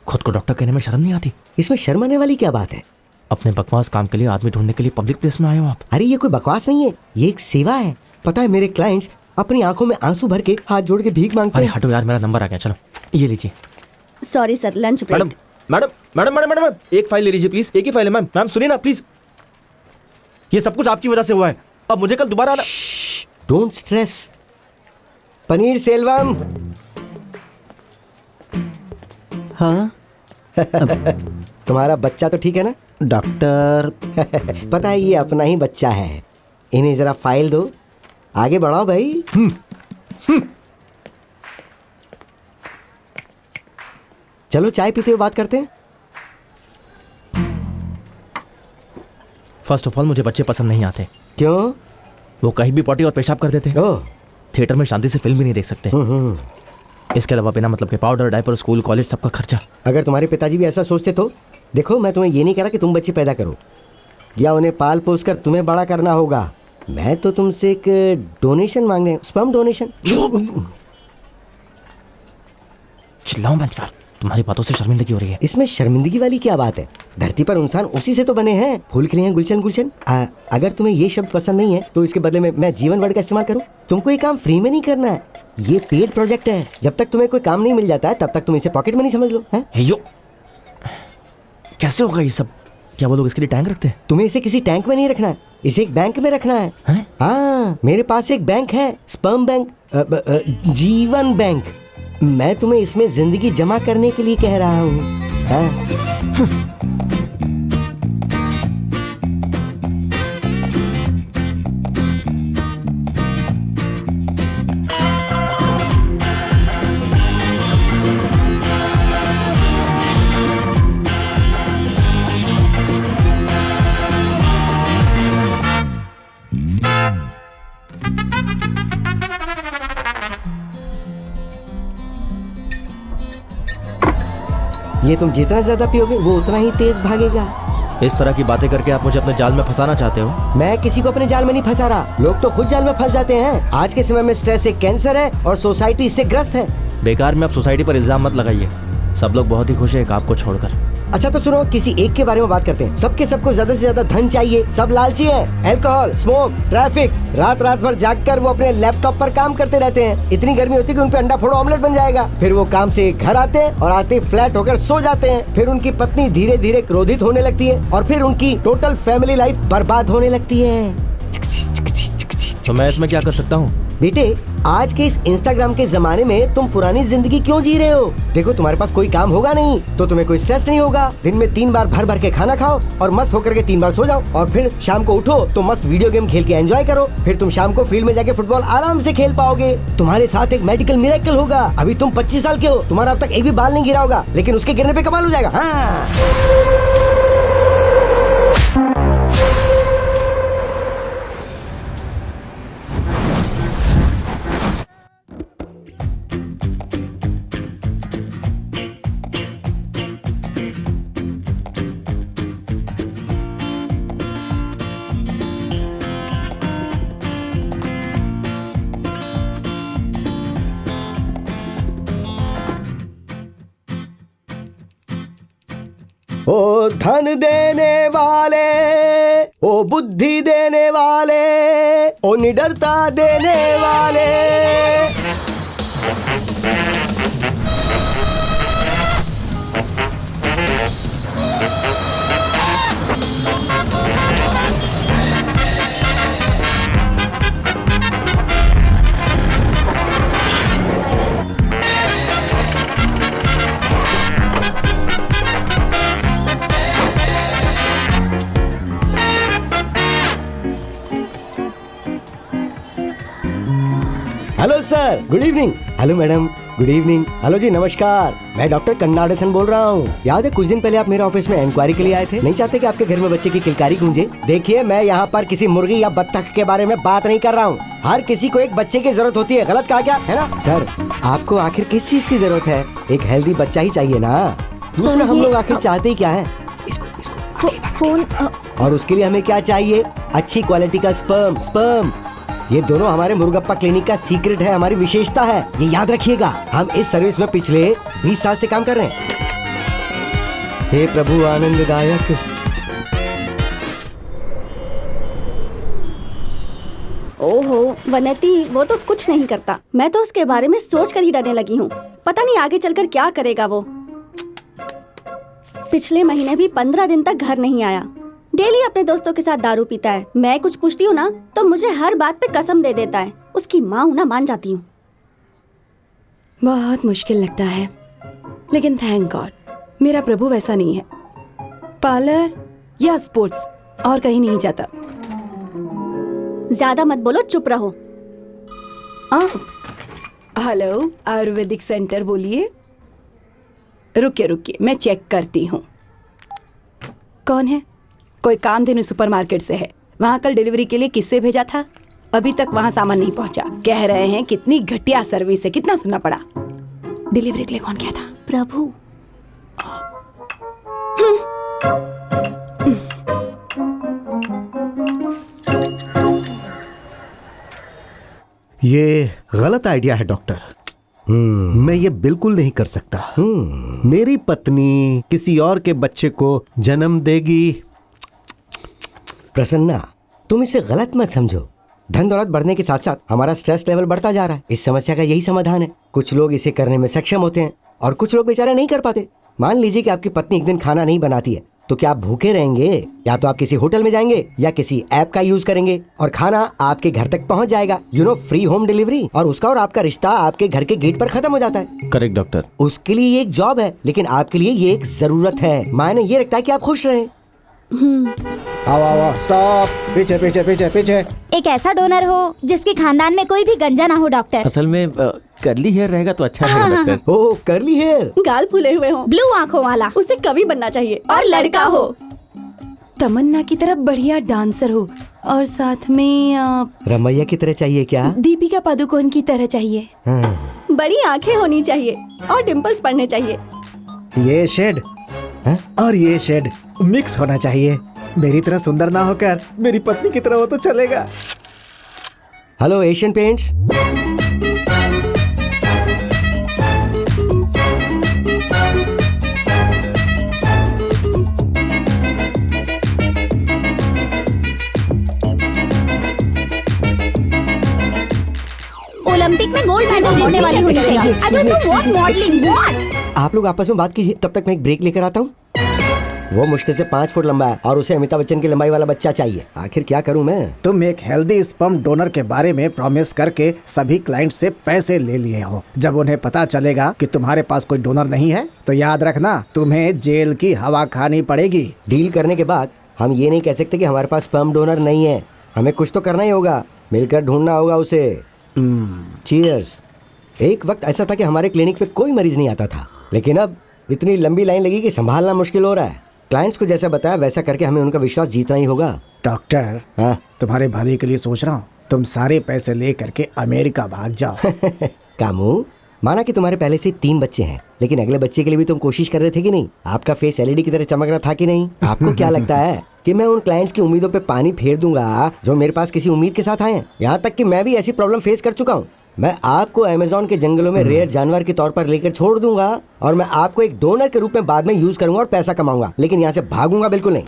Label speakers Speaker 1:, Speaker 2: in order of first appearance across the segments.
Speaker 1: खुद को डॉक्टर कहने में शर्म नहीं आती?
Speaker 2: इसमें शर्म आने वाली क्या बात है?
Speaker 1: अपने बकवास काम के लिए आदमी ढूंढने के लिए पब्लिक प्लेस में आए हो आप?
Speaker 2: अरे ये कोई बकवास नहीं है, ये एक सेवा है। पता है मेरे क्लाइंट्स अपनी आंखों में आंसू भर के हाथ जोड़ के भीख मांगते हैं।
Speaker 1: अरे हटो यार, मेरा नंबर आ गया, चलो ये लीजिए।
Speaker 3: Sorry sir, lunch break.
Speaker 1: Madam madam madam madam madam एक फाइल ले लीजिए प्लीज, एक ही फाइल है मैम। मैम सुनिए ना प्लीज, ये सब कुछ आपकी वजह से हुआ है। अब मुझे कल दोबारा आना।
Speaker 2: Don't stress. पनीर सेल्वम।
Speaker 4: हाँ
Speaker 2: तुम्हारा बच्चा तो ठीक है ना
Speaker 4: डॉक्टर?
Speaker 2: पता है ये अपना ही बच्चा है। इन्हें जरा फाइल दो, आगे बढ़ाओ भाई। चलो चाय पीते हुए बात करते हैं।
Speaker 1: फर्स्ट ऑफ ऑल मुझे बच्चे पसंद नहीं आते।
Speaker 2: क्यों?
Speaker 1: वो कहीं भी पॉटी और पेशाब कर देते हैं।
Speaker 2: ओह।
Speaker 1: थिएटर में शांति से फिल्म भी नहीं देख सकते। इसके अलावा बिना मतलब के पाउडर, डायपर, स्कूल, कॉलेज, सबका खर्चा।
Speaker 2: अगर तुम्हारे पिताजी भी ऐसा सोचते तो देखो, मैं तुम्हें ये नहीं कह रहा कि तुम बच्चे पैदा करो या उन्हें पाल पोस कर तुम्हें बड़ा करना होगा। मैं तो तुमसे एक डोनेशन मांगने, स्पर्म डोनेशन।
Speaker 1: चिल्लाओ मत यार, तुम्हारी बातों से शर्मिंदगी हो रही है।
Speaker 2: इसमें शर्मिंदगी वाली क्या बात है? धरती पर इंसान उसी से तो बने हैं। फूल खिले हैं गुलशन गुलशन। अगर तुम्हें ये शब्द पसंद नहीं है तो इसके बदले में मैं जीवन वर्ड का इस्तेमाल करूं? तुमको ये काम फ्री में नहीं करना है, ये पेड प्रोजेक्ट है। जब तक तुम्हें कोई काम नहीं मिल जाता है तब तक तुम इसे पॉकेट मनी समझ लो।
Speaker 1: यो, कैसे होगा ये सब? क्या वो लोग इसके लिए टैंक रखते हैं?
Speaker 2: तुम्हें इसे किसी टैंक में नहीं रखना है, इसे एक बैंक में रखना है। हाँ, मेरे पास एक बैंक है, स्पर्म बैंक, जीवन बैंक। मैं तुम्हें इसमें जिंदगी जमा करने के लिए कह रहा हूँ। ये तुम जितना ज्यादा पियोगे वो उतना ही तेज भागेगा।
Speaker 1: इस तरह की बातें करके आप मुझे अपने जाल में फंसाना चाहते हो?
Speaker 2: मैं किसी को अपने जाल में नहीं फंसा रहा, लोग तो खुद जाल में फंस जाते हैं। आज के समय में स्ट्रेस एक कैंसर है और सोसाइटी इससे ग्रस्त है।
Speaker 1: बेकार में आप सोसाइटी पर इल्जाम मत लगाइए, सब लोग बहुत ही खुश है एक आपको छोड़कर।
Speaker 2: अच्छा तो सुनो, किसी एक के बारे में बात करते हैं। सबको ज्यादा से ज्यादा धन चाहिए, सब लालची हैं। अल्कोहल, स्मोक, ट्रैफिक, रात भर जागकर वो अपने लैपटॉप पर काम करते रहते हैं। इतनी गर्मी होती है कि उन पे अंडा फोड़ो ऑमलेट बन जाएगा। फिर वो काम से घर आते हैं और आते फ्लैट होकर सो जाते हैं। फिर उनकी पत्नी धीरे धीरे क्रोधित होने लगती है और फिर उनकी टोटल फैमिली लाइफ बर्बाद होने लगती है।
Speaker 1: तो मैं इसमें क्या कर सकता हूँ?
Speaker 2: बेटे, आज के इस इंस्टाग्राम के जमाने में तुम पुरानी जिंदगी क्यों जी रहे हो? देखो, तुम्हारे पास कोई काम होगा नहीं तो तुम्हें कोई स्ट्रेस नहीं होगा। दिन में 3 बार भर के खाना खाओ और मस्त होकर के 3 बार सो जाओ और फिर शाम को उठो तो मस्त वीडियो गेम खेल के एंजॉय करो। फिर तुम शाम को फील्ड में जाके फुटबॉल आराम से खेल पाओगे। तुम्हारे साथ एक मेडिकल मिरेकल होगा। अभी तुम 25 साल के हो, तुम्हारा अब तक एक भी बाल नहीं गिरा होगा, लेकिन उसके गिरने पे कमाल हो जाएगा। हाँ। ओ धन देने वाले, ओ बुद्धि देने वाले, ओ निडरता देने वाले। Hello sir, good evening. Hello madam, good evening. Hello जी, नमस्कार। मैं डॉक्टर कन्नाडसन बोल रहा हूँ। याद है कुछ दिन पहले आप मेरे ऑफिस में इंक्वायरी के लिए आए थे? नहीं चाहते कि आपके घर में बच्चे की किलकारी गूंजे? देखिए, मैं यहाँ पर किसी मुर्गी या बत्तख के बारे में बात नहीं कर रहा हूँ। हर किसी को एक बच्चे की जरूरत होती है। गलत कहा क्या है ना सर? आपको आखिर किस चीज की जरूरत है? एक हेल्दी बच्चा ही चाहिए ना। दूसरा, हम लोग आखिर चाहते ही क्या है? इसको
Speaker 3: फोन।
Speaker 2: और उसके लिए हमें क्या चाहिए? अच्छी क्वालिटी का स्पर्म। ये दोनों हमारे मुर्गप्पा क्लिनिक का सीक्रेट है, हमारी विशेषता है। ये याद रखिएगा। हम इस सर्विस में पिछले 20 साल से काम कर रहे हैं। हे प्रभु आनंददायक।
Speaker 3: ओहो वनेती, वो तो कुछ नहीं करता। मैं तो उसके बारे में सोच कर ही डरने लगी हूँ। पता नहीं आगे चलकर क्या करेगा वो। पिछले महीने भी 15 दिन तक घर नहीं आया। डेली अपने दोस्तों के साथ दारू पीता है। मैं कुछ पूछती हूँ ना तो मुझे हर बात पे कसम दे देता है। उसकी माँ हूँ ना, मान जाती हूँ।
Speaker 5: बहुत मुश्किल लगता है, लेकिन थैंक गॉड मेरा प्रभु वैसा नहीं है। पार्लर या स्पोर्ट्स और कहीं नहीं जाता।
Speaker 3: ज्यादा मत बोलो, चुप रहो।
Speaker 5: हेलो, आयुर्वेदिक सेंटर बोलिए। रुकिए रुकिए, मैं चेक करती हूँ। कौन है? कोई कामधेनु सुपरमार्केट से है। वहाँ कल डिलीवरी के लिए किससे भेजा था? अभी तक वहाँ सामान नहीं पहुँचा। कह रहे हैं कितनी घटिया सर्विस है। कितना सुनना पड़ा। डिलीवरी के लिए कौन गया था?
Speaker 3: प्रभु।
Speaker 4: ये गलत आइडिया है डॉक्टर। मैं ये बिल्कुल नहीं कर सकता। मेरी पत्नी किसी और के बच्चे को जन्म देगी।
Speaker 2: प्रसन्ना, तुम इसे गलत मत समझो। धन दौलत बढ़ने के साथ साथ हमारा स्ट्रेस लेवल बढ़ता जा रहा है। इस समस्या का यही समाधान है। कुछ लोग इसे करने में सक्षम होते हैं और कुछ लोग बेचारे नहीं कर पाते। मान लीजिए कि आपकी पत्नी एक दिन खाना नहीं बनाती है, तो क्या आप भूखे रहेंगे? या तो आप किसी होटल में जाएंगे या किसी ऐप का यूज करेंगे और खाना आपके घर तक पहुंच जाएगा। Free home delivery. और उसका और आपका रिश्ता आपके घर के गेट पर खत्म हो जाता है।
Speaker 1: Correct doctor.
Speaker 2: उसके लिए ये एक जॉब है, लेकिन आपके लिए ये एक जरूरत है। मायने ये रखता है कि आप खुश रहें।
Speaker 6: आओ आओ, स्टॉप। पीछे पीछे पीछे पीछे।
Speaker 7: एक ऐसा डोनर हो जिसके खानदान में कोई भी गंजा ना हो डॉक्टर।
Speaker 1: असल में कर्ली हेयर रहेगा तो अच्छा रहेगा डॉक्टर।
Speaker 2: ओह, कर्ली हेयर।
Speaker 3: गाल फूले हुए हो,
Speaker 7: ब्लू आंखों वाला।
Speaker 3: उसे कवि बनना चाहिए और लड़का हो।
Speaker 5: तमन्ना की तरह बढ़िया डांसर हो और साथ में
Speaker 2: रमैया की तरह चाहिए क्या?
Speaker 5: दीपिका पादुकोण की तरह चाहिए।
Speaker 2: हाँ।
Speaker 3: बड़ी आंखें होनी चाहिए और डिम्पल्स पड़ने चाहिए।
Speaker 6: ये शेड और ये शेड मिक्स होना चाहिए। मेरी तरह सुंदर ना होकर मेरी पत्नी की तरह हो तो चलेगा।
Speaker 2: Hello Asian paints.
Speaker 7: ओलंपिक में गोल्ड मेडल जीतने वाली होनी चाहिए। I don't know what modelling what.
Speaker 2: आप लोग आपस में बात कीजिए, तब तक मैं एक ब्रेक लेकर आता हूँ। वो मुश्किल से 5 फुट लंबा है और उसे अमिताभ बच्चन की लंबाई वाला बच्चा चाहिए। आखिर क्या करूं मैं?
Speaker 6: तुम एक हेल्दी स्पर्म डोनर के बारे में प्रॉमिस करके सभी क्लाइंट से पैसे ले लिए हो। जब उन्हें पता चलेगा कि तुम्हारे पास कोई डोनर नहीं है तो याद रखना, तुम्हें जेल की हवा खानी पड़ेगी।
Speaker 2: डील करने के बाद हम ये नहीं कह सकते कि हमारे पास स्पर्म डोनर नहीं है। हमें कुछ तो करना ही होगा, मिलकर ढूंढना होगा उसे। चीयर्स। एक वक्त ऐसा था कि हमारे क्लिनिक पे कोई मरीज नहीं आता था, लेकिन अब इतनी लंबी लाइन लगी कि संभालना मुश्किल हो रहा है। क्लाइंट्स को जैसा बताया वैसा करके हमें उनका विश्वास जीतना ही होगा।
Speaker 6: डॉक्टर,
Speaker 2: हाँ?
Speaker 6: तुम्हारे भले के लिए सोच रहा हूँ। तुम सारे पैसे ले करके अमेरिका भाग जाओ।
Speaker 2: कामू, माना कि तुम्हारे पहले से 3 बच्चे हैं, लेकिन अगले बच्चे के लिए भी तुम कोशिश कर रहे थे कि नहीं? आपका फेस एलईडी की तरह चमक रहा था कि नहीं? आपको क्या लगता है कि मैं उन क्लाइंट्स की उम्मीदों पे पानी फेर दूंगा जो मेरे पास किसी उम्मीद के साथ आए हैं? यहाँ तक कि मैं भी ऐसी प्रॉब्लम फेस कर चुका हूँ। मैं आपको अमेज़न के जंगलों में रेयर जानवर के तौर पर लेकर छोड़ दूंगा और मैं आपको एक डोनर के रूप में बाद में यूज करूंगा और पैसा कमाऊंगा, लेकिन यहाँ से भागूंगा बिल्कुल नहीं।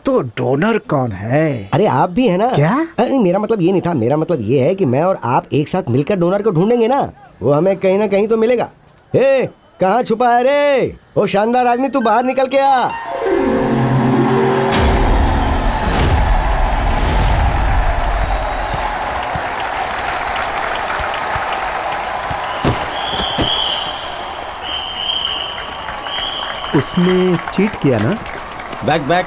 Speaker 6: तो डोनर कौन है?
Speaker 2: अरे आप भी है ना?
Speaker 6: क्या?
Speaker 2: अरे मेरा मतलब ये नहीं था। मेरा मतलब ये है कि मैं और आप एक साथ मिलकर डोनर को ढूंढेंगे ना, वो हमें कहीं ना कहीं तो मिलेगा। हे, कहाँ छुपा है रे? ओ शानदार आदमी, तू बाहर निकल के आ।
Speaker 4: उसने चीट किया ना?
Speaker 1: Back back,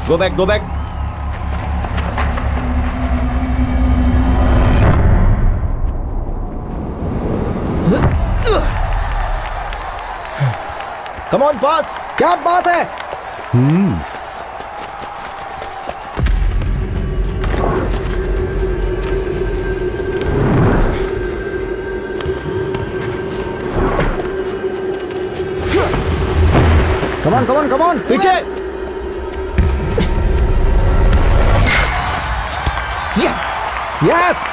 Speaker 1: go back go back. Come on boss.
Speaker 6: क्या बात है? कमॉन कमॉन कमॉन,
Speaker 1: पीछे।
Speaker 6: यस यस,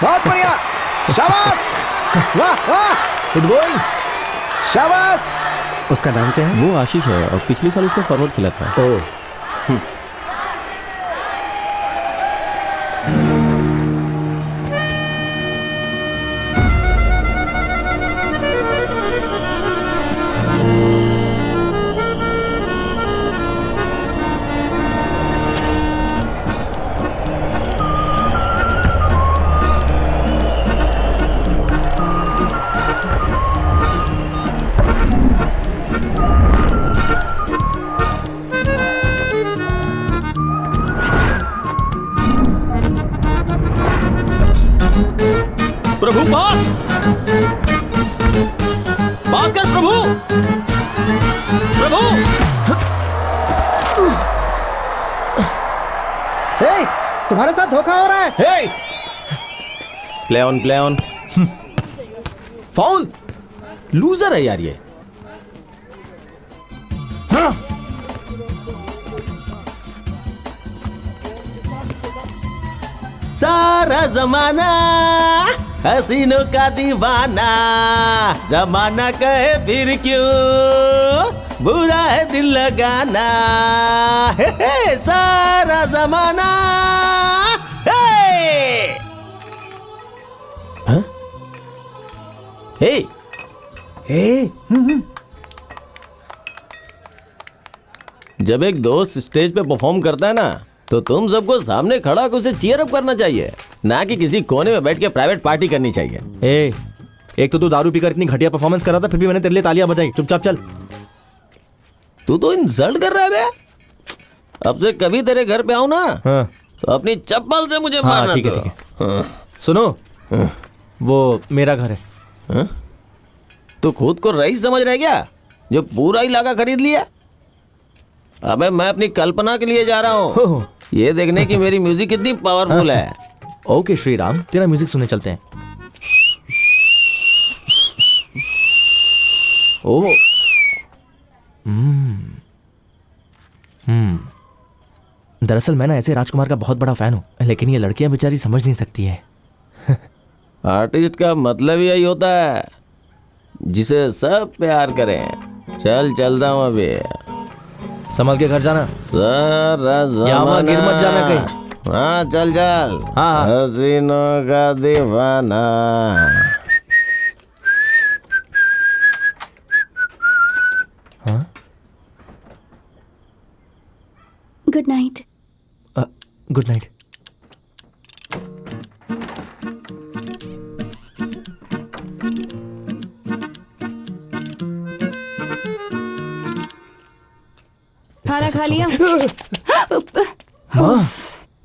Speaker 6: बहुत बढ़िया, शाबाश, वाह वाह,
Speaker 1: गुड गोइंग,
Speaker 6: शाबाश। उसका नाम क्या है?
Speaker 8: वो आशीष है और पिछले साल उसको फॉरवर्ड खिला था।
Speaker 6: ओ
Speaker 1: प्रभु पास पास कर प्रभु। प्रभु
Speaker 6: हे, तुम्हारे साथ धोखा हो रहा है।
Speaker 1: हे
Speaker 8: प्ले ऑन
Speaker 1: फाउल।
Speaker 8: लूजर है यार ये। सारा जमाना हसीनों का दीवाना, जमाना कहे फिर क्यों बुरा है दिल लगाना। हे, सारा जमाना। हे हाँ? हे
Speaker 6: हे,
Speaker 8: जब एक दोस्त स्टेज पे परफॉर्म करता है ना, तो तुम सबको सामने खड़ा होकर उसे चीयर अप करना चाहिए, ना कि किसी कोने में बैठ के प्राइवेट पार्टी करनी चाहिए।
Speaker 1: ए, एक तो तू दारू पीकर इतनी घटिया परफॉर्मेंस कर रहा था, फिर भी मैंने तेरे लिए तालियां बजाई। चुपचाप चल।
Speaker 8: तू तो इंसल्ट कर रहा है बे। अब से कभी तेरे घर पे आऊं ना,
Speaker 1: हाँ
Speaker 8: तो अपनी चप्पल से मुझे
Speaker 1: हाँ
Speaker 8: मारना।
Speaker 1: ठीक है
Speaker 8: तो।
Speaker 1: ठीक है।
Speaker 8: हाँ।
Speaker 1: सुनो, वो मेरा घर है।
Speaker 8: हाँ? तू खुद को रईस समझ रहा है क्या, जो पूरा इलाका खरीद लिया? अबे मैं अपनी कल्पना के लिए जा रहा हूँ, ये देखने की मेरी म्यूजिक कितनी पावरफुल है।
Speaker 1: ओके श्रीराम, तेरा म्यूजिक सुनने चलते हैं। ओ दरअसल मैं ना ऐसे राजकुमार का बहुत बड़ा फैन हूँ, लेकिन ये लड़कियां बेचारी समझ नहीं सकती है।
Speaker 8: आर्टिस्ट का मतलब यही होता है, जिसे सब प्यार करें। चल चलता हूँ अभी।
Speaker 1: संभल के घर जाना।
Speaker 8: सारा
Speaker 1: यहाँ वहाँ गिर मत जाना कहीं।
Speaker 8: हाँ चल चल।
Speaker 1: हाँ।
Speaker 8: हसीनों का दीवाना।
Speaker 1: हाँ
Speaker 3: गुड नाइट।
Speaker 1: Good night.
Speaker 5: खाना खा लिया?
Speaker 1: माँ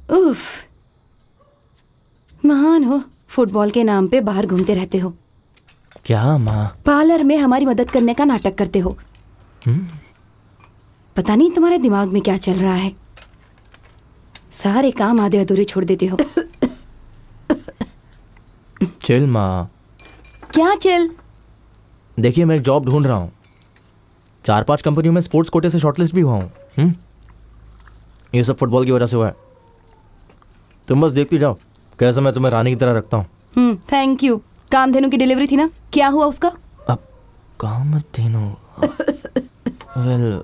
Speaker 5: उफ, महान हो, फुटबॉल के नाम पे बाहर घूमते रहते हो,
Speaker 1: क्या माँ?
Speaker 5: पार्लर में हमारी मदद करने का नाटक करते हो। पता नहीं तुम्हारे दिमाग में क्या चल रहा है, सारे काम आधे अधूरे छोड़ देते हो।
Speaker 1: चिल माँ।
Speaker 5: क्या चल?
Speaker 1: देखिए मैं एक जॉब ढूंढ रहा हूँ, 4-5 कंपनियों में स्पोर्ट्स कोटे से शॉर्टलिस्ट भी हुआ हूँ। ये सब फुटबॉल की वजह से हुआ है। तुम बस देखती जाओ कैसे मैं तुम्हें रानी की तरह रखता हूँ।
Speaker 5: Thank you. कामधेनु की डिलीवरी थी ना, क्या हुआ उसका?
Speaker 1: अब कामधेनु वेल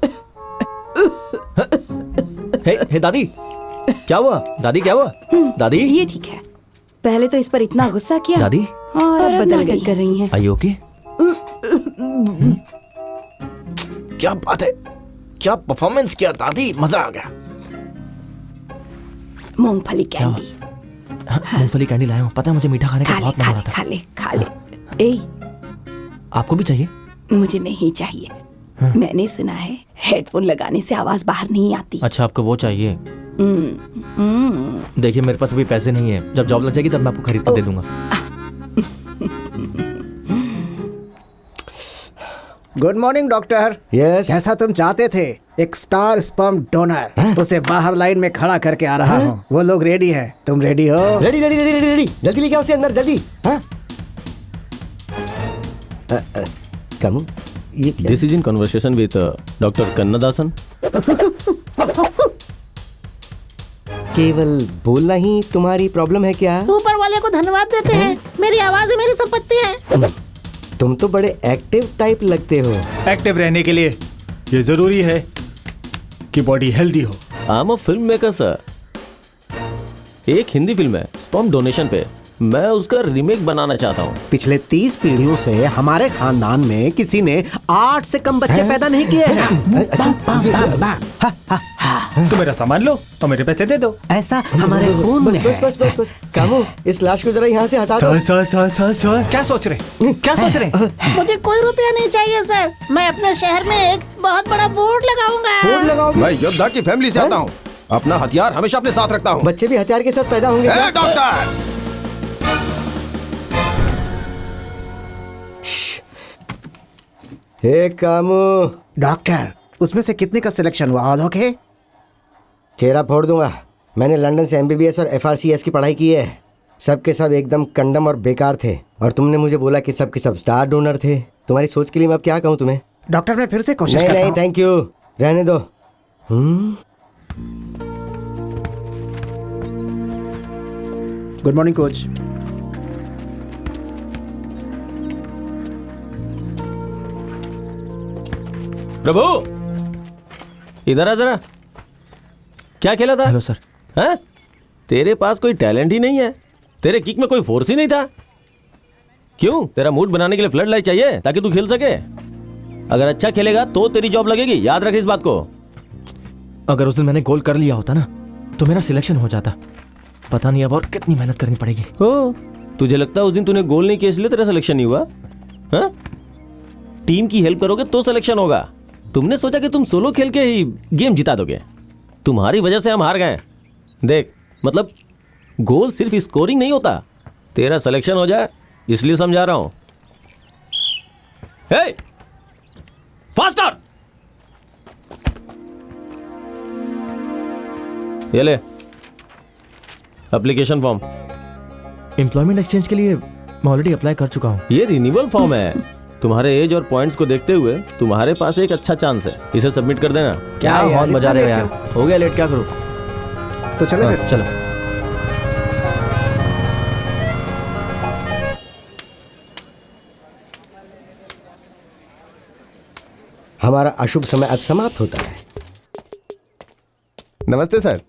Speaker 1: हे दादी, क्या हुआ दादी, क्या हुआ दादी?
Speaker 5: ये ठीक है, पहले तो इस पर इतना गुस्सा किया
Speaker 1: दादी
Speaker 5: और अब बदल गई कर रही हैं।
Speaker 1: Are you okay? क्या बात है, क्या परफॉर्मेंस किया दादी, मजा आ गया।
Speaker 5: मूंगफली कैंडी
Speaker 1: मूंगफली कैंडी लाया हूँ, पता है मुझे मीठा खाने का बहुत मन हो रहा था।
Speaker 5: खा ले। ए,
Speaker 1: आपको भी चाहिए?
Speaker 5: मुझे नहीं चाहिए। मैंने सुना है हेडफोन लगाने से आवाज बाहर नहीं आती।
Speaker 1: अच्छा आपको वो चाहिए? देखिए मेरे पास अभी पैसे नहीं है, जब जॉब लग जाएगी तब मैं आपको खरीद कर दे दूंगा।
Speaker 6: Good morning doctor.
Speaker 2: यस।
Speaker 6: जैसा तुम चाहते थे, एक स्टार स्पर्म डोनर, उसे बाहर लाइन में खड़ा करके आ रहा हूँ। वो लोग रेडी हैं, तुम रेडी हो?
Speaker 2: Ready ready ready ready ready, जल्दी लेके आओ उसे अंदर, जल्दी। हाँ कम, ये क्या?
Speaker 8: This is in conversation with doctor Kannadasan.
Speaker 2: केवल बोलना ही तुम्हारी प्रॉब्लम है क्या?
Speaker 9: ऊपर वाले को धन्यवाद देते हैं, मेरी आवाज ही मेरी संपत्ति है।
Speaker 2: तुम तो बड़े एक्टिव टाइप लगते हो।
Speaker 9: एक्टिव रहने के लिए ये जरूरी है कि बॉडी हेल्दी हो।
Speaker 8: आई am a film maker sir. एक हिंदी फिल्म है स्पर्म डोनेशन पे, मैं उसका रीमेक बनाना चाहता हूँ।
Speaker 4: पिछले 30 पीढ़ियों से हमारे खानदान में किसी ने 8 से कम बच्चे पैदा नहीं किए हैं।
Speaker 9: तो मेरा सामान लो और मेरे पैसे दे दो।
Speaker 4: ऐसा हमारे खून में है।
Speaker 2: बस कामू, इस लाश को जरा यहाँ से हटा दो।
Speaker 9: सर क्या सोच रहे, क्या सोच रहे?
Speaker 10: मुझे कोई रुपया नहीं चाहिए सर। मैं अपने शहर में एक बहुत बड़ा बोर्ड लगाऊंगा।
Speaker 2: बोर्ड लगाओगे?
Speaker 11: मैं योद्धा की फैमिली से आता हूँ, अपना हथियार हमेशा अपने साथ रखता हूँ।
Speaker 2: बच्चे भी हथियार के साथ पैदा होंगे क्या?
Speaker 11: डॉक्टर
Speaker 2: हे कामू,
Speaker 6: डॉक्टर, उसमें से कितने का सिलेक्शन हुआ? आधो के?
Speaker 2: चेहरा फोड़ दूंगा। मैंने लंदन से MBBS और FRCS की पढ़ाई की है। सब के सब एकदम कंडम और बेकार थे, और तुमने मुझे बोला कि सब के सब स्टार डोनर थे। तुम्हारी सोच के लिए मैं अब क्या कहूँ तुम्हें?
Speaker 6: डॉक्टर, मैं फिर से कोशिश
Speaker 2: नहीं
Speaker 6: करता
Speaker 2: नहीं
Speaker 6: हूँ।
Speaker 2: थैंक यू, रहने दो।
Speaker 6: Good morning coach.
Speaker 8: प्रभु इधर आ जरा। क्या खेला था?
Speaker 1: Hello sir.
Speaker 8: हैं? तेरे पास कोई टैलेंट ही नहीं है, तेरे किक में कोई फोर्स ही नहीं था। क्यों? तेरा मूड बनाने के लिए फ्लड लाइट चाहिए ताकि तू खेल सके। अगर अच्छा खेलेगा तो तेरी जॉब लगेगी, याद रख इस बात को।
Speaker 1: अगर उस दिन मैंने गोल कर लिया होता ना तो मेरा सिलेक्शन हो जाता। पता नहीं अब और कितनी मेहनत करनी पड़ेगी।
Speaker 8: ओ, तुझे लगता है उस दिन तूने गोल नहीं किया इसलिए तेरा सिलेक्शन नहीं हुआ? हाँ? टीम की हेल्प करोगे तो सिलेक्शन होगा। तुमने सोचा कि तुम सोलो खेल के ही गेम जिता दोगे। तुम्हारी वजह से हम हार गए। देख, मतलब गोल सिर्फ स्कोरिंग नहीं होता, तेरा सिलेक्शन हो जाए इसलिए समझा रहा हूं। हे, फास्टर! ये ले एप्लीकेशन फॉर्म।
Speaker 1: एम्प्लॉयमेंट एक्सचेंज के लिए मैं ऑलरेडी अप्लाई कर चुका हूँ।
Speaker 8: ये रिन्यूअल फॉर्म है। तुम्हारे एज और पॉइंट्स को देखते हुए तुम्हारे पास एक अच्छा चांस है, इसे सबमिट कर देना।
Speaker 1: क्या बहुत मजा रहे हो यार। हो गया लेट, क्या करूँ?
Speaker 6: तो चलो फिर।
Speaker 1: चलो।
Speaker 2: हमारा अशुभ समय अब समाप्त होता है।
Speaker 11: नमस्ते सर।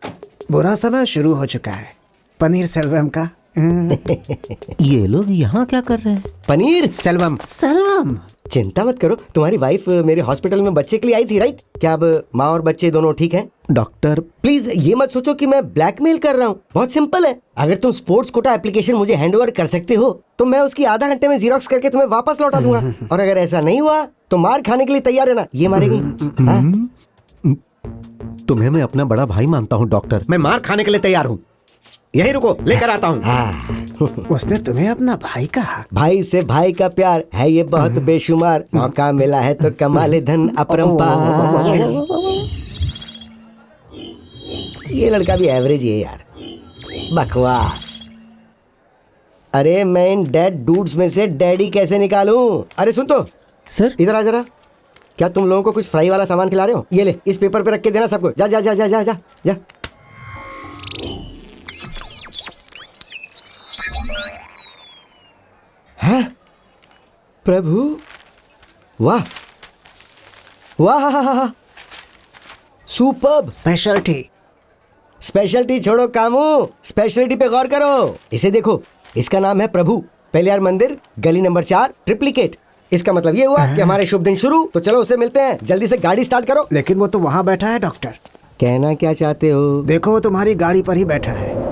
Speaker 6: बुरा समय शुरू हो चुका है। पनीर सेल्वम का।
Speaker 4: ये लोग यहाँ क्या कर रहे हैं?
Speaker 2: पनीर
Speaker 6: सेल्वम। सेल्वम।
Speaker 2: चिंता मत करो, तुम्हारी वाइफ मेरे हॉस्पिटल में बच्चे के लिए आई थी, राइट? क्या अब माँ और बच्चे दोनों ठीक हैं?
Speaker 4: डॉक्टर,
Speaker 2: प्लीज ये मत सोचो कि मैं ब्लैकमेल कर रहा हूँ। बहुत सिंपल है। अगर तुम स्पोर्ट्स कोटा एप्लीकेशन मुझे हैंडओवर कर सकते हो तो मैं उसकी आधा घंटे में जीरोक्स करके तुम्हें वापस लौटा दूंगा। और अगर ऐसा नहीं हुआ तो मार खाने के लिए तैयार रहना। ये मारेगी। हाँ?
Speaker 4: तुम्हें मैं अपना बड़ा भाई मानता हूँ डॉक्टर। मैं मार खाने के लिए तैयार हूँ। यही रुको, लेकर आता हूँ।
Speaker 6: उसने तुम्हें अपना भाई कहा?
Speaker 2: भाई से भाई का प्यार है ये बहुत बेशुमार। मौका मिला है तो कमा ले धन अपरंपार। ये लड़का भी एवरेज ही है यार, बकवास। अरे मैं इन डेड डूड्स में से डैडी कैसे निकालूं? अरे सुन तो
Speaker 1: सर,
Speaker 2: इधर आ जरा। क्या तुम लोगों को कुछ फ्राई वाला सामान खिला रहे हो? ये ले, इस पेपर पे रख के देना सबको। जा जा जा जा जा जा जा। हाँ? प्रभु, वाह वाह, सुपर्ब।
Speaker 6: स्पेशलिटी।
Speaker 2: स्पेशलिटी छोड़ो कामू, स्पेशलिटी पे गौर करो। इसे देखो, इसका नाम है प्रभु पहलियार मंदिर, गली नंबर 4, ट्रिप्लिकेट। इसका मतलब ये हुआ कि हमारे शुभ दिन शुरू। तो चलो उससे मिलते हैं, जल्दी से गाड़ी स्टार्ट करो।
Speaker 6: लेकिन वो तो वहाँ बैठा है डॉक्टर।
Speaker 2: कहना क्या चाहते हो?
Speaker 6: देखो, वो तुम्हारी गाड़ी पर ही बैठा है।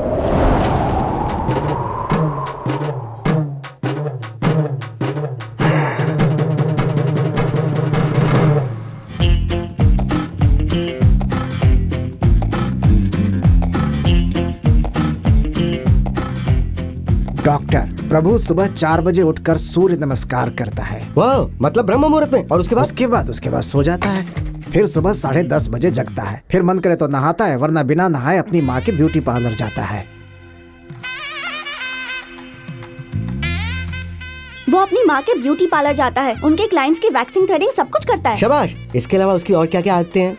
Speaker 6: डॉक्टर, प्रभु सुबह 4 बजे उठकर सूर्य नमस्कार करता है।
Speaker 2: वाह, मतलब ब्रह्म मुहूर्त में। और उसके बाद
Speaker 6: सो जाता है। फिर सुबह 10:30 बजे जगता है। फिर मन करे तो नहाता है, वरना बिना नहाए अपनी माँ के ब्यूटी पार्लर जाता है।
Speaker 3: वो अपनी माँ के ब्यूटी पार्लर जाता है, उनके क्लाइंट्स की वैक्सिंग, थ्रेडिंग सब कुछ करता है।
Speaker 2: शाबाश। इसके अलावा उसकी और क्या क्या आदतें हैं?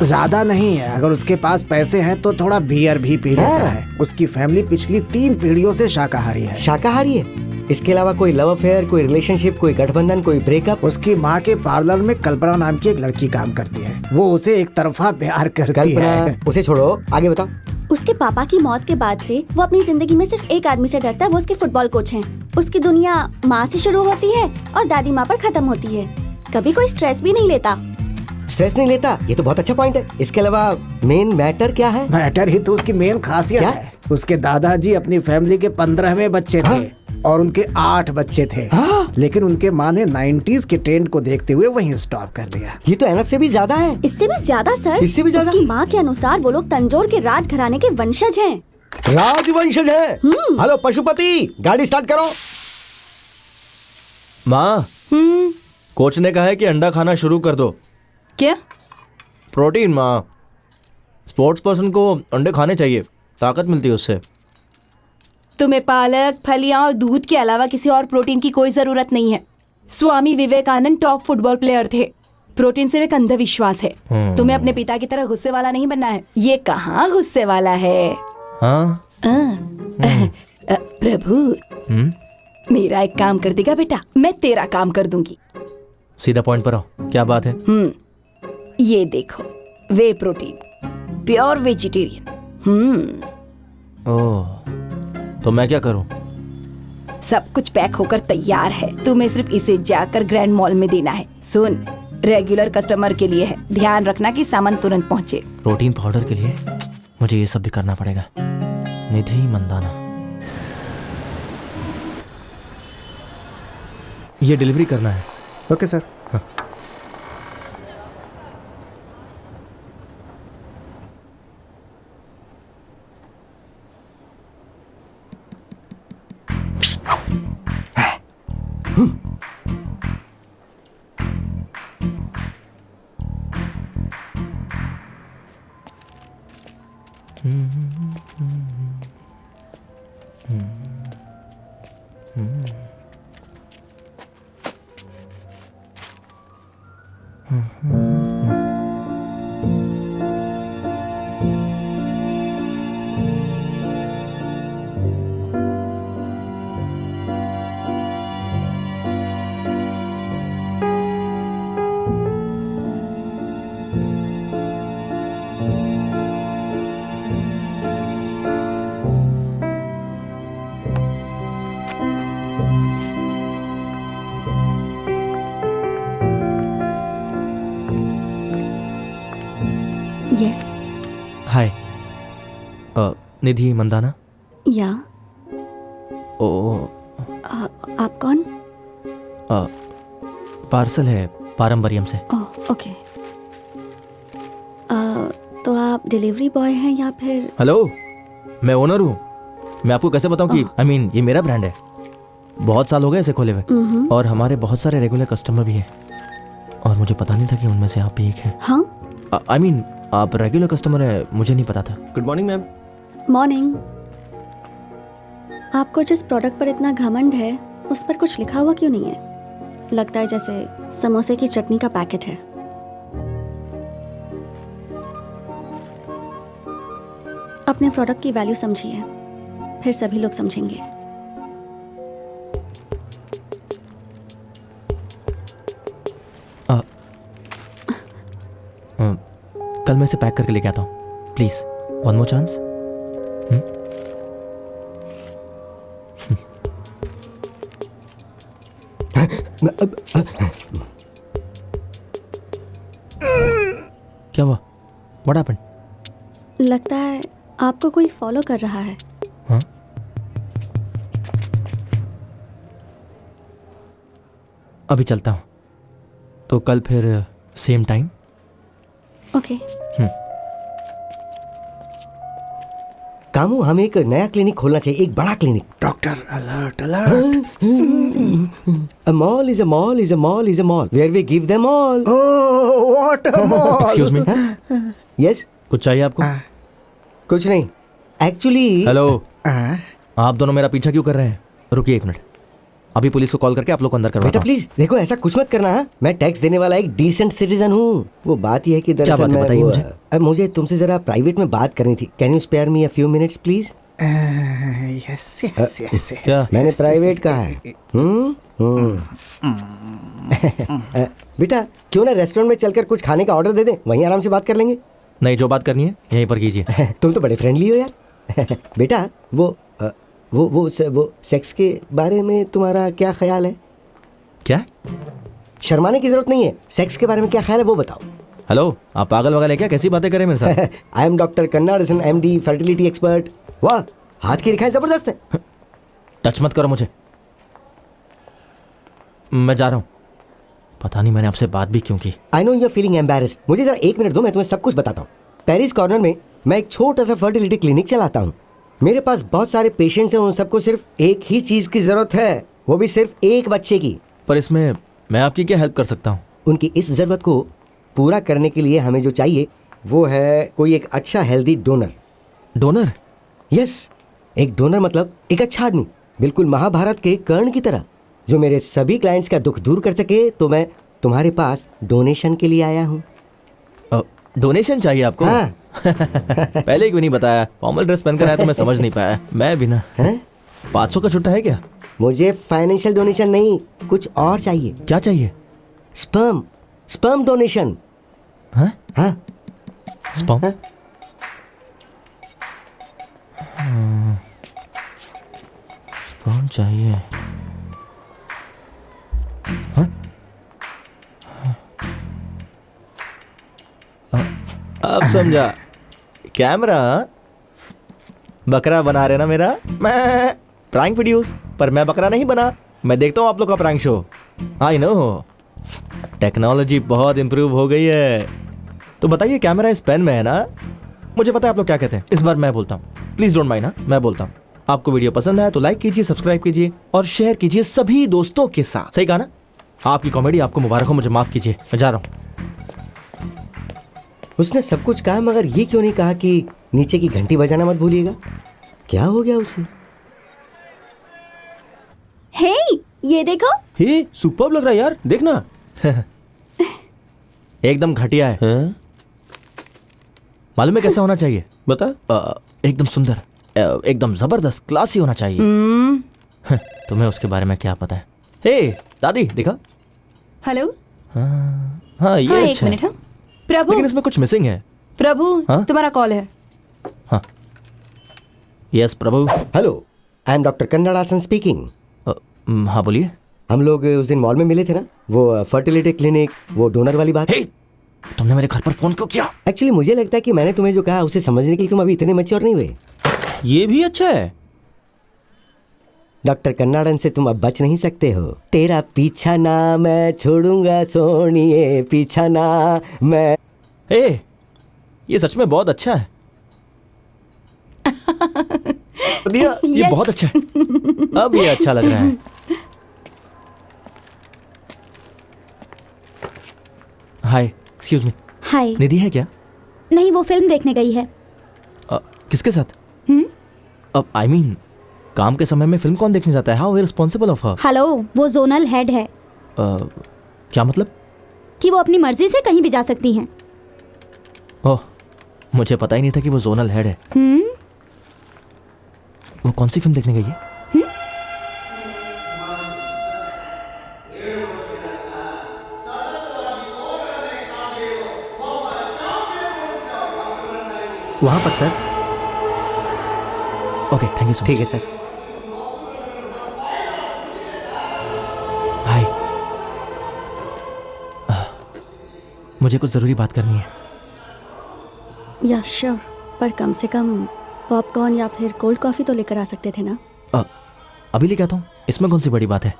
Speaker 6: ज्यादा नहीं है, अगर उसके पास पैसे हैं तो थोड़ा बियर भी पी लेता है। उसकी फैमिली पिछली 3 पीढ़ियों से शाकाहारी है।
Speaker 2: शाकाहारी है? इसके अलावा कोई लव अफेयर, कोई रिलेशनशिप, कोई गठबंधन, कोई ब्रेकअप?
Speaker 6: उसकी माँ के पार्लर में कल्पना नाम की एक लड़की काम करती है, वो उसे एक तरफा प्यार करती है।
Speaker 2: उसे छोड़ो, आगे बताओ।
Speaker 3: उसके पापा की मौत के बाद से वो अपनी जिंदगी में सिर्फ एक आदमी से डरता है, वो उसके फुटबॉल कोच हैं। उसकी दुनिया माँ से शुरू होती है और दादी माँ पर खत्म होती है। कभी कोई स्ट्रेस भी नहीं लेता।
Speaker 2: स्ट्रेस नहीं लेता, ये तो बहुत अच्छा पॉइंट है। इसके अलावा मेन मैटर क्या है?
Speaker 6: मैटर ही तो उसकी मेन खासियत है। उसके दादाजी अपनी फैमिली के 15वें बच्चे थे और उनके 8 बच्चे थे, लेकिन उनके माँ ने 90s के ट्रेंड को देखते हुए वहीं स्टॉप कर दिया।
Speaker 2: ये तो एनफ से भी ज्यादा है।
Speaker 3: इससे भी ज्यादा सर।
Speaker 2: इससे भी ज्यादा?
Speaker 3: उसकी माँ के अनुसार वो लोग तंजौर के राजघराने के वंशज हैं।
Speaker 2: राजवंशज है? हेलो पशुपति, गाड़ी स्टार्ट करो।
Speaker 1: माँ, कोच ने कहा है कि अंडा खाना शुरू कर दो।
Speaker 5: क्या?
Speaker 1: प्रोटीन माँ, स्पोर्ट्स पर्सन को अंडे खाने चाहिए, ताकत मिलती है उससे।
Speaker 5: तुम्हें पालक, फलियां और दूध के अलावा किसी और प्रोटीन की कोई जरूरत नहीं है। Swami Vivekananda top football player थे। प्रोटीन सिर्फ एक अंधविश्वास है। तुम्हें अपने पिता की तरह गुस्से वाला नहीं बनना है। ये कहाँ गुस्से वाला है?
Speaker 1: हाँ?
Speaker 5: प्रभु, मेरा एक काम कर देगा बेटा, मैं तेरा काम कर दूंगी।
Speaker 1: सीधा पॉइंट पर आओ, क्या बात है?
Speaker 5: ये देखो, वे प्रोटीन, प्योर वेजिटेरियन।
Speaker 1: ओह, तो मैं क्या करूं?
Speaker 5: सब कुछ पैक होकर तैयार है, तुम्हें सिर्फ इसे जाकर ग्रैंड मॉल में देना है। सुन, रेगुलर कस्टमर के लिए है, ध्यान रखना कि सामान तुरंत पहुंचे।
Speaker 1: प्रोटीन पाउडर के लिए मुझे ये सब भी करना पड़ेगा। निधि मंदाना, ये डिलीवरी करना है।
Speaker 6: Okay sir.
Speaker 1: हाँ।
Speaker 3: यस।
Speaker 1: हाय, निधि मंदाना?
Speaker 3: या। आप कौन?
Speaker 1: पार्सल है पारंपरियम से।
Speaker 3: ओह, ओके। तो आप डिलीवरी बॉय हैं या फिर?
Speaker 1: हेलो, मैं ओनर हूँ। मैं आपको कैसे बताऊँ कि I mean, ये मेरा ब्रांड है। बहुत साल हो गए इसे खोले हुए और हमारे बहुत सारे रेगुलर कस्टमर भी हैं और मुझे पता नहीं था कि उनमें से आप भी एक हैं।
Speaker 3: हाँ?
Speaker 1: I mean, आप रेगुलर कस्टमर है, मुझे नहीं पता था।
Speaker 8: Good morning ma'am.
Speaker 3: मॉर्निंग। आपको जिस प्रोडक्ट पर इतना घमंड है उस पर कुछ लिखा हुआ क्यों नहीं है? लगता है जैसे समोसे की चटनी का पैकेट है। अपने प्रोडक्ट की वैल्यू समझिए, फिर सभी लोग समझेंगे।
Speaker 1: कल मैं इसे पैक करके लेके आता हूँ, प्लीज वन मोर चांस। क्या हुआ? What happened?
Speaker 3: लगता है आपको कोई फॉलो कर रहा है।
Speaker 1: हाँ? अभी चलता हूँ, तो कल फिर सेम टाइम।
Speaker 3: ओके।
Speaker 2: कामू, हमें एक नया क्लिनिक खोलना चाहिए, एक बड़ा clinic.
Speaker 6: Doctor alert alert.
Speaker 2: A mall is a mall is a mall is a mall where we give them all.
Speaker 6: Oh, what a mall!
Speaker 1: Excuse me,
Speaker 2: Yes?
Speaker 1: कुछ चाहिए आपको?
Speaker 2: कुछ नहीं। Actually.
Speaker 1: हेलो, आप दोनों मेरा पीछा क्यों कर रहे हैं? रुकिए एक मिनट। अभी पुलिस को कॉल करके आप लोग को अंदर करवाता
Speaker 2: बेटा
Speaker 1: हूँ।
Speaker 2: प्लीज देखो, ऐसा कुछ मत करना। हाँ, मैं टैक्स देने वाला एक डिसेंट सिटीजन हूँ। वो बात यह है कि
Speaker 1: क्या
Speaker 2: दरअसल
Speaker 1: बात है,
Speaker 2: मैं
Speaker 1: बताइए मुझे।
Speaker 2: मुझे तुमसे जरा प्राइवेट में बात करनी थी। Can you spare me a few minutes please?
Speaker 6: Yes yes yes
Speaker 1: क्या?
Speaker 2: मैंने प्राइवेट कहा है। बेटा क्यों ना रेस्टोरेंट में चलकर कुछ खाने का ऑर्डर दे दें, वहीं आराम से बात कर लेंगे।
Speaker 1: नहीं, जो बात करनी है यहीं पर कीजिए।
Speaker 2: तुम तो बड़े फ्रेंडली हो यार। बेटा वो सेक्स के बारे में तुम्हारा क्या ख्याल है?
Speaker 1: क्या?
Speaker 2: शर्माने की जरूरत नहीं है, सेक्स के बारे में क्या ख्याल है वो बताओ।
Speaker 1: हेलो, आप पागल वगल है क्या? कैसी बातें करें मेरे साथ?
Speaker 2: I am doctor Kannadasan, MD, fertility expert. वाह, हाथ की रेखाएं जबरदस्त है।
Speaker 1: टच मत करो मुझे, मैं जा रहा हूँ। पता नहीं मैंने आपसे बात भी क्यों की।
Speaker 2: I know you are feeling embarrassed. मुझे जरा 1 मिनट दो, मैं तुम्हें सब कुछ बताता हूँ। पेरिस कॉर्नर में मैं एक छोटा सा फर्टिलिटी क्लिनिक चलाता हूँ। मेरे पास बहुत सारे पेशेंट्स हैं, उन सबको सिर्फ एक ही चीज की जरूरत है, वो भी सिर्फ एक बच्चे की।
Speaker 1: पर इसमें मैं आपकी क्या हेल्प कर सकता हूँ?
Speaker 2: उनकी इस जरूरत को पूरा करने के लिए हमें जो चाहिए वो है कोई एक अच्छा हेल्दी डोनर।
Speaker 1: डोनर?
Speaker 2: यस, एक डोनर मतलब एक अच्छा आदमी, बिल्कुल महाभारत के कर्ण की तरह, जो मेरे सभी क्लाइंट्स का दुख दूर कर सके। तो मैं तुम्हारे पास डोनेशन के लिए आया हूँ।
Speaker 1: डोनेशन चाहिए आपको?
Speaker 2: हाँ।
Speaker 1: पहले क्यों नहीं बताया? फॉर्मल ड्रेस पहनकर आया तो मैं समझ नहीं पाया। मैं भी ना। 500 का छुट्टा है क्या?
Speaker 2: मुझे फाइनेंशियल डोनेशन नहीं, कुछ और चाहिए।
Speaker 1: क्या चाहिए?
Speaker 2: Sperm donation.
Speaker 1: हाँ?
Speaker 2: हाँ,
Speaker 1: स्पर्म?
Speaker 2: हाँ?
Speaker 1: स्पर्म चाहिए। हाँ? अब समझा। कैमरा बकरा बना रहे ना मेरा। मैं प्रैंक वीडियोस, पर मैं बकरा नहीं बना। मैं देखता हूँ आप लोग का prank show. I know, technology बहुत इंप्रूव हो गई है। तो बताइए, कैमरा इस पेन में है ना? मुझे पता है आप लोग क्या कहते हैं। इस बार मैं बोलता हूँ, प्लीज डोंट माइंड। मैं बोलता हूँ, आपको वीडियो पसंद आया तो लाइक कीजिए, सब्सक्राइब कीजिए और शेयर कीजिए सभी दोस्तों के साथ। सही कहा ना? आपकी कॉमेडी आपको मुबारक हो, मुझे माफ कीजिए, मैं जा रहा हूँ।
Speaker 2: उसने सब कुछ कहा, मगर ये क्यों नहीं कहा कि नीचे की घंटी बजाना मत भूलिएगा? क्या हो गया उसे?
Speaker 3: हे, ये देखो।
Speaker 8: हे, सुपर्ब लग रहा है यार, देखना।
Speaker 1: एकदम घटिया है।
Speaker 8: हाँ?
Speaker 1: मालूम है कैसा होना चाहिए?
Speaker 8: बता।
Speaker 1: एकदम सुंदर, एकदम जबरदस्त, क्लासी होना चाहिए। तुम्हें उसके बारे में क्या पता है? हे दादी, देखा?
Speaker 5: हेलो।
Speaker 1: हाँ, ये
Speaker 5: हाँ, एक
Speaker 1: अच्छा है।
Speaker 5: मिनट। हाँ प्रभु,
Speaker 1: लेकिन इसमें कुछ मिसिंग है।
Speaker 5: प्रभु,
Speaker 1: हाँ?
Speaker 5: तुम्हारा कॉल है।
Speaker 1: हाँ, yes Prabhu.
Speaker 2: Hello, I am doctor Kannadasan speaking.
Speaker 1: हाँ बोलिए।
Speaker 2: हम लोग उस दिन मॉल में मिले थे ना, वो फर्टिलिटी क्लिनिक, वो डोनर वाली बात।
Speaker 1: हे, तुमने मेरे घर पर फोन क्यों किया?
Speaker 2: एक्चुअली मुझे लगता है कि मैंने तुम्हें जो कहा उसे समझने के लिए तुम अभी इतने मैच्योर नहीं हुए।
Speaker 8: ये भी अच्छा है।
Speaker 2: डॉक्टर कन्नाडन से तुम अब बच नहीं सकते हो। तेरा पीछा ना मैं छोड़ूंगा सोनिए, पीछा ना मैं।
Speaker 1: हे, ये सच में बहुत अच्छा है। दिया, ये
Speaker 5: Yes.
Speaker 1: बहुत अच्छा है। अब ये अच्छा लग रहा है। हाय, एक्सक्यूज मी,
Speaker 7: हाय।
Speaker 1: निधि है क्या?
Speaker 7: नहीं, वो फिल्म देखने गई है।
Speaker 1: किसके साथ? अब आई मीन, काम के समय में फिल्म कौन देखने जाता है? How responsible of her.
Speaker 7: Hello, वो जोनल हेड है।
Speaker 1: क्या मतलब?
Speaker 7: कि वो अपनी मर्जी से कहीं भी जा सकती हैं।
Speaker 1: ओह, मुझे पता ही नहीं था कि वो जोनल हेड है। वो कौन सी फिल्म देखने गई है?
Speaker 2: वहाँ पर sir.
Speaker 1: Okay, thank you so much.
Speaker 2: ठीक है सर।
Speaker 1: हाय, मुझे कुछ ज़रूरी बात करनी है।
Speaker 3: या श्योर, पर कम से कम पॉपकॉर्न या फिर कोल्ड कॉफ़ी तो लेकर आ सकते थे ना।
Speaker 1: अभी लेके आता हूँ, इसमें कौन सी बड़ी बात है?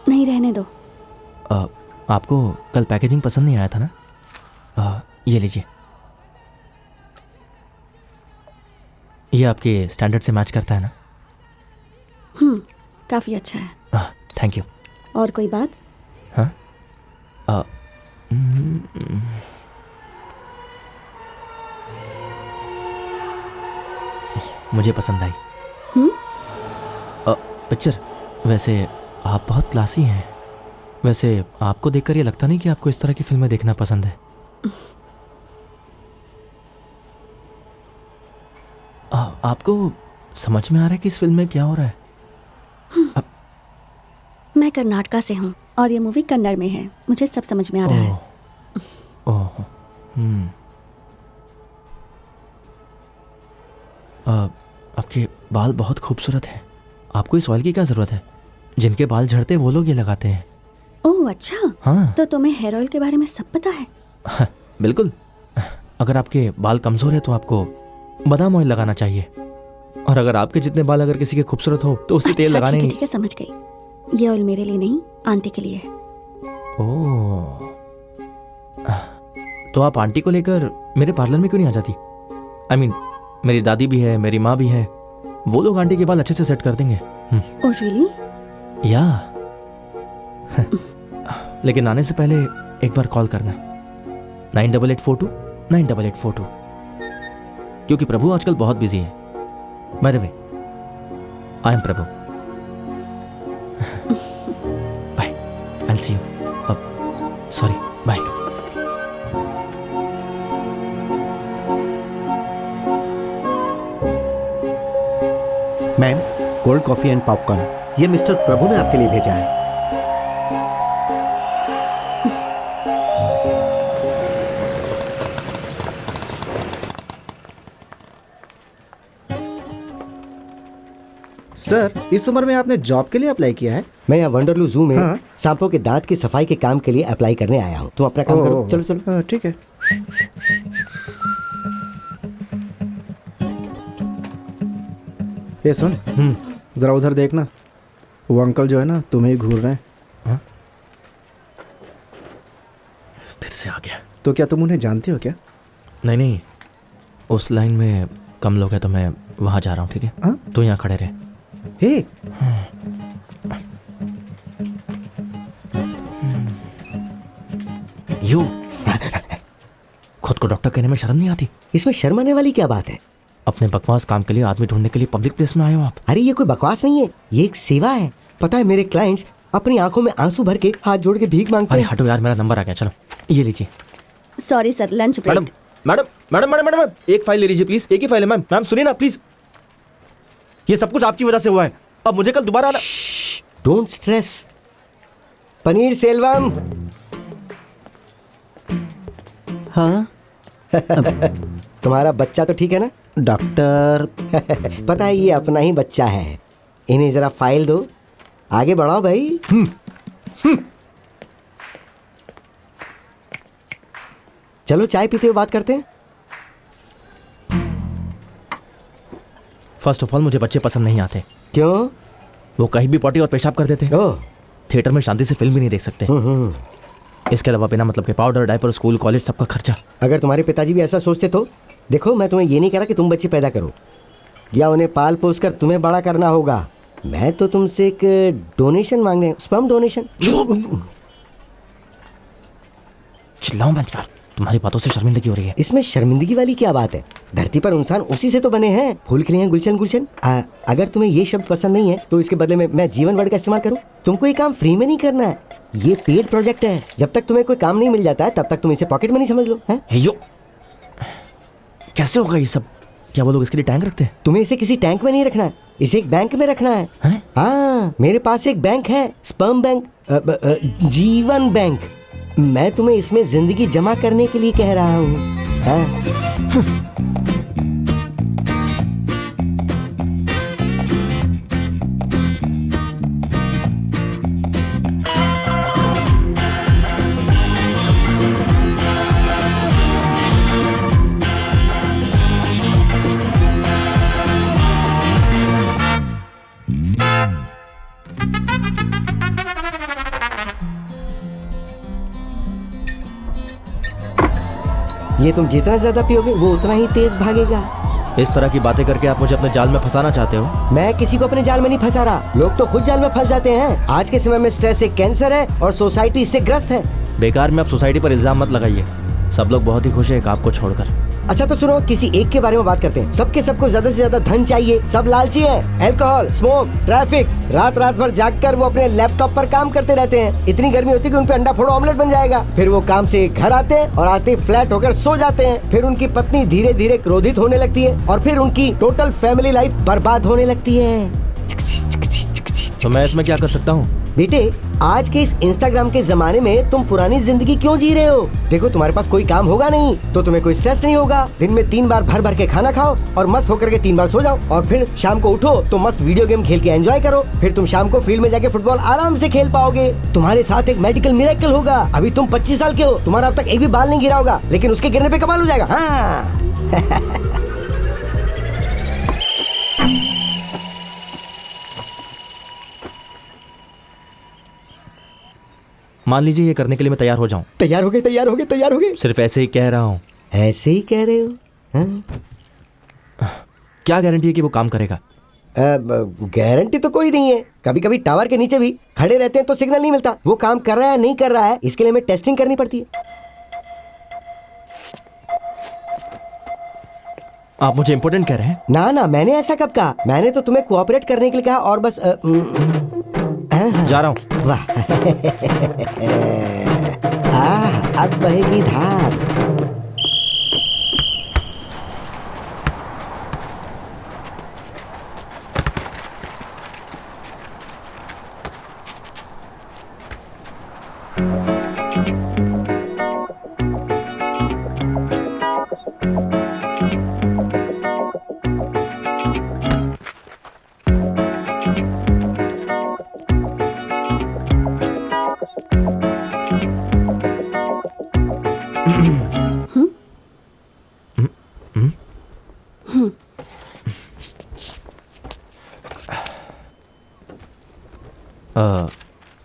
Speaker 3: नहीं, रहने दो।
Speaker 1: आपको कल पैकेजिंग पसंद नहीं आया था ना? ये लीजिए, ये आपके स्टैंडर्ड से मैच करता है ना?
Speaker 3: काफ़ी अच्छा है।
Speaker 1: Thank you.
Speaker 3: और कोई बात?
Speaker 1: हाँ, मुझे पसंद आई पिक्चर। वैसे आप बहुत क्लासी हैं। वैसे आपको देखकर ये लगता नहीं कि आपको इस तरह की फिल्में देखना पसंद है। आपको समझ में आ रहा है कि इस फिल्म में क्या हो रहा है?
Speaker 3: मैं कर्नाटका से हूँ और ये मूवी कन्नड़ में है। मुझे सब समझ में आ रहा है।
Speaker 1: ओह, आपके बाल बहुत खूबसूरत हैं। आपको इस ऑयल की क्या ज़रूरत है? जिनके बाल झड़ते वो लोग ये लगाते हैं।
Speaker 3: ओह अच्छा।
Speaker 1: हाँ।
Speaker 3: तो तुम्हें हेयर ऑयल के बारे में सब पता है?
Speaker 1: बिल्कुल। अगर आपके बाल कमज़ोर है तो आपको बादाम ऑयल लगाना चाहिए, और अगर आपके जितने बाल अगर किसी के खूबसूरत हो तो उसी तेल लगाने।
Speaker 3: ठीक है, समझ गई। ये ऑयल मेरे लिए नहीं, आंटी के लिए है।
Speaker 1: ओह, तो आप आंटी को लेकर मेरे पार्लर में क्यों नहीं आ जाती? I mean, मेरी दादी भी है, मेरी माँ भी है, वो लोग आंटी के बाल अच्छे से सेट कर देंगे।
Speaker 3: Oh really?
Speaker 1: या लेकिन आने से पहले एक बार कॉल करना, 9884298842, क्योंकि प्रभु आजकल बहुत बिजी है। By the way, I am Prabhu. Bye, I will see you. Sorry, bye.
Speaker 4: Ma'am, cold coffee and popcorn, ये मिस्टर प्रभु ने आपके लिए भेजा है।
Speaker 6: सर, इस उम्र में आपने जॉब के लिए अप्लाई किया है?
Speaker 2: मैं यहाँ वंडरलू जू में
Speaker 6: हाँ?
Speaker 2: सांपों के दांत की सफाई के काम के लिए अप्लाई करने आया हूँ। तुम अपना काम करो, चलो चलो।
Speaker 6: ठीक है। ये सुन, जरा उधर देखना, वो अंकल जो है ना तुम्हें ही घूर रहे हैं।
Speaker 1: फिर से आ गया।
Speaker 6: तो क्या तुम उन्हें जानते हो क्या?
Speaker 1: नहीं, उस लाइन में कम लोग हैं तो मैं वहां जा रहा हूँ। ठीक है?
Speaker 6: हाँ?
Speaker 1: तो यहाँ खड़े रहे।
Speaker 6: हे,
Speaker 1: यू खुद को डॉक्टर कहने में शर्म नहीं आती?
Speaker 2: इसमें शर्म आने वाली क्या बात है?
Speaker 1: अपने बकवास काम के लिए आदमी ढूंढने के लिए पब्लिक प्लेस में आए हो आप?
Speaker 2: अरे ये कोई बकवास नहीं है, ये एक सेवा है। पता है मेरे क्लाइंट्स अपनी आंखों में आंसू भर के हाथ जोड़ के भीख मांगते
Speaker 1: अरे
Speaker 2: हैं।
Speaker 1: हटो यार, मेरा नंबर आ गया। चलो ये लीजिए।
Speaker 3: Sorry sir, lunch break.
Speaker 1: Madam, एक फाइल ले लीजिए प्लीज। एक ही फाइल है मैम। मैम सुनिए ना प्लीज, ये सब कुछ आपकी वजह से हुआ है। अब मुझे कल दोबारा आना।
Speaker 2: Don't stress. पनीर सेल्वम।
Speaker 4: हाँ?
Speaker 2: तुम्हारा बच्चा तो ठीक है ना?
Speaker 4: डॉक्टर,
Speaker 2: पता है ये अपना ही बच्चा है। इन्हें जरा फाइल दो, आगे बढ़ाओ भाई। चलो चाय पीते हुए बात करते हैं।
Speaker 1: फर्स्ट ऑफ ऑल मुझे बच्चे पसंद नहीं आते।
Speaker 2: क्यों?
Speaker 1: वो कहीं भी पॉटी और पेशाब कर देते हैं।
Speaker 2: ओह,
Speaker 1: थिएटर में शांति से फिल्म भी नहीं देख सकते। इसके अलावा बिना मतलब के पाउडर, डायपर, स्कूल, कॉलेज, सबका खर्चा।
Speaker 2: अगर तुम्हारे पिताजी भी ऐसा सोचते तो देखो, मैं तुम्हें ये नहीं कह रहा कि तुम बच्चे पैदा करो या उन्हें पाल पोस कर तुम्हें बड़ा करना होगा। मैं तो तुमसे एक डोनेशन मांगने, स्पर्म डोनेशन।
Speaker 1: चिल्लाओ मत यार, तुम्हारी बातों से शर्मिंदगी हो रही है।
Speaker 2: इसमें शर्मिंदगी वाली क्या बात है? धरती पर इंसान उसी से तो बने हैं। फूल खिले हैं गुलशन गुलशन। अगर तुम्हें ये शब्द पसंद नहीं है तो इसके बदले में मैं जीवन वर्ड का इस्तेमाल करूं? तुमको ये काम फ्री में नहीं करना है, ये पेड प्रोजेक्ट है। जब तक तुम्हें कोई काम नहीं मिल जाता है तब तक तुम इसे पॉकेट में नहीं समझ लो।
Speaker 1: यो, कैसे होगा ये सब? क्या वो लोग इसके लिए टैंक रखते हैं?
Speaker 2: तुम्हें इसे किसी टैंक में नहीं रखना है, इसे एक बैंक में रखना है। हाँ, मेरे पास एक बैंक है, स्पर्म बैंक, जीवन बैंक। मैं तुम्हें इसमें जिंदगी जमा करने के लिए कह रहा हूँ। ये तुम जितना ज्यादा पियोगे वो उतना ही तेज भागेगा।
Speaker 1: इस तरह की बातें करके आप मुझे अपने जाल में फंसाना चाहते हो?
Speaker 2: मैं किसी को अपने जाल में नहीं फंसा रहा, लोग तो खुद जाल में फंस जाते हैं। आज के समय में स्ट्रेस एक कैंसर है और सोसाइटी इससे ग्रस्त है।
Speaker 1: बेकार में आप सोसाइटी पर इल्जाम मत लगाइए। सब लोग बहुत ही खुश है एक आपको छोड़कर।
Speaker 2: अच्छा तो सुनो, किसी एक के बारे में बात करते हैं। सबको ज्यादा से ज्यादा धन चाहिए, सब लालची हैं। अल्कोहल, स्मोक, ट्रैफिक, रात भर जागकर वो अपने लैपटॉप पर काम करते रहते हैं। इतनी गर्मी होती है कि उन पे अंडा फोड़ो ऑमलेट बन जाएगा। फिर वो काम से घर आते हैं और आते फ्लैट होकर सो जाते हैं। फिर उनकी पत्नी धीरे धीरे क्रोधित होने लगती है और फिर उनकी टोटल फैमिली लाइफ बर्बाद होने लगती है।
Speaker 1: तो मैं इसमें क्या कर सकता हूँ?
Speaker 2: बेटे, आज के इस इंस्टाग्राम के जमाने में तुम पुरानी जिंदगी क्यों जी रहे हो? देखो, तुम्हारे पास कोई काम होगा नहीं तो तुम्हें कोई स्ट्रेस नहीं होगा। दिन में 3 बार भर के खाना खाओ और मस्त होकर के 3 बार सो जाओ और फिर शाम को उठो तो मस्त वीडियो गेम खेल के एंजॉय करो। फिर तुम शाम को फील्ड में जाके फुटबॉल आराम से खेल पाओगे। तुम्हारे साथ एक मेडिकल मिरेकल होगा। अभी तुम 25 साल के हो, तुम्हारा अब तक एक भी बाल नहीं गिरा होगा, लेकिन उसके गिरने पे कमाल हो जाएगा। हाँ।
Speaker 1: मान लीजिए ये करने के लिए मैं तैयार हो जाऊं।
Speaker 2: तैयार हो गए।
Speaker 1: सिर्फ ऐसे ही कह रहा हूँ।
Speaker 2: ऐसे ही कह रहे हो? हाँ?
Speaker 1: क्या गारंटी है कि वो काम करेगा?
Speaker 2: गारंटी तो कोई नहीं है। कभी कभी टावर के नीचे भी खड़े रहते हैं तो सिग्नल नहीं मिलता। वो काम कर रहा है नहीं कर रहा है, इसके लिए हमें टेस्टिंग करनी पड़ती है।
Speaker 1: आप मुझे इम्पोर्टेंट कह रहे हैं?
Speaker 2: ना, मैंने ऐसा कब कहा? मैंने तो तुम्हें कोऑपरेट करने के लिए कहा और बस
Speaker 1: जा रहा हूँ।
Speaker 2: वाह। अब बहेगी धार।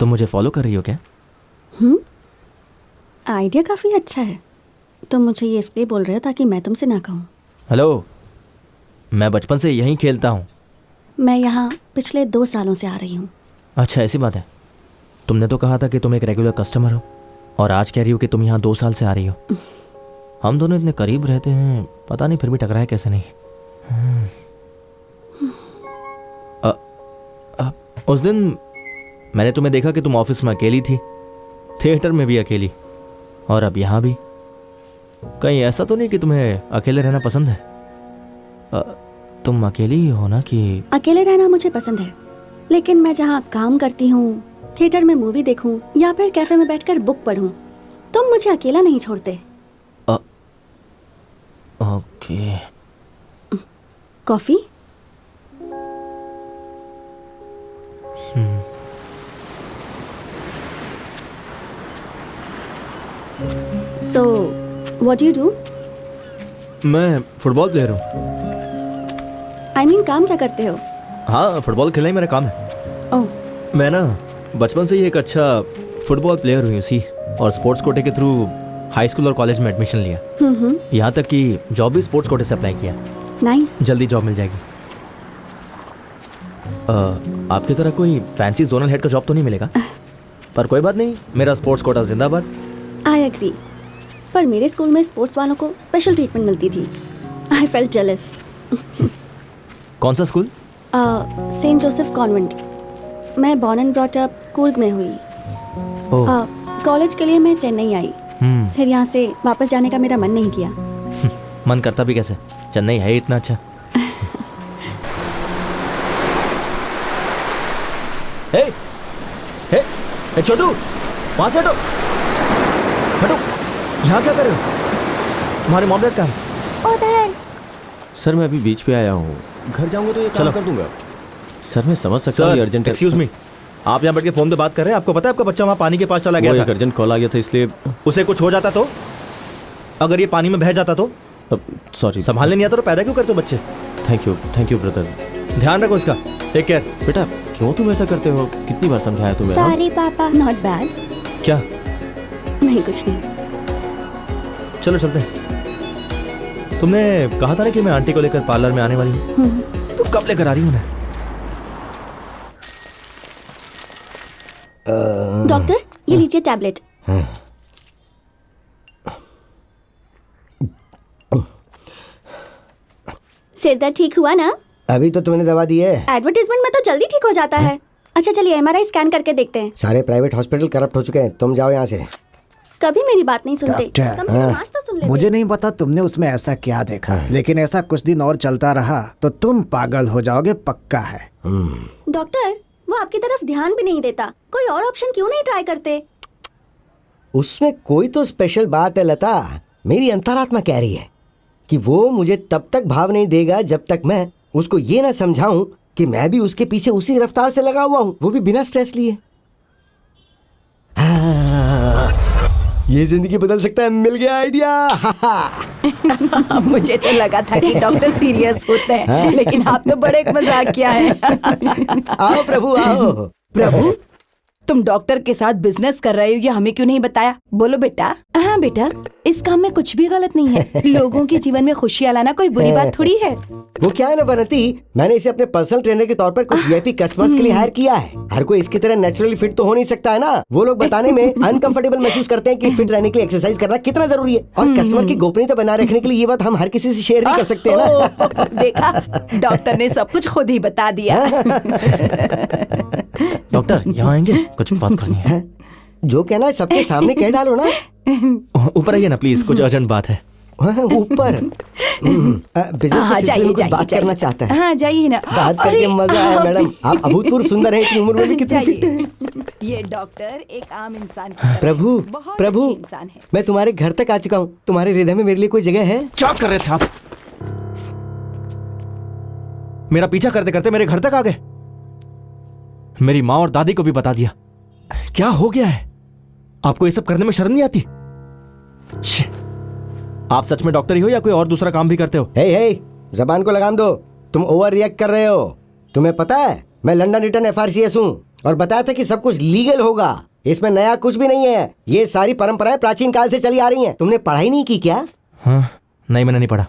Speaker 1: तुम मुझे फॉलो कर रही हो क्या?
Speaker 3: आइडिया काफी अच्छा है। तुम मुझे ये इसलिए बोल रहे हो ताकि मैं तुमसे ना कहूँ।
Speaker 1: हेलो, मैं बचपन से यहीं खेलता हूँ।
Speaker 3: मैं यहाँ पिछले 2 सालों से आ रही हूँ।
Speaker 1: अच्छा, ऐसी बात है। तुमने तो कहा था कि तुम एक रेगुलर कस्टमर हो और आज कह रही हो कि तुम यहाँ 2 साल से आ रही हो। हम दोनों इतने करीब रहते हैं, पता नहीं फिर भी टकराए कैसे नहीं। उस दिन मैंने तुम्हें देखा कि तुम ऑफिस में अकेली थी, थिएटर में भी अकेली, और अब यहाँ भी। कहीं ऐसा तो नहीं कि तुम्हें अकेले रहना पसंद है? तुम अकेली ही हो ना? कि
Speaker 3: अकेले रहना मुझे पसंद है, लेकिन मैं जहाँ काम करती हूँ, थिएटर में मूवी देखूँ या फिर कैफे में बैठकर बुक पढूं, तुम मुझे अकेला नहीं छोड़ते।
Speaker 1: Okay.
Speaker 3: Coffee? So, what do you do?
Speaker 1: मैं फुटबॉल प्लेयर हूँ।
Speaker 3: I mean, काम क्या करते हो?
Speaker 1: हाँ, फुटबॉल खेलना ही मेरा काम है।
Speaker 3: ओह,
Speaker 1: मैं ना बचपन से ही एक अच्छा फुटबॉल प्लेयर हुई उसी, और स्पोर्ट्स कोटे के थ्रू हाई स्कूल और कॉलेज में एडमिशन लिया। यहाँ तक कि जॉब भी स्पोर्ट्स कोटे से अप्लाई किया।
Speaker 3: नाइस।
Speaker 1: जल्दी जॉब मिल जाएगी। आपकी तरह कोई फैंसी जोनल हेड का जॉब तो नहीं मिलेगा, पर कोई बात नहीं, मेरा स्पोर्ट्स कोटा जिंदाबाद।
Speaker 3: आई एग्री, पर मेरे स्कूल में स्पोर्ट्स वालों को स्पेशल ट्रीटमेंट मिलती थी। I felt jealous.
Speaker 1: कौन सा स्कूल?
Speaker 3: Saint Joseph convent. मैं born and brought up Coorg में हुई। कॉलेज के लिए मैं चेन्नई आई, फिर यहाँ से वापस जाने का मेरा मन नहीं किया।
Speaker 1: मन करता भी कैसे, चेन्नई है इतना अच्छा। हे, हे, हे छोटू, वहां से हटो, हटो। यहाँ क्या कर रहे हो? तुम्हारे मॉम डैड कहाँ है?
Speaker 10: उधर।
Speaker 8: सर मैं अभी बीच पे आया हूँ, घर जाऊंगा तो ये काम कर दूंगा। सर मैं समझ सकता हूँ, अर्जेंट।
Speaker 1: एक्सक्यूज मी, आप यहाँ बैठ के फोन पे बात कर रहे हैं? आपको पता है आपका बच्चा वहाँ पानी के पास चला गया था?
Speaker 8: अर्जेंट कॉल आ गया था, इसलिए।
Speaker 1: उसे कुछ हो जाता तो? अगर ये पानी में बह जाता तो?
Speaker 8: सॉरी,
Speaker 1: संभालने नहीं आता तो पैदा क्यों करते हो बच्चे?
Speaker 8: Thank you brother.
Speaker 1: ध्यान रखो इसका, टेक केयर।
Speaker 8: बेटा क्यों तुम ऐसा करते हो? कितनी बार समझाया तुम्हें?
Speaker 10: सॉरी पापा।
Speaker 3: Not bad.
Speaker 1: क्या?
Speaker 3: नहीं, कुछ नहीं।
Speaker 1: चलो चलते हैं। तुमने कहा था ना कि मैं आंटी को लेकर पार्लर में आने वाली हूँ, तो कब लेकर आ रही हूँ उन्हें?
Speaker 3: डॉक्टर, ये लीजिए टैबलेट। सिर दर्द ठीक हुआ ना?
Speaker 2: अभी तो तुमने दवा दी है।
Speaker 3: एडवर्टाइजमेंट में तो जल्दी ठीक हो जाता है। अच्छा चलिए एमआरआई स्कैन करके देखते हैं।
Speaker 2: सारे प्राइवेट हॉस्पिटल करप्ट हो चुके हैं, तुम जाओ यहाँ से।
Speaker 3: कभी मेरी बात नहीं सुनते।
Speaker 6: डॉक्टर,
Speaker 3: कम से कम आज तो सुन लेते।
Speaker 6: मुझे नहीं पता तुमने उसमें ऐसा क्या देखा, लेकिन ऐसा कुछ दिन और चलता रहा तो तुम पागल हो जाओगे, पक्का है।
Speaker 3: डॉक्टर, वो आपकी तरफ ध्यान भी नहीं देता। कोई और ऑप्शन क्यों नहीं ट्राई करते?
Speaker 2: उसमें कोई तो स्पेशल बात है लता। मेरी अंतरात्मा कह रही है कि वो मुझे तब तक भाव नहीं देगा जब तक मैं उसको ये ना समझाऊं कि मैं भी उसके पीछे उसी रफ्तार से लगा हुआ हूं, वो भी बिना स्ट्रेस लिए। ये जिंदगी बदल सकता है। मिल गया आइडिया।
Speaker 5: मुझे तो लगा था कि डॉक्टर सीरियस होते हैं, लेकिन आप तो बड़े मजाक किया है।
Speaker 2: आओ प्रभु आओ।
Speaker 5: प्रभु, तुम डॉक्टर के साथ बिजनेस कर रहे हो, ये हमें क्यों नहीं बताया? बोलो बेटा। हाँ बेटा, इस काम में कुछ भी गलत नहीं है। लोगों के जीवन में खुशियाँ लाना कोई बुरी बात थोड़ी है।
Speaker 2: वो क्या है ना बनती, मैंने इसे अपने पर्सनल ट्रेनर के तौर पर कुछ वीआईपी कस्टमर्स के लिए हायर किया है। हर कोई इसकी तरह नेचुरली फिट तो हो नहीं सकता है ना। वो लोग बताने में अनकंफर्टेबल महसूस करते हैं कि फिट रहने के लिए एक्सरसाइज करना कितना जरूरी है, और कस्टमर की गोपनीयता बनाए रखने के लिए ये बात हम हर किसी से शेयर नहीं कर सकते हैं ना।
Speaker 5: देखा, डॉक्टर ने सब कुछ खुद ही बता दिया।
Speaker 1: डॉक्टर यहाँ आएंगे, कुछ बात करनी है।
Speaker 2: जो कहना है सबके सामने कह डालो ना।
Speaker 1: ऊपर आइए ना प्लीज, कुछ अर्जेंट बात है।
Speaker 2: ऊपर बिजनेस
Speaker 5: हाँ,
Speaker 2: के सिलसिले में कुछ बात करना चाहता है।
Speaker 5: हाँ जाइए ना।
Speaker 2: बात करके मजा आया मैडम। आप अभूतपूर्व सुंदर हैं, इतनी उम्र में भी कितनी फिट हैं।
Speaker 5: ये डॉक्टर एक आम इंसान की तरह
Speaker 2: प्रभु
Speaker 5: बहुत
Speaker 2: प्रभु,
Speaker 5: अच्छी इंसान है।
Speaker 2: मैं तुम्हारे घर तक आ चुका हूँ। तुम्हारे हृदय में मेरे लिए कोई जगह है?
Speaker 1: क्या कर रहे थे आप? मेरा पीछा करते करते मेरे घर तक आ गए। मेरी माँ और दादी को भी बता दिया। क्या हो गया है? आपको ये सब करने में शर्म नहीं आती? आप सच में डॉक्टर ही हो या कोई और दूसरा काम भी करते हो?
Speaker 2: हे जबान को लगाम दो। तुम ओवर रिएक्ट कर रहे हो। तुम्हें पता है मैं लंदन रिटर्न FRCS हूँ और बताया था कि सब कुछ लीगल होगा। इसमें नया कुछ भी नहीं है। ये सारी परंपराएं प्राचीन काल से चली आ रही हैं। तुमने पढ़ाई नहीं की क्या?
Speaker 1: हाँ, नहीं मैंने नहीं पढ़ा।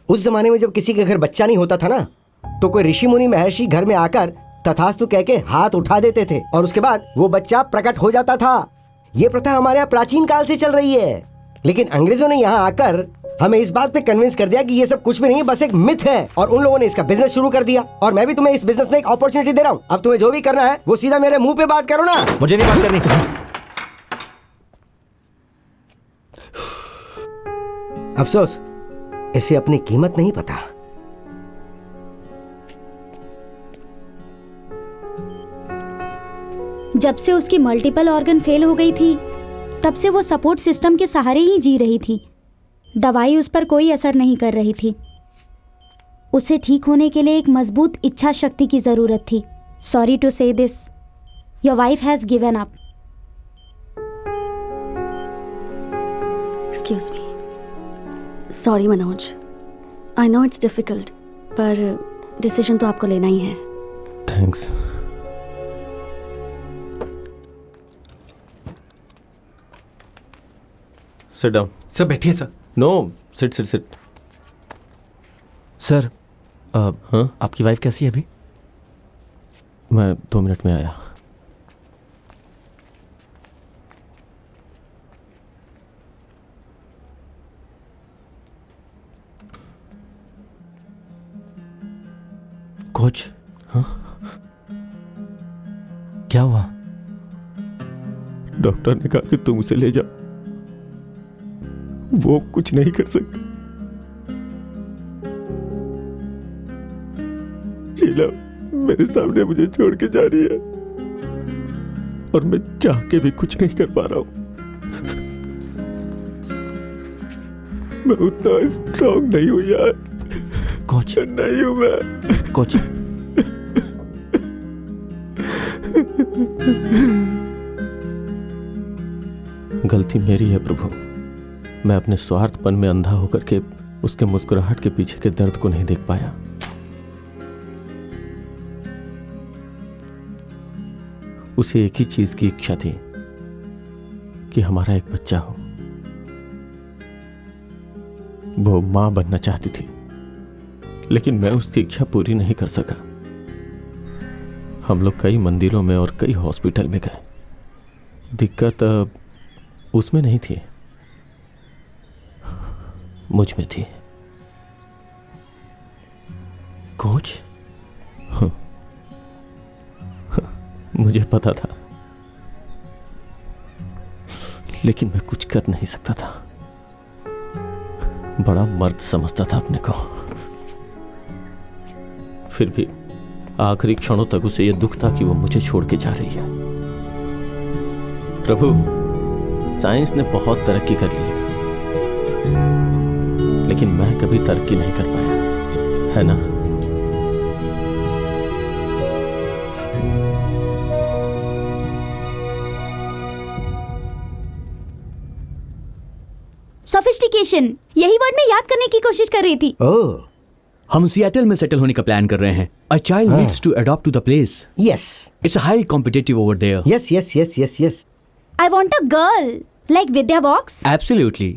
Speaker 2: उस जमाने में जब किसी के घर बच्चा नहीं होता था ना, तो कोई ऋषि मुनि महर्षि घर में आकर तथास्तु कह के हाथ उठा देते थे और उसके बाद वो बच्चा प्रकट हो जाता था। ये प्रथा हमारे यहाँ प्राचीन काल से चल रही है, लेकिन अंग्रेजों ने यहाँ आकर हमें इस बात पे कन्विंस कर दिया कि ये सब कुछ भी नहीं है, बस एक मिथ है, और उन लोगों ने इसका बिजनेस शुरू कर दिया। और मैं भी तुम्हें इस बिजनेस में एक अपॉर्चुनिटी दे रहा हूँ। अब तुम्हें जो भी करना है वो सीधा मेरे मुंह पे बात करो ना।
Speaker 1: मुझे नहीं बात करनी।
Speaker 2: अफसोस, इसे अपनी कीमत नहीं पता।
Speaker 7: जब से उसकी मल्टीपल ऑर्गन फेल हो गई थी, तब से वो सपोर्ट सिस्टम के सहारे ही जी रही थी। दवाई उस पर कोई असर नहीं कर रही थी। उसे ठीक होने के लिए एक मजबूत इच्छा शक्ति की ज़रूरत थी। Sorry to say this, your wife has given up.
Speaker 3: Excuse me. Sorry Manoj, I know it's difficult, पर डिसीजन तो आपको लेना ही है।
Speaker 8: थैंक्स। Sit down.
Speaker 9: सर बैठिए sir.
Speaker 8: No, sit sit sit.
Speaker 1: Sir,
Speaker 8: हाँ,
Speaker 1: आपकी वाइफ कैसी है अभी?
Speaker 8: मैं 2 मिनट में आया।
Speaker 1: कोच,
Speaker 8: हाँ?
Speaker 1: क्या हुआ?
Speaker 8: डॉक्टर ने कहा कि तुम उसे ले जाओ, वो कुछ नहीं कर सकता। शीला मेरे सामने मुझे छोड़ के जा रही है और मैं चाह के भी कुछ नहीं कर पा रहा हूं। मैं उतना स्ट्रांग नहीं हूं यार।
Speaker 1: कोच,
Speaker 8: नहीं हूं मैं।
Speaker 1: कोच,
Speaker 8: गलती मेरी है प्रभु। मैं अपने स्वार्थपन में अंधा होकर के उसके मुस्कुराहट के पीछे के दर्द को नहीं देख पाया। उसे एक ही चीज की इच्छा थी कि हमारा एक बच्चा हो। वो मां बनना चाहती थी, लेकिन मैं उसकी इच्छा पूरी नहीं कर सका। हम लोग कई मंदिरों में और कई हॉस्पिटल में गए। दिक्कत उसमें नहीं थी, मुझ में थी।
Speaker 1: कोच?
Speaker 8: मुझे पता था, लेकिन मैं कुछ कर नहीं सकता था। बड़ा मर्द समझता था अपने को। फिर भी आखिरी क्षणों तक उसे यह दुख था कि वो मुझे छोड़ के जा रही है। प्रभु, साइंस ने बहुत तरक्की कर ली है, लेकिन मैं कभी तरक्की नहीं कर पाया, है ना?
Speaker 7: सोफिस्टिकेशन, यही वर्ड मैं याद करने की कोशिश कर रही थी।
Speaker 2: ओह,
Speaker 12: हम सिएटल में सेटल होने का प्लान कर रहे हैं। A child needs to adopt to the place.
Speaker 2: Yes
Speaker 12: it's highly competitive over there.
Speaker 2: Yes yes yes yes yes.
Speaker 7: I want a girl like Vidya Vox.
Speaker 12: Absolutely.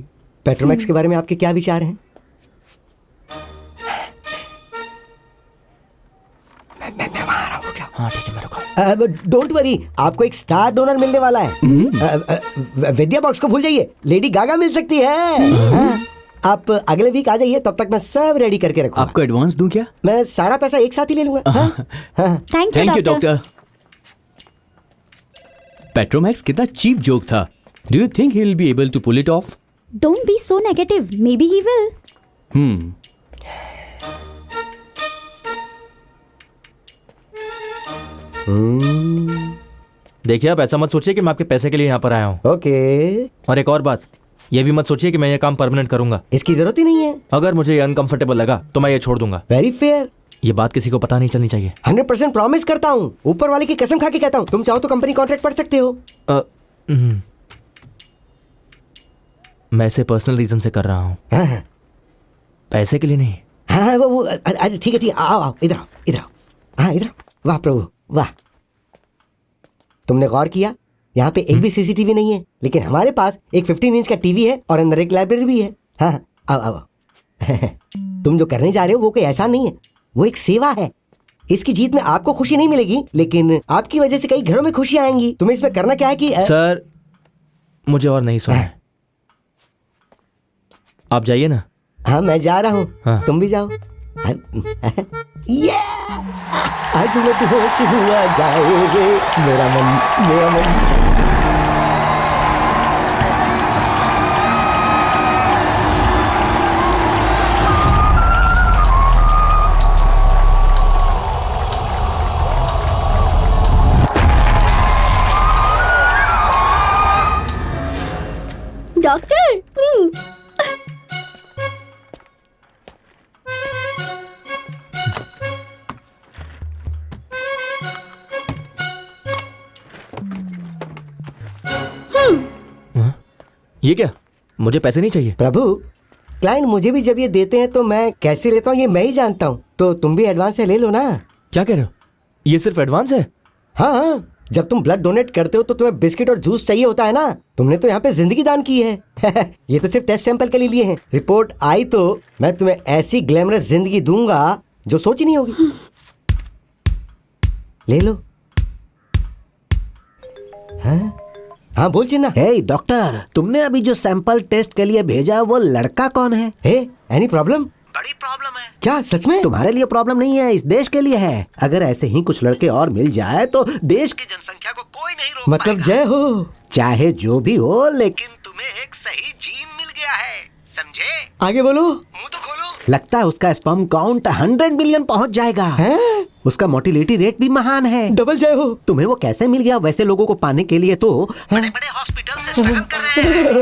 Speaker 2: Petromax के बारे में आपके क्या विचार हैं? मैं वहां आ रहा हूँ क्या?
Speaker 1: हाँ ठीक है, मैं रुका।
Speaker 2: डोंट वरी, आपको एक स्टार डोनर मिलने वाला है। विद्या बॉक्स को भूल जाइए, लेडी गागा मिल सकती है। हाँ, आप अगले वीक आ जाइए, तब तक मैं सब रेडी करके रखूंगा।
Speaker 12: आपको एडवांस दूं क्या?
Speaker 2: मैं सारा पैसा एक साथ ही ले लूंगा। हाँ?
Speaker 7: Thank
Speaker 12: you
Speaker 7: you
Speaker 12: doctor. Petromax कितना चीप जोक था। Do you think he will be able to pull it off?
Speaker 7: Don't be so negative, maybe he will.
Speaker 1: देखिए, आप ऐसा मत सोचिए कि मैं आपके पैसे के लिए यहाँ पर आया हूँ।
Speaker 2: ओके।
Speaker 1: और एक और बात, ये भी मत सोचिए कि मैं ये काम परमानेंट करूंगा।
Speaker 2: इसकी जरूरत ही नहीं है।
Speaker 1: अगर मुझे ये अनकंफर्टेबल लगा तो मैं ये छोड़ दूंगा।
Speaker 2: Very fair.
Speaker 1: ये बात किसी को पता नहीं चलनी चाहिए।
Speaker 2: 100% प्रॉमिस करता हूँ, ऊपर वाले की कसम खा के कहता हूँ। तुम चाहो तो कंपनी कॉन्ट्रैक्ट पढ़ सकते हो।
Speaker 1: मैं इसे पर्सनल रीजन से कर रहा हूँ,
Speaker 2: हाँ
Speaker 1: पैसे के लिए नहीं।
Speaker 2: हाँ वो अरे ठीक है ठीक है, आओ आओ इधर आओ इधर आओ। हाँ इधर आओ। वाह प्रभु वाह। तुमने गौर किया, यहाँ पे एक भी सीसीटीवी नहीं है, लेकिन हमारे पास एक 15 इंच का टीवी है और अंदर एक लाइब्रेरी भी है। हाँ आओ आओ। तुम जो करने जा रहे हो वो कोई ऐसा नहीं है, वो एक सेवा है। इसकी जीत में आपको खुशी नहीं मिलेगी, लेकिन आपकी वजह से कई घरों में खुशी आएंगी। तुम्हें इसमें करना क्या है कि
Speaker 1: सर, मुझे और नहीं सुना है। आप जाइए ना।
Speaker 2: हाँ मैं जा रहा हूँ।
Speaker 1: हाँ।
Speaker 2: तुम भी जाओ। यस, आज मैं बेहोश हुआ जाए रे मेरा मन मेरा मन।
Speaker 3: डॉक्टर,
Speaker 1: ये क्या? मुझे पैसे नहीं चाहिए।
Speaker 2: प्रभु, क्लाइंट मुझे भी जब ये देते हैं तो मैं कैसे लेता हूँ ये मैं ही जानता हूँ, तो तुम भी एडवांस से ले लो ना।
Speaker 1: क्या कह रहे हो? ये सिर्फ एडवांस है?
Speaker 2: हाँ हाँ, जब तुम ब्लड डोनेट करते हो तो तुम्हें बिस्किट और जूस चाहिए होता है ना। तुमने तो यहाँ पे जिंदगी दान की है। ये तो सिर्फ टेस्ट सैंपल के लिए लिए हैं। रिपोर्ट आई तो मैं तुम्हें ऐसी ग्लैमरस जिंदगी दूंगा जो सोची नहीं होगी। ले लो। हाँ हाँ बोल चिन्ना।
Speaker 6: हे डॉक्टर, तुमने अभी जो सैंपल टेस्ट के लिए भेजा वो लड़का कौन है?
Speaker 2: हे, एनी प्रॉब्लम?
Speaker 6: बड़ी प्रॉब्लम है।
Speaker 2: क्या सच में?
Speaker 6: तुम्हारे लिए प्रॉब्लम नहीं है, इस देश के लिए है। अगर ऐसे ही कुछ लड़के और मिल जाए तो देश की जनसंख्या को कोई नहीं रोक
Speaker 2: मतलब जय हो।
Speaker 6: चाहे जो भी हो, लेकिन तुम्हें एक सही जीन मिल गया है, समझे?
Speaker 2: आगे बोलो।
Speaker 6: मुंह तो खोलो। लगता है उसका स्पर्म काउंट 100 मिलियन पहुंच जाएगा।
Speaker 2: है?
Speaker 6: उसका मोटिलिटी रेट भी महान है।
Speaker 2: डबल जय हो।
Speaker 6: तुम्हें वो कैसे मिल गया? वैसे लोगों को पाने के लिए तो बड़े बड़े हॉस्पिटल से स्ट्रगल कर रहे हैं।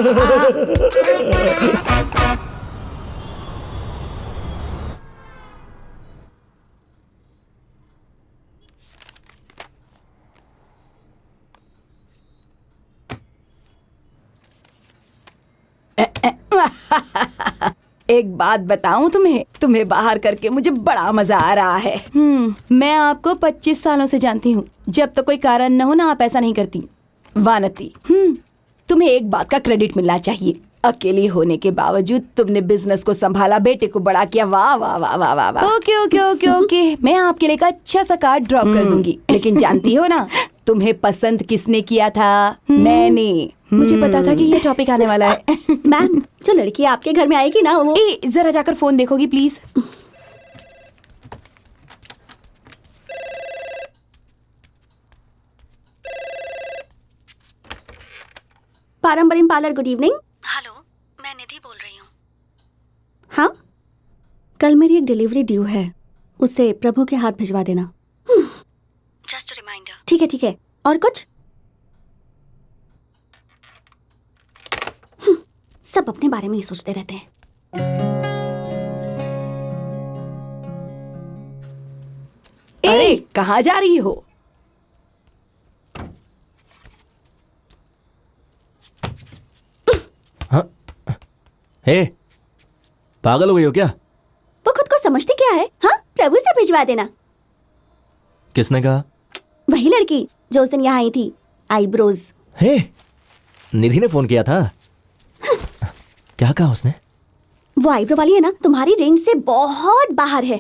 Speaker 5: एक बात बताऊं तुम्हें बाहर करके मुझे बड़ा मजा आ रहा है। मैं आपको 25 सालों से जानती हूँ। जब तक कोई कारण न हो ना, आप ऐसा नहीं करती। वानती, तुम्हें एक बात का क्रेडिट मिलना चाहिए। अकेली होने के बावजूद तुमने बिजनेस को संभाला, बेटे को बड़ा किया। वाह वाह वाह वाह वाह वाह। ओके ओके ओके ओके, मैं आपके लिए एक अच्छा सा कार्ड ड्रॉप कर दूंगी। लेकिन जानती हो ना, तुम्हें पसंद किसने किया था? मैंने। मुझे पता था कि ये टॉपिक आने वाला है।
Speaker 3: मैम, जो लड़की आपके घर में आएगी ना वो।
Speaker 5: जरा जाकर फोन देखोगी प्लीज?
Speaker 3: पारंपरिक पार्लर, गुड इवनिंग। हेलो, मैं निधि बोल रही हूँ। हाँ, कल मेरी एक डिलीवरी ड्यू है, उसे प्रभु के हाथ भिजवा देना। Just reminder. ठीक है। और कुछ? सब अपने बारे में ही सोचते रहते हैं।
Speaker 5: ए, कहाँ जा रही हो?
Speaker 1: हे, पागल हो गई हो क्या?
Speaker 3: वो खुद को समझती क्या है? हाँ, प्रभु से भिजवा देना।
Speaker 1: किसने कहा?
Speaker 3: वही लड़की जो उस दिन यहाँ आई थी, आईब्रोज।
Speaker 1: हे, निधि ने फोन किया था। क्या कहा उसने?
Speaker 3: वो आईब्रो वाली है ना, तुम्हारी रेंज से बहुत बाहर है।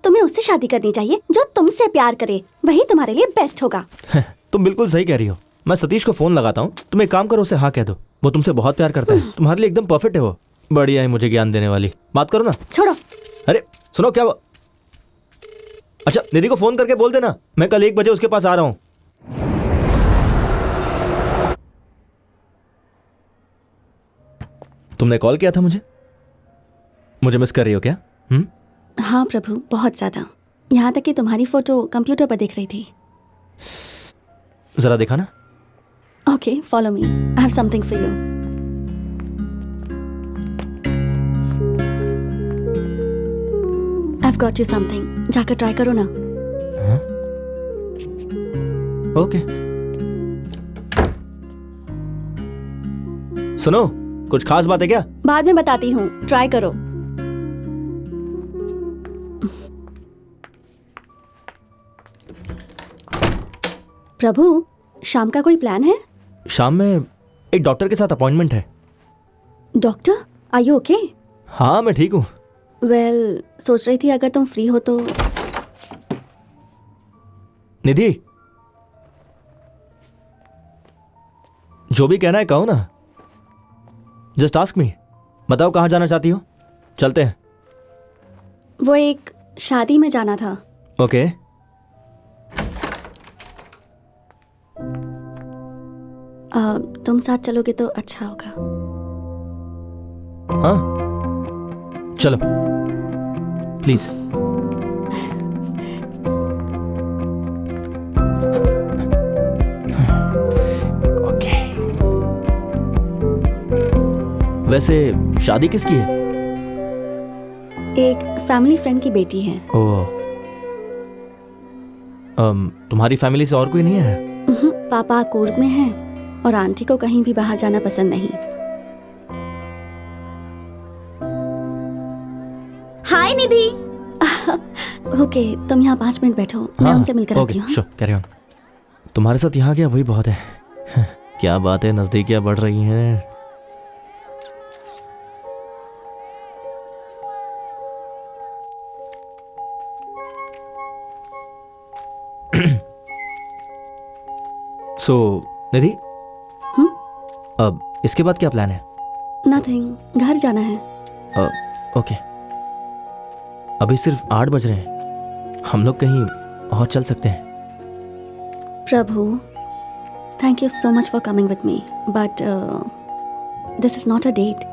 Speaker 3: तुम्हें उससे शादी करनी चाहिए जो तुमसे प्यार करे, वही तुम्हारे लिए बेस्ट होगा।
Speaker 1: तुम बिल्कुल सही कह रही हो। मैं सतीश को फोन लगाता हूँ, तुम एक काम करो, उसे हाँ कह दो। वो तुमसे बहुत प्यार करता है, तुम्हारे लिए एकदम परफेक्ट है वो। बढ़िया है मुझे ज्ञान देने वाली। बात करो ना।
Speaker 3: छोड़ो।
Speaker 1: अरे सुनो, क्या वो? अच्छा, निधि को फोन करके बोल देना मैं कल 1 बजे उसके पास आ रहा हूँ। तुमने कॉल किया था मुझे मिस कर रही हो क्या?
Speaker 3: हाँ प्रभु, बहुत ज्यादा। यहाँ तक कि तुम्हारी फोटो कंप्यूटर पर दिख रही थी।
Speaker 1: जरा देखा ना।
Speaker 3: Okay, follow me, I have something for you. I have got you something, जाकर ट्राई करो ना।
Speaker 1: ओके। सुनो, कुछ खास बात है क्या?
Speaker 3: बाद में बताती हूँ, ट्राई करो। प्रभु, शाम का कोई प्लान है?
Speaker 1: शाम में एक डॉक्टर के साथ अपॉइंटमेंट है।
Speaker 3: Doctor, are you okay?
Speaker 1: हाँ, मैं ठीक हूँ।
Speaker 3: वेल, सोच रही थी अगर तुम फ्री हो तो।
Speaker 1: निधि, जो भी कहना है कहो ना। Just ask me. बताओ कहाँ जाना चाहती हो, चलते हैं।
Speaker 3: वो एक शादी में जाना था।
Speaker 1: ओके।
Speaker 3: तुम साथ चलोगे तो अच्छा होगा।
Speaker 1: हाँ, चलो प्लीज। ओके। वैसे शादी किसकी है?
Speaker 3: एक फैमिली फ्रेंड की बेटी है।
Speaker 1: ओह, तुम्हारी फैमिली से और कोई नहीं है?
Speaker 3: पापा कूर्ग में हैं और आंटी को कहीं भी बाहर जाना पसंद नहीं। हाय निधि। ओके, तुम यहाँ 5 मिनट बैठो, मैं उनसे मिलकर आती हूँ।
Speaker 1: Sure, carry on. तुम्हारे साथ यहाँ गया वही बहुत है। क्या बात है, नजदीकियां बढ़ रही हैं। सो निधि, अब इसके बाद क्या प्लान है?
Speaker 3: नथिंग, घर जाना है।
Speaker 1: ओके। अभी सिर्फ 8 बज रहे हैं, हम लोग कहीं और चल सकते हैं।
Speaker 3: Prabhu, thank you so much for coming with me, but this is not a date.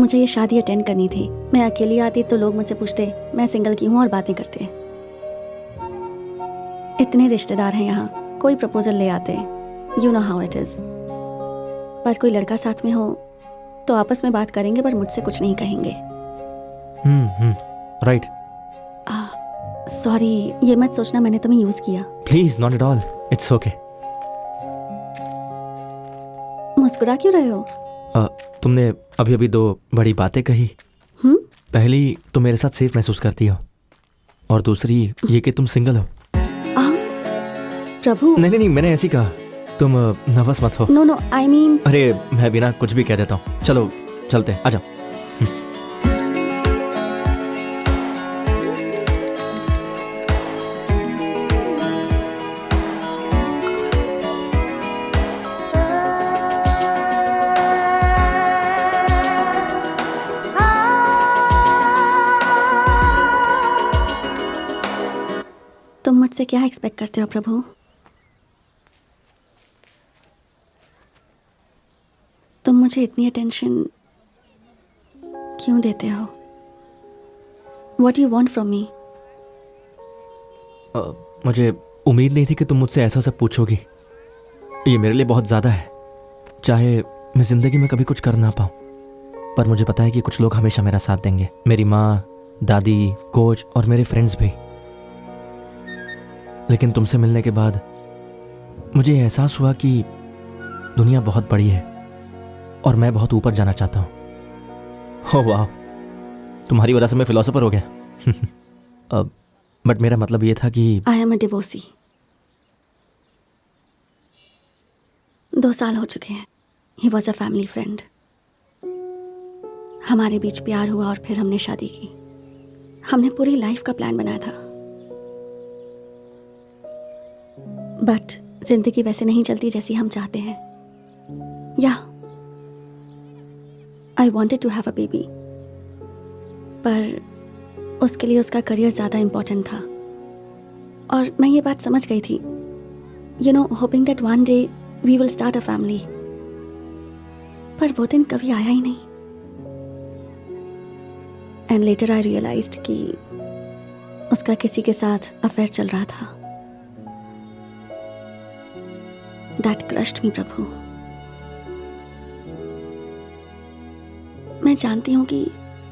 Speaker 3: मुझे ये शादी अटेंड करनी थी। मैं अकेली आती तो लोग मुझसे पूछते मैं सिंगल की हूँ और बातें करते। इतने रिश्तेदार हैं यहाँ, कोई प्रपोजल ले आते, you know how it is. पर कोई लड़का साथ में हो तो आपस में बात करेंगे पर मुझसे कुछ नहीं कहेंगे।
Speaker 1: राइट।
Speaker 3: सॉरी, ये मत सोचना मैंने तुम्हें यूज किया।
Speaker 1: Please, not at all, it's okay.
Speaker 3: मुस्कुरा क्यों रहे हो?
Speaker 1: तुमने अभी अभी 2 बड़ी बातें कही। पहली, तुम मेरे साथ सेफ महसूस करती हो, और दूसरी ये कि तुम सिंगल हो।
Speaker 3: प्रभु,
Speaker 1: नहीं, मैंने ऐसी कहा, तुम नर्वस मत हो।
Speaker 3: No, I mean.
Speaker 1: अरे मैं बिना कुछ भी कह देता हूँ। चलो चलते हैं, आ जाओ।
Speaker 3: तुम मुझसे क्या एक्सपेक्ट करते हो प्रभु? तुम मुझे इतनी अटेंशन क्यों देते हो? What do you want from me?
Speaker 1: मुझे उम्मीद नहीं थी कि तुम मुझसे ऐसा सब पूछोगी। ये मेरे लिए बहुत ज़्यादा है। चाहे मैं ज़िंदगी में कभी कुछ कर ना पाऊँ, पर मुझे पता है कि कुछ लोग हमेशा मेरा साथ देंगे। मेरी माँ, दादी, कोच और मेरे फ्रेंड्स भी। लेकिन तुमसे मिलने के बाद मुझे एहसास हुआ कि दुनिया बहुत बड़ी है और मैं बहुत ऊपर जाना चाहता हूँ। ओह वाह, तुम्हारी वजह से मैं फिलोसोफर हो गया। बट मेरा मतलब ये था कि
Speaker 3: आई एम अ डिवोर्सी। 2 साल हो चुके हैं। He was a family friend. हमारे बीच प्यार हुआ और फिर हमने शादी की। हमने पूरी लाइफ का प्लान बनाया था, बट जिंदगी वैसे नहीं चलती जैसी हम चाहते हैं। या I wanted to have a baby, पर उसके लिए उसका करियर ज़्यादा इम्पोर्टेंट था और मैं ये बात समझ गई थी। You know, hoping that one day we will start a family. पर वो दिन कभी आया ही नहीं। एंड लेटर आई रियलाइज्ड कि उसका किसी के साथ अफेयर चल रहा था। दैट क्रश्ड मी प्रभु। मैं जानती हूँ कि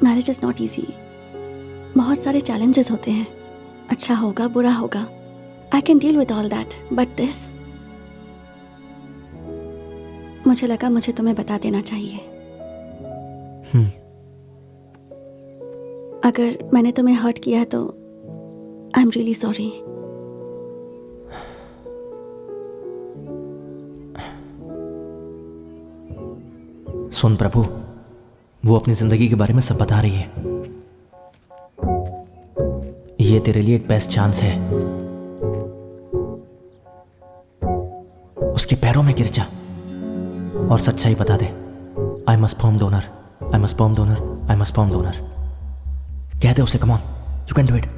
Speaker 3: मैरिज इज नॉट ईजी। बहुत सारे चैलेंजेस होते हैं। अच्छा होगा, बुरा होगा, I can deal with all that, but this, मुझे लगा मुझे तुम्हें बता देना चाहिए। अगर मैंने तुम्हें हर्ट किया है तो आई एम रियली सॉरी।
Speaker 1: सुन प्रभु, वो अपनी जिंदगी के बारे में सब बता रही है। ये तेरे लिए एक बेस्ट चांस है। उसके पैरों में गिर जा और सच्चाई बता दे। I am a sperm donor, I am a sperm donor, I am a sperm donor. कह दे उसे, come on, you can do it.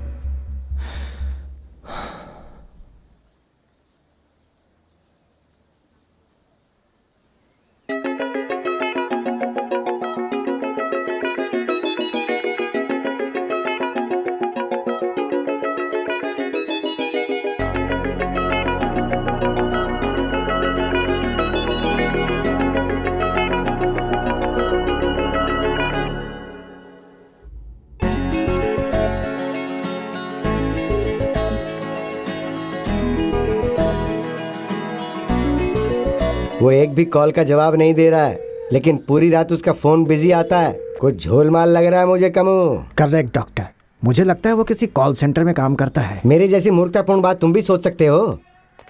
Speaker 2: वो एक भी कॉल का जवाब नहीं दे रहा है, लेकिन पूरी रात उसका फोन बिजी आता है। कुछ झोलमाल लग रहा है मुझे कमू।
Speaker 6: करेक्ट डॉक्टर, मुझे लगता है वो किसी कॉल सेंटर में काम करता है।
Speaker 2: मेरे जैसी मूर्खतापूर्ण बात तुम भी सोच सकते हो।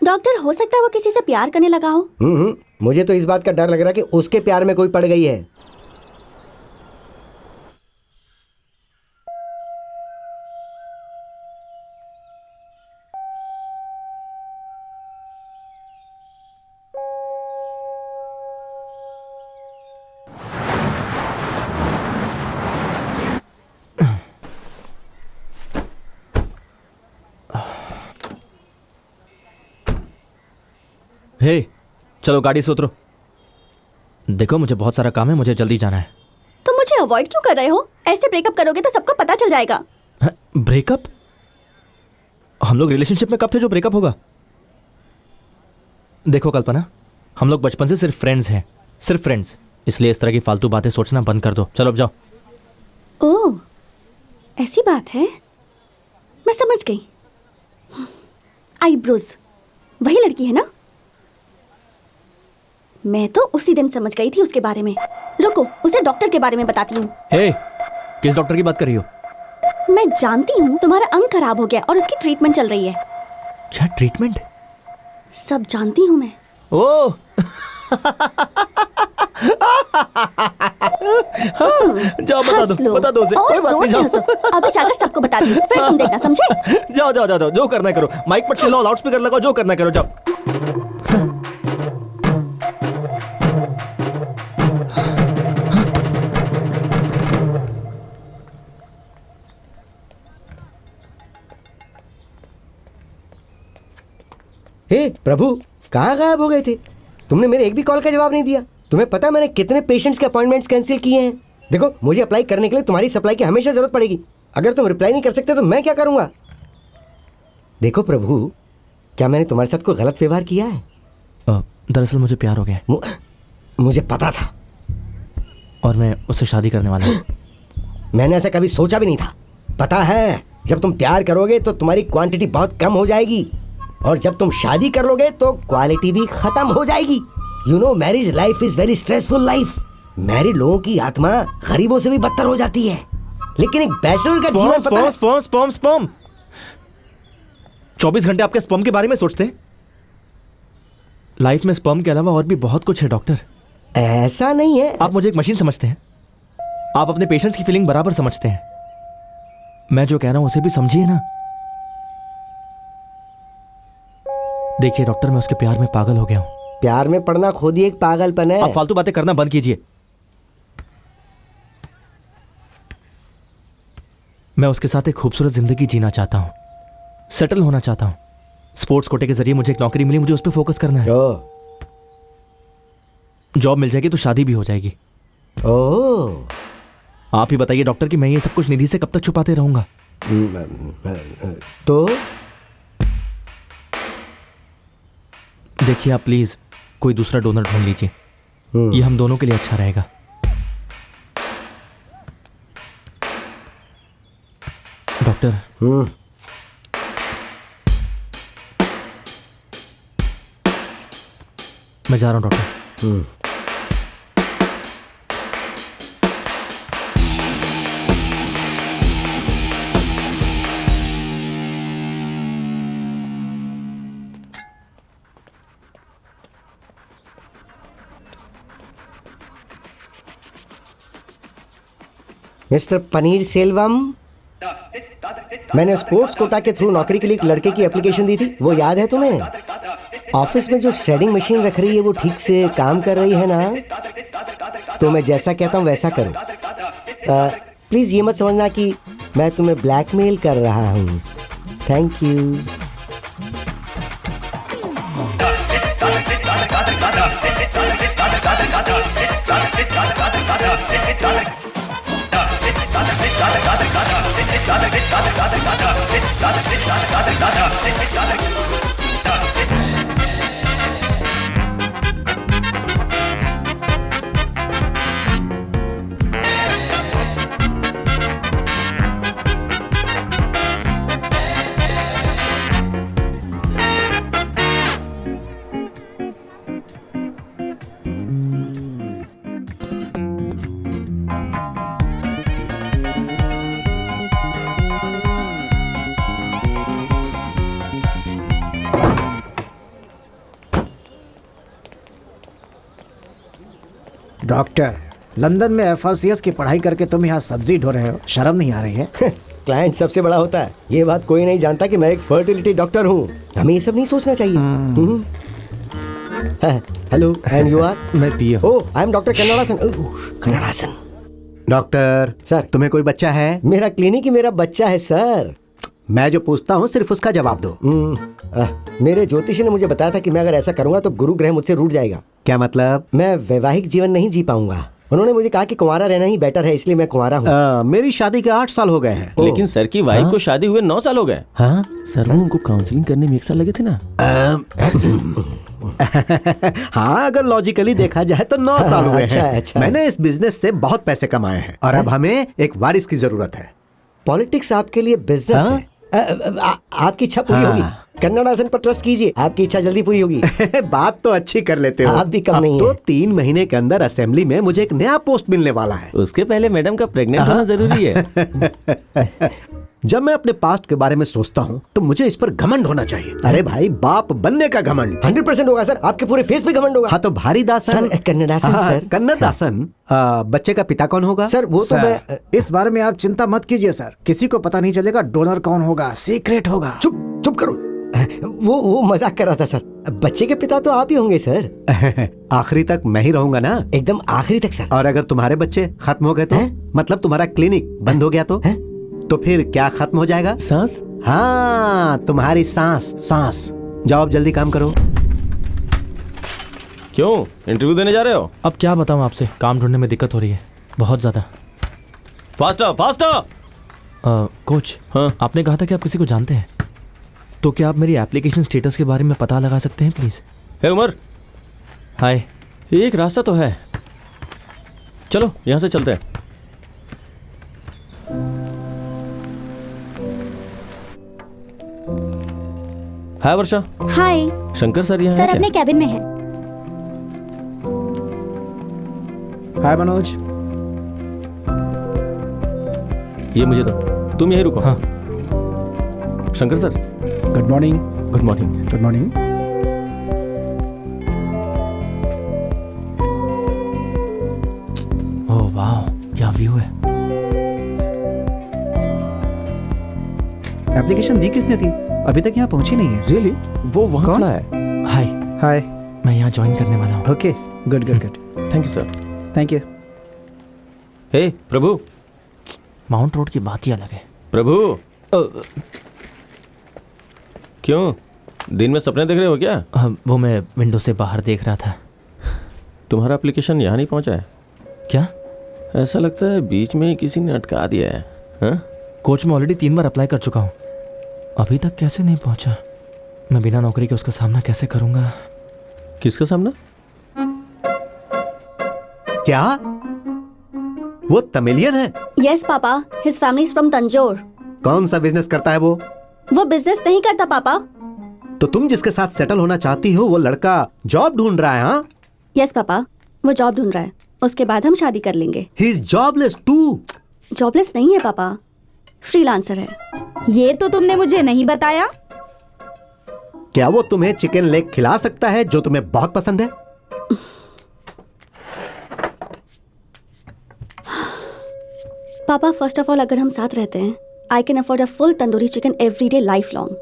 Speaker 3: डॉक्टर, हो सकता है वो किसी से प्यार करने लगा हो।
Speaker 2: मुझे तो इस बात का डर लग रहा है कि उसके प्यार में कोई पड़ गई है।
Speaker 1: हे, चलो गाड़ी से उतरो। देखो मुझे बहुत सारा काम है, मुझे जल्दी जाना है।
Speaker 3: तुम मुझे अवॉइड क्यों कर रहे हो? ऐसे ब्रेकअप करोगे तो सबको पता चल जाएगा।
Speaker 1: ब्रेकअप? हम लोग रिलेशनशिप में कब थे जो ब्रेकअप होगा? देखो कल्पना, हम लोग बचपन से सिर्फ फ्रेंड्स हैं, सिर्फ फ्रेंड्स। इसलिए इस तरह की फालतू बातें सोचना बंद कर दो। चलो अब जाओ।
Speaker 3: ओह, ऐसी बात है, मैं समझ गई। आईब्रोज, वही लड़की है ना? मैं तो उसी दिन समझ गई थी उसके बारे में। रुको, उसे डॉक्टर के बारे में बताती हूँ।
Speaker 1: हे, किस डॉक्टर की बात कर रही हो?
Speaker 3: मैं जानती हूँ तुम्हारा अंग खराब हो गया और उसकी ट्रीटमेंट चल रही है।
Speaker 1: क्या ट्रीटमेंट?
Speaker 3: सब जानती हूँ मैं।
Speaker 1: ओह जाओ बता दो उसे।
Speaker 3: और
Speaker 1: कोई बात
Speaker 3: जोर
Speaker 1: नहीं,
Speaker 3: से
Speaker 1: जाओ।
Speaker 3: हंसो। अभी जाकर सबको बताती हूँ, फिर तुम देखना, समझे?
Speaker 1: जाओ जाओ जाओ जाओ, जो करना है करो। माइक पर चिल्लाओ, लाउड स्पीकर लगाओ, जो करना है करो, जाओ।
Speaker 2: हे प्रभु, कहाँ गायब हो गए थे? तुमने मेरे एक भी कॉल का जवाब नहीं दिया। तुम्हें पता है मैंने कितने पेशेंट्स के अपॉइंटमेंट्स कैंसिल किए हैं? देखो, मुझे अप्लाई करने के लिए तुम्हारी सप्लाई की हमेशा जरूरत पड़ेगी। अगर तुम रिप्लाई नहीं कर सकते तो मैं क्या करूंगा? देखो प्रभु, क्या मैंने तुम्हारे साथ कोई गलत व्यवहार किया है?
Speaker 1: दरअसल मुझे प्यार हो गया।
Speaker 2: मुझे पता था
Speaker 1: और मैं उससे शादी करने वाला हूँ।
Speaker 2: मैंने ऐसा कभी सोचा भी नहीं था। पता है, जब तुम प्यार करोगे तो तुम्हारी क्वांटिटी बहुत कम हो जाएगी, और जब तुम शादी कर लोगे तो क्वालिटी भी खत्म हो जाएगी। You know, marriage life is very stressful life. Married लोगों की आत्मा गरीबों से भी बदतर हो जाती है, लेकिन एक बैचलर का जीवन पता है?
Speaker 1: स्पर्म 24 घंटे आपके स्पर्म के बारे में सोचते हैं? लाइफ में स्पर्म के अलावा और भी बहुत कुछ है डॉक्टर।
Speaker 2: ऐसा नहीं है।
Speaker 1: आप मुझे एक मशीन समझते हैं। आप अपने पेशेंट्स की फीलिंग बराबर समझते हैं। मैं जो कह रहा हूं उसे भी समझिए ना। देखिए डॉक्टर, मैं उसके प्यार में पागल हो गया हूं।
Speaker 2: प्यार में पड़ना खुद ही एक पागलपन है।
Speaker 1: आप फालतू बातें करना बंद कीजिए। मैं उसके साथ एक खूबसूरत जिंदगी जीना चाहता हूं, सेटल होना चाहता हूं। स्पोर्ट्स कोटे के जरिए मुझे एक नौकरी मिली, मुझे उस पर फोकस करना है। जॉब मिल जाएगी तो शादी भी हो जाएगी। आप ही बताइए डॉक्टर कि मैं ये सब कुछ निधि से कब तक छुपाते रहूंगा?
Speaker 2: तो
Speaker 1: देखिए आप प्लीज कोई दूसरा डोनर ढूंढ लीजिए। ये हम दोनों के लिए अच्छा रहेगा। डॉक्टर, मैं जा रहा हूं डॉक्टर।
Speaker 2: मिस्टर पनीर सेल्वम, मैंने स्पोर्ट्स कोटा के थ्रू नौकरी के लिए एक लड़के की एप्लीकेशन दी थी, वो याद है तुम्हें? ऑफिस में जो शेडिंग मशीन रख रही है वो ठीक से काम कर रही है ना? तो मैं जैसा कहता हूँ वैसा करो। प्लीज ये मत समझना कि मैं तुम्हें ब्लैकमेल कर रहा हूँ। Thank you.
Speaker 6: डॉक्टर, लंदन में FRCS की पढ़ाई करके तुम यहाँ सब्जी ढो रहे हो, शर्म नहीं आ रही है?
Speaker 2: क्लाइंट सबसे बड़ा होता है। ये बात कोई नहीं जानता कि मैं एक फर्टिलिटी डॉक्टर हूँ। हमें ये सब नहीं सोचना चाहिए। Hello, and you are?
Speaker 4: मैं Piya.
Speaker 2: Oh, I am doctor Kannadasan. Kannadasan.
Speaker 4: Doctor
Speaker 2: sir,
Speaker 4: तुम्हें कोई बच्चा है?
Speaker 2: मेरा क्लिनिक ही मेरा बच्चा है सर।
Speaker 4: मैं जो पूछता हूँ सिर्फ उसका जवाब दो।
Speaker 2: मेरे ज्योतिषी ने मुझे बताया था कि मैं अगर ऐसा करूंगा तो गुरु ग्रह मुझसे रूठ जाएगा।
Speaker 4: क्या मतलब?
Speaker 2: मैं वैवाहिक जीवन नहीं जी पाऊंगा। उन्होंने मुझे कहा कि कुंवारा रहना ही बेटर है, इसलिए मैं कुंवारा हूँ।
Speaker 4: मेरी शादी के 8 साल हो गए हैं।
Speaker 8: लेकिन सर की वाइफ को शादी हुए 9 साल हो गए।
Speaker 4: हाँ
Speaker 8: सर, वो उनको काउंसलिंग करने में 1 साल लगे थे ना।
Speaker 4: हाँ, अगर लॉजिकली देखा जाए तो 9 साल हुए हैं।
Speaker 2: अच्छा।
Speaker 4: मैंने इस बिजनेस से बहुत पैसे कमाए हैं और अब हमें एक वारिस की जरूरत है।
Speaker 2: पॉलिटिक्स आपके लिए बिजनेस है। आपकी इच्छा पूरी होगी। कन्नाडासन पर ट्रस्ट कीजिए, आपकी इच्छा जल्दी पूरी होगी।
Speaker 4: बात तो अच्छी कर लेते हो।
Speaker 2: आप भी कम नहीं
Speaker 4: तो
Speaker 2: है।
Speaker 4: 3 महीने के अंदर असेंबली में मुझे एक नया पोस्ट मिलने वाला है।
Speaker 8: उसके पहले मैडम का प्रेग्नेंट होना जरूरी है।
Speaker 4: जब मैं अपने पास्ट के बारे में सोचता हूँ तो मुझे इस पर घमंड होना चाहिए। अरे भाई, बाप बनने का घमंड
Speaker 2: 100% होगा सर। आपके पूरे फेस पे घमंड होगा।
Speaker 4: हाँ तो भारी दासन
Speaker 2: सर, कन्नाडासन सर।
Speaker 4: कन्नाडासन। बच्चे का पिता कौन होगा?
Speaker 2: सर वो तो मैं
Speaker 6: इस बारे में आप चिंता मत कीजिए सर, किसी को पता नहीं चलेगा डोनर कौन होगा, सीक्रेट होगा।
Speaker 2: चुप करो। वो मजाक कर रहा था सर। बच्चे के पिता तो आप ही होंगे सर।
Speaker 4: आखिरी तक मैं ही रहूंगा ना?
Speaker 2: एकदम आखिरी तक सर।
Speaker 4: और अगर तुम्हारे बच्चे खत्म हो गए तो? मतलब तुम्हारा क्लिनिक बंद हो गया तो फिर क्या खत्म हो जाएगा?
Speaker 8: सांस।
Speaker 4: हाँ, तुम्हारी सांस। जाओ अब जल्दी काम करो।
Speaker 8: क्यों, इंटरव्यू देने जा रहे हो?
Speaker 1: अब क्या बताऊं आपसे, काम ढूंढने में दिक्कत हो रही है बहुत ज़्यादा।
Speaker 8: Faster faster.
Speaker 1: कोच,
Speaker 8: हाँ?
Speaker 1: आपने कहा था कि आप किसी को जानते हैं, तो क्या आप मेरी एप्लीकेशन स्टेटस के बारे में पता लगा सकते हैं प्लीज़?
Speaker 8: हे उमर।
Speaker 1: हाय।
Speaker 8: एक रास्ता तो है, चलो यहाँ से चलते हैं। हाय वर्षा।
Speaker 7: हाय
Speaker 8: शंकर सर यहाँ
Speaker 7: सर,
Speaker 8: हैं
Speaker 7: अपने
Speaker 8: क्या?
Speaker 7: कैबिन में है।
Speaker 6: हाय मनोज।
Speaker 8: ये मुझे दो, तुम यहीं रुको।
Speaker 1: हाँ।
Speaker 6: Shankar sir, good morning.
Speaker 8: Good morning.
Speaker 6: Good morning.
Speaker 1: Oh वाह, क्या व्यू है।
Speaker 6: एप्लीकेशन दी किसने थी? अभी तक यहाँ पहुंची नहीं है।
Speaker 8: रियली? वो वहाँ
Speaker 6: कौन?
Speaker 8: खड़ा है।
Speaker 1: हाय,
Speaker 6: हाय।
Speaker 1: मैं यहाँ ज्वाइन करने वाला हूँ।
Speaker 6: Okay, good good good.
Speaker 8: Thank you sir.
Speaker 6: Thank you.
Speaker 8: हे प्रभु।
Speaker 1: माउंट रोड की बात ही अलग है।
Speaker 8: प्रभु। क्यों, दिन में सपने देख रहे हो क्या?
Speaker 1: वो मैं विंडो से बाहर देख रहा था।
Speaker 8: तुम्हारा एप्लीकेशन यहाँ नहीं पहुँचा है
Speaker 1: क्या?
Speaker 8: ऐसा लगता है बीच में ही किसी ने अटका दिया है। हाँ?
Speaker 1: कोच, मैं ऑलरेडी 3 बार अप्लाई कर चुका हूँ, अभी तक कैसे नहीं पहुँचा? मैं बिना नौकरी के उसका सामना कैसे करूँगा?
Speaker 8: किसका सामना?
Speaker 4: क्या वो तमिलियन है?
Speaker 3: Yes papa, his family is from Tanjore.
Speaker 4: कौन सा बिजनेस करता है वो?
Speaker 3: वो बिजनेस नहीं करता पापा।
Speaker 4: तो तुम जिसके साथ सेटल होना चाहती हो वो लड़का जॉब ढूंढ रहा है? हाँ,
Speaker 3: यस पापा, वो जॉब ढूंढ रहा है, उसके बाद हम शादी कर लेंगे।
Speaker 4: He is jobless too.
Speaker 3: Jobless नहीं है पापा, फ्रीलांसर है।
Speaker 7: ये तो तुमने मुझे नहीं बताया।
Speaker 4: क्या वो तुम्हें चिकन लेग खिला सकता है जो तुम्हें बहुत पसंद है?
Speaker 3: पापा, फर्स्ट ऑफ ऑल अगर हम साथ रहते हैं, I can afford a full tandoori chicken every day life long.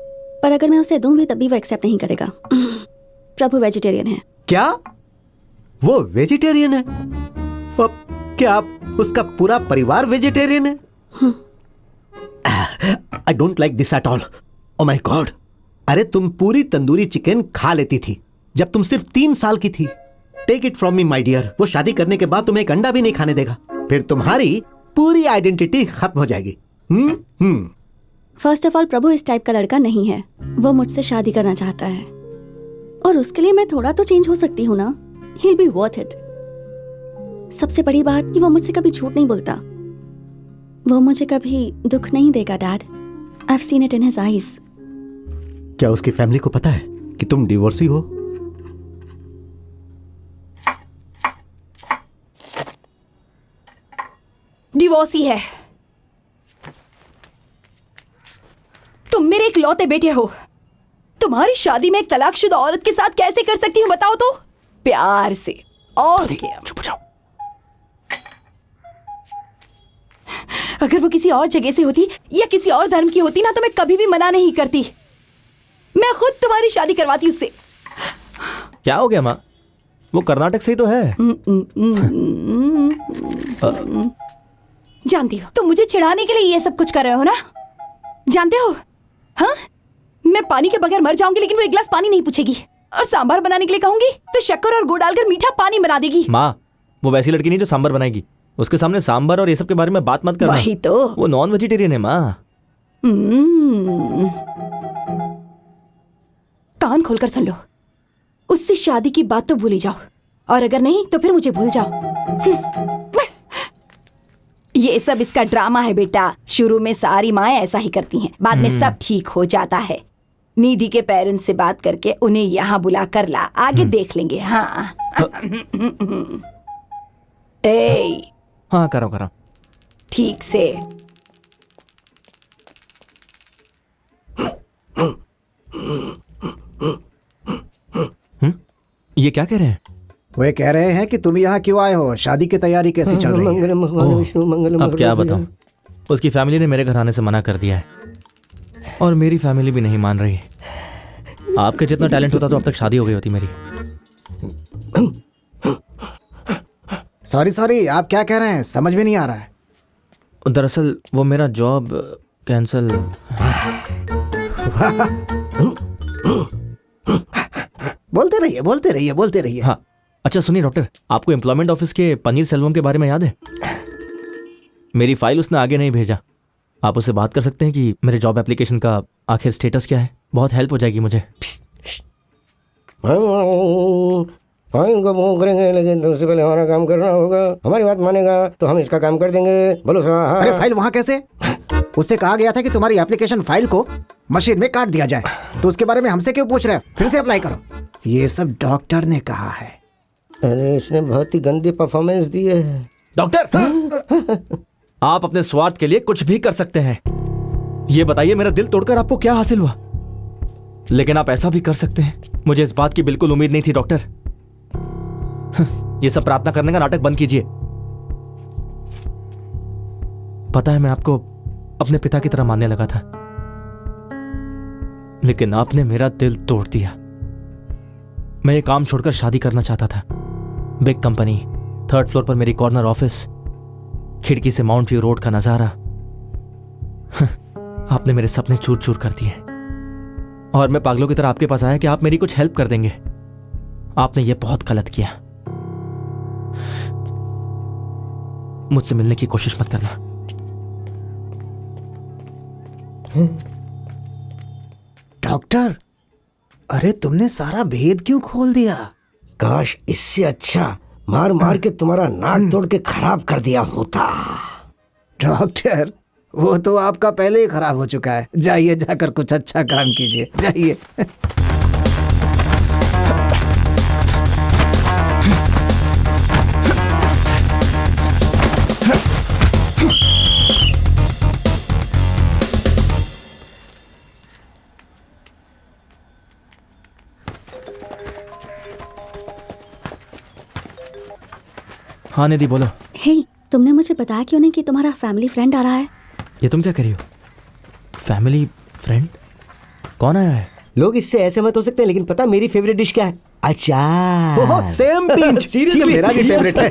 Speaker 3: पर अगर मैं उसे दूं भी तब भी वो एक्सेप्ट नहीं करेगा। प्रभु वेजिटेरियन है।
Speaker 4: क्या वो वेजिटेरियन है? अब क्या आप उसका पूरा परिवार वेजिटेरियन है? I don't like this at all. Oh my God, अरे तुम पूरी तंदूरी चिकन खा लेती थी जब तुम सिर्फ 3 साल की थी। Take it from me my dear, वो शादी करने के बाद तुम्हें एक अंडा भी नहीं खाने देगा, फिर तुम्हारी पूरी आइडेंटिटी खत्म हो जाएगी।
Speaker 3: फर्स्ट ऑफ ऑल, प्रभु इस टाइप का लड़का नहीं है। वो मुझसे शादी करना चाहता है और उसके लिए मैं थोड़ा तो चेंज हो सकती हूँ ना। He'll be worth it। सबसे बड़ी बात कि वो मुझसे कभी झूठ नहीं बोलता। वो मुझे कभी दुख नहीं देगा dad. I've seen it in his eyes।
Speaker 4: क्या उसकी फैमिली को पता है कि तुम डिवोर्सी हो?
Speaker 5: डिवोर्सी है। तुम मेरे इकलौते बेटे हो। तुम्हारी शादी में एक तलाकशुदा औरत के साथ कैसे कर सकती हूँ बताओ तो? प्यार से। और क्या?
Speaker 1: चुप जाओ।
Speaker 5: अगर वो किसी और जगह से होती या किसी और धर्म की होती ना तो मैं कभी भी मना नहीं करती। मैं खुद तुम्हारी शादी करवाती उससे।
Speaker 1: क्या हो गया माँ? वो कर्नाटक से ही तो है।
Speaker 5: जानती हो तुम मुझे चिढ़ाने के लिए ये सब कुछ कर रहे हो ना? जानते हो, हाँ, मैं पानी के बगैर मर जाऊंगी लेकिन वो एक गिलास पानी नहीं पूछेगी। और सांभर बनाने के लिए कहूंगी तो शक्कर और गुड़ डालकर मीठा पानी बना देगी।
Speaker 1: माँ, वो वैसी लड़की नहीं जो सांभर बनाएगी। उसके सामने सांभर और ये सब के बारे में बात मत करना।
Speaker 5: वही तो।
Speaker 1: वो नॉन वेजिटेरियन है माँ।
Speaker 5: कान खोलकर सुन लो। उससे शादी की बात तो भूल ही जाओ, और अगर नहीं तो फिर मुझे भूल जाओ। ये सब इसका ड्रामा है बेटा। शुरू में सारी माएं ऐसा ही करती हैं, बाद में सब ठीक हो जाता है। निधि के पेरेंट्स से बात करके उन्हें यहाँ बुला कर ला, आगे देख लेंगे। हाँ। ए,
Speaker 1: हाँ, करो करो।
Speaker 5: ठीक से।
Speaker 1: ये क्या कह रहे हैं?
Speaker 6: वे कह रहे हैं कि तुम यहाँ क्यों आए हो, शादी की तैयारी कैसी चल रही है?
Speaker 2: मंगलम भगवान विष्णु मंगलम।
Speaker 1: अब क्या बताऊं, उसकी फैमिली ने मेरे घर आने से मना कर दिया है और मेरी फैमिली भी नहीं मान रही। आपके जितना टैलेंट होता तो अब तक शादी हो गई होती मेरी।
Speaker 6: सॉरी, आप क्या कह रहे हैं? समझ में नहीं आ रहा है।
Speaker 1: दरअसल वो मेरा जॉब कैंसिल।
Speaker 6: बोलते रहिए।
Speaker 1: हाँ, अच्छा सुनिए डॉक्टर, आपको एम्प्लॉयमेंट ऑफिस के पनीर सेल्वम के बारे में याद है? मेरी फाइल उसने आगे नहीं भेजा। आप उससे बात कर सकते हैं कि मेरे जॉब एप्लीकेशन का आखिर स्टेटस क्या है? बहुत हेल्प हो जाएगी मुझे।
Speaker 2: फाइल को मूव करेंगे, लेकिन उससे पहले हमारा काम करना होगा। हमारी बात मानेगा तो हम इसका काम कर देंगे। बोलो साहब।
Speaker 6: अरे फाइल वहाँ कैसे? उससे कहा गया था कि तुम्हारी एप्लीकेशन फाइल को मशीन में काट दिया जाए, तो उसके बारे में हमसे क्यों पूछ रहे हो? फिर से अप्लाई करो। ये सब डॉक्टर ने कहा है।
Speaker 2: अरे इसने बहुत ही गंदी परफॉर्मेंस दी है।
Speaker 1: डॉक्टर आप अपने स्वार्थ के लिए कुछ भी कर सकते हैं। ये बताइए मेरा दिल तोड़कर आपको क्या हासिल हुआ? लेकिन आप ऐसा भी कर सकते हैं। मुझे इस बात की बिल्कुल उम्मीद नहीं थी डॉक्टर। ये सब प्रार्थना करने का नाटक बंद कीजिए। पता है मैं आपको अपने पिता की तरह मानने लगा था, लेकिन आपने मेरा दिल तोड़ दिया। मैं ये काम छोड़कर शादी करना चाहता था। बिग कंपनी, 3rd फ्लोर पर मेरी कॉर्नर ऑफिस, खिड़की से माउंट व्यू रोड का नजारा। आपने मेरे सपने चूर चूर कर दिए और मैं पागलों की तरह आपके पास आया कि आप मेरी कुछ हेल्प कर देंगे। आपने ये बहुत गलत किया। मुझसे मिलने की कोशिश मत करना।
Speaker 6: डॉक्टर, अरे तुमने सारा भेद क्यों खोल दिया?
Speaker 2: काश इससे अच्छा मार मार के तुम्हारा नाक तोड़ के खराब कर दिया होता।
Speaker 6: डॉक्टर, वो तो आपका पहले ही खराब हो चुका है। जाइए, जाकर कुछ अच्छा काम कीजिए, जाइए।
Speaker 1: हाँ निधि बोलो।
Speaker 3: हे, तुमने मुझे बताया क्यों नहीं कि तुम्हारा फैमिली फ्रेंड आ रहा है?
Speaker 1: ये तुम क्या कर रही हो? Family friend? कौन आया है?
Speaker 2: लोग इससे ऐसे मत हो सकते हैं, लेकिन पता मेरी फेवरेट डिश क्या है? अचार।
Speaker 4: ओह, सेम पिंच। ये मेरा भी फेवरेट है।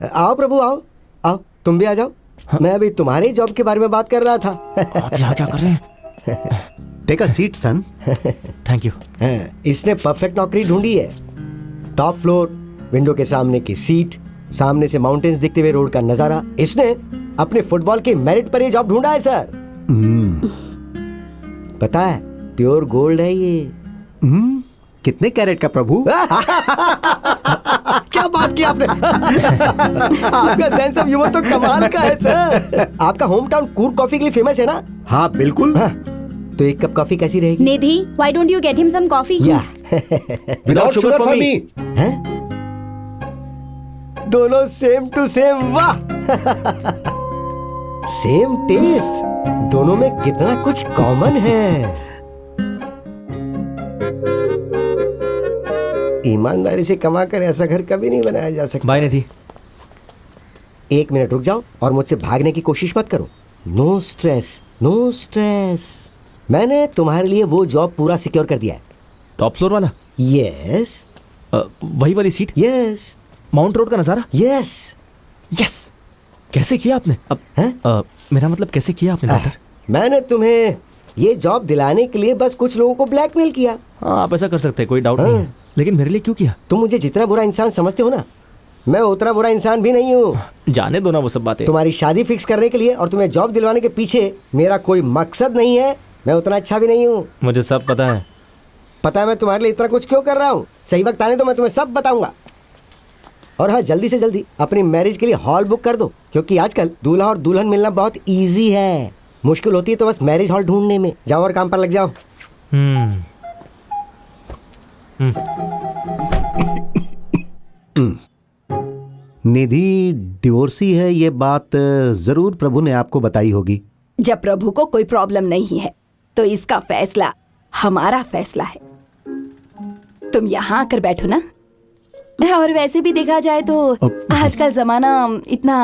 Speaker 2: आओ प्रभु, आओ आओ, तुम भी आ जाओ। हाँ? मैं अभी तुम्हारे जॉब के बारे में बात कर रहा था।
Speaker 1: आप यहाँ क्या कर रहे हैं?
Speaker 4: Take a seat son.
Speaker 1: Thank you.
Speaker 2: इसने परफेक्ट नौकरी ढूंढी है। टॉप फ्लोर, विंडो के सामने की सीट, सामने से माउंटेन्स दिखते हुए रोड का नजारा। इसने अपने फुटबॉल के मेरिट पर ये जॉब ढूंढा है सर। पता है प्योर गोल्ड है ये।
Speaker 4: कितने कैरेट का प्रभु?
Speaker 2: क्या बात की आपने। आपका सेंस ऑफ ह्यूमर तो कमाल का है सर। आपका होम टाउन कूर्ग कॉफी के लिए फेमस है ना?
Speaker 4: हाँ बिल्कुल।
Speaker 2: हाँ, तो एक कप कॉफी कैसी रहेगी?
Speaker 7: निधि, why don't you get him some coffee?
Speaker 2: या
Speaker 11: विदाउट शुगर फॉर मी।
Speaker 2: हैं? दोनों सेम टू सेम। वाह। सेम टेस्ट, दोनों में कितना कुछ कॉमन है। ईमानदारी से कमा कर ऐसा घर कभी नहीं बनाया जा सकता।
Speaker 1: बाय निधि।
Speaker 2: 1 मिनट रुक जाओ और मुझसे भागने की कोशिश मत करो। No stress, no stress. मैंने तुम्हारे लिए वो जॉब पूरा सिक्योर कर दिया है।
Speaker 1: टॉप फ्लोर वाला?
Speaker 2: यस।
Speaker 1: वही वाली सीट?
Speaker 2: यस।
Speaker 1: माउंट रोड का नजारा?
Speaker 2: यस।
Speaker 1: यस। कैसे किया आपने? अब मेरा मतलब कैसे किया आपने डॉक्टर?
Speaker 2: मैंने तुम्हें ये जॉब दिलाने के लिए बस कुछ लोगों को ब्लैकमेल किया।
Speaker 1: हाँ, आप ऐसा कर सकते हैं, कोई डाउट नहीं है। लेकिन मेरे लिए क्यों किया?
Speaker 2: तुम मुझे जितना बुरा इंसान समझते हो ना, मैं उतना बुरा इंसान भी नहीं हूँ।
Speaker 1: जाने दो ना वो सब बातें।
Speaker 2: तुम्हारी शादी फिक्स करने के लिए और तुम्हें जॉब दिलवाने के पीछे मेरा कोई मकसद नहीं है। मैं उतना अच्छा भी नहीं हूँ।
Speaker 1: मुझे सब पता है।
Speaker 2: पता है मैं तुम्हारे लिए इतना कुछ क्यों कर रहा हूँ। सही वक्त आने तो मैं तुम्हें सब बताऊंगा। और हाँ, जल्दी से जल्दी अपनी मैरिज के लिए हॉल बुक कर दो, क्योंकि आजकल दूल्हा और दुल्हन मिलना बहुत इजी है। मुश्किल होती है तो बस मैरिज हॉल ढूंढने में। जाओ और काम पर लग जाओ।
Speaker 4: निधि डिवोर्सी है, ये बात जरूर प्रभु ने आपको बताई होगी।
Speaker 5: जब प्रभु को कोई प्रॉब्लम नहीं है तो इसका फैसला हमारा फैसला है। तुम यहाँ आकर बैठो ना। और वैसे भी देखा जाए तो आजकल जमाना इतना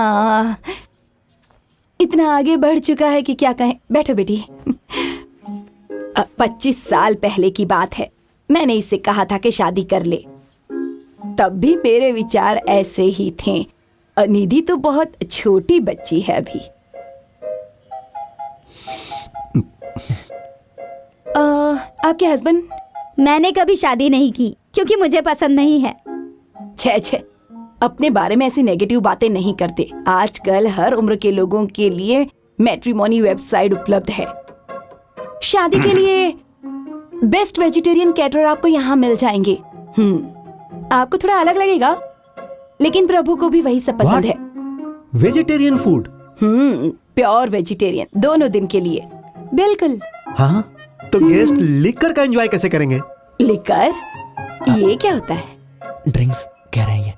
Speaker 5: आगे बढ़ चुका है कि क्या कहें। बैठो बेटी। 25 साल पहले की बात है, मैंने इससे कहा था कि शादी कर ले। तब भी मेरे विचार ऐसे ही थे। निधि तो बहुत छोटी बच्ची है अभी। आपके हस्बैंड
Speaker 7: मैंने कभी शादी नहीं की क्योंकि मुझे पसंद नहीं है।
Speaker 5: छे छे, अपने बारे में ऐसी नेगेटिव बातें नहीं करते। आजकल हर उम्र के लोगों के लिए मैट्रिमोनी वेबसाइट उपलब्ध है। शादी के लिए बेस्ट वेजिटेरियन कैटरर आपको यहाँ मिल जाएंगे। आपको थोड़ा अलग लगेगा, लेकिन प्रभु को भी वही सब पसंद है।
Speaker 4: Vegetarian food?
Speaker 5: प्योर वेजिटेरियन, दोनों दिन के लिए। बिल्कुल।
Speaker 4: हाँ, तो गेस्ट लिकर का एंजॉय कैसे करेंगे?
Speaker 5: लिकर? ये क्या होता है?
Speaker 1: ड्रिंक्स कह रहे हैं ये।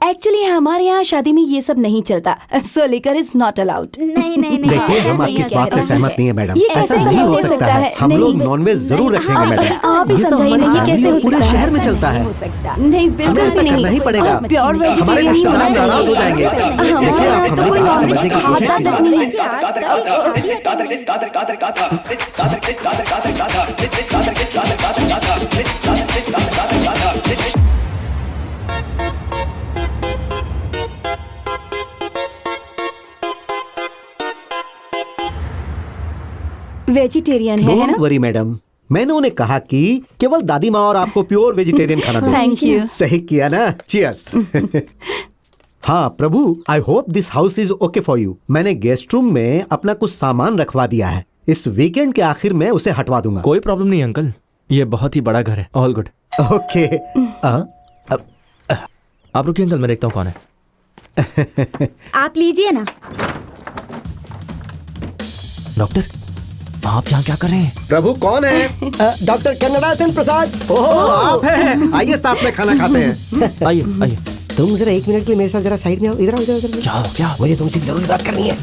Speaker 5: एक्चुअली हमारे यहाँ शादी में ये सब नहीं चलता, सो लिकर इज नॉट अलाउड।
Speaker 7: नहीं नहीं नहीं,
Speaker 4: देखिए, हम आपकी इस बात से सहमत नहीं है मैडम। ऐसा नहीं हो सकता है। हम लोग नॉनवेज जरूर रखेंगे मैडम।
Speaker 5: आप ही समझाइए, नहीं कैसे हो सकता है?
Speaker 4: पूरे शहर में चलता है।
Speaker 5: नहीं, बिल्कुल
Speaker 4: ऐसा
Speaker 5: नहीं।
Speaker 4: करना ही पड़ेगा।
Speaker 5: प्योर
Speaker 4: हमारे
Speaker 5: वेजिटेरियन
Speaker 4: रिश्तेदार नाराज हो जाएंगे। देखिए, आप हमारी बात समझने की कोशिश कीजिए।
Speaker 5: वेजिटेरियन है ना?
Speaker 4: डोंट वरी मैडम, मैंने उन्हें कहा कि केवल दादी माँ और आपको प्योर वेजिटेरियन खाना दो।
Speaker 5: Thank you.
Speaker 4: सही किया ना? चीयर्स। हाँ Prabhu, I hope this house is okay for you. मैंने गेस्ट रूम में अपना कुछ सामान रखवा दिया है। इस वीकेंड के आखिर में उसे हटवा दूंगा।
Speaker 1: कोई प्रॉब्लम नहीं अंकल, ये बहुत ही बड़ा घर है। All good.
Speaker 4: ओके।
Speaker 1: आप रुकिए अंकल, मैं देखता हूँ कौन है।
Speaker 7: आप लीजिए ना।
Speaker 1: डॉक्टर, आप यहाँ क्या कर रहे हैं?
Speaker 4: प्रभु कौन है?
Speaker 2: डॉक्टर कन्नड़ासन प्रसाद।
Speaker 4: ओह, आप हैं? आइए साथ में खाना खाते हैं।
Speaker 1: आइए आइए।
Speaker 2: तुम जरा 1 मिनट के लिए मेरे साथ जरा साइड में आओ। इधर आओ, इधर।
Speaker 1: क्या?
Speaker 2: मुझे तुमसे जरूरी बात करनी है।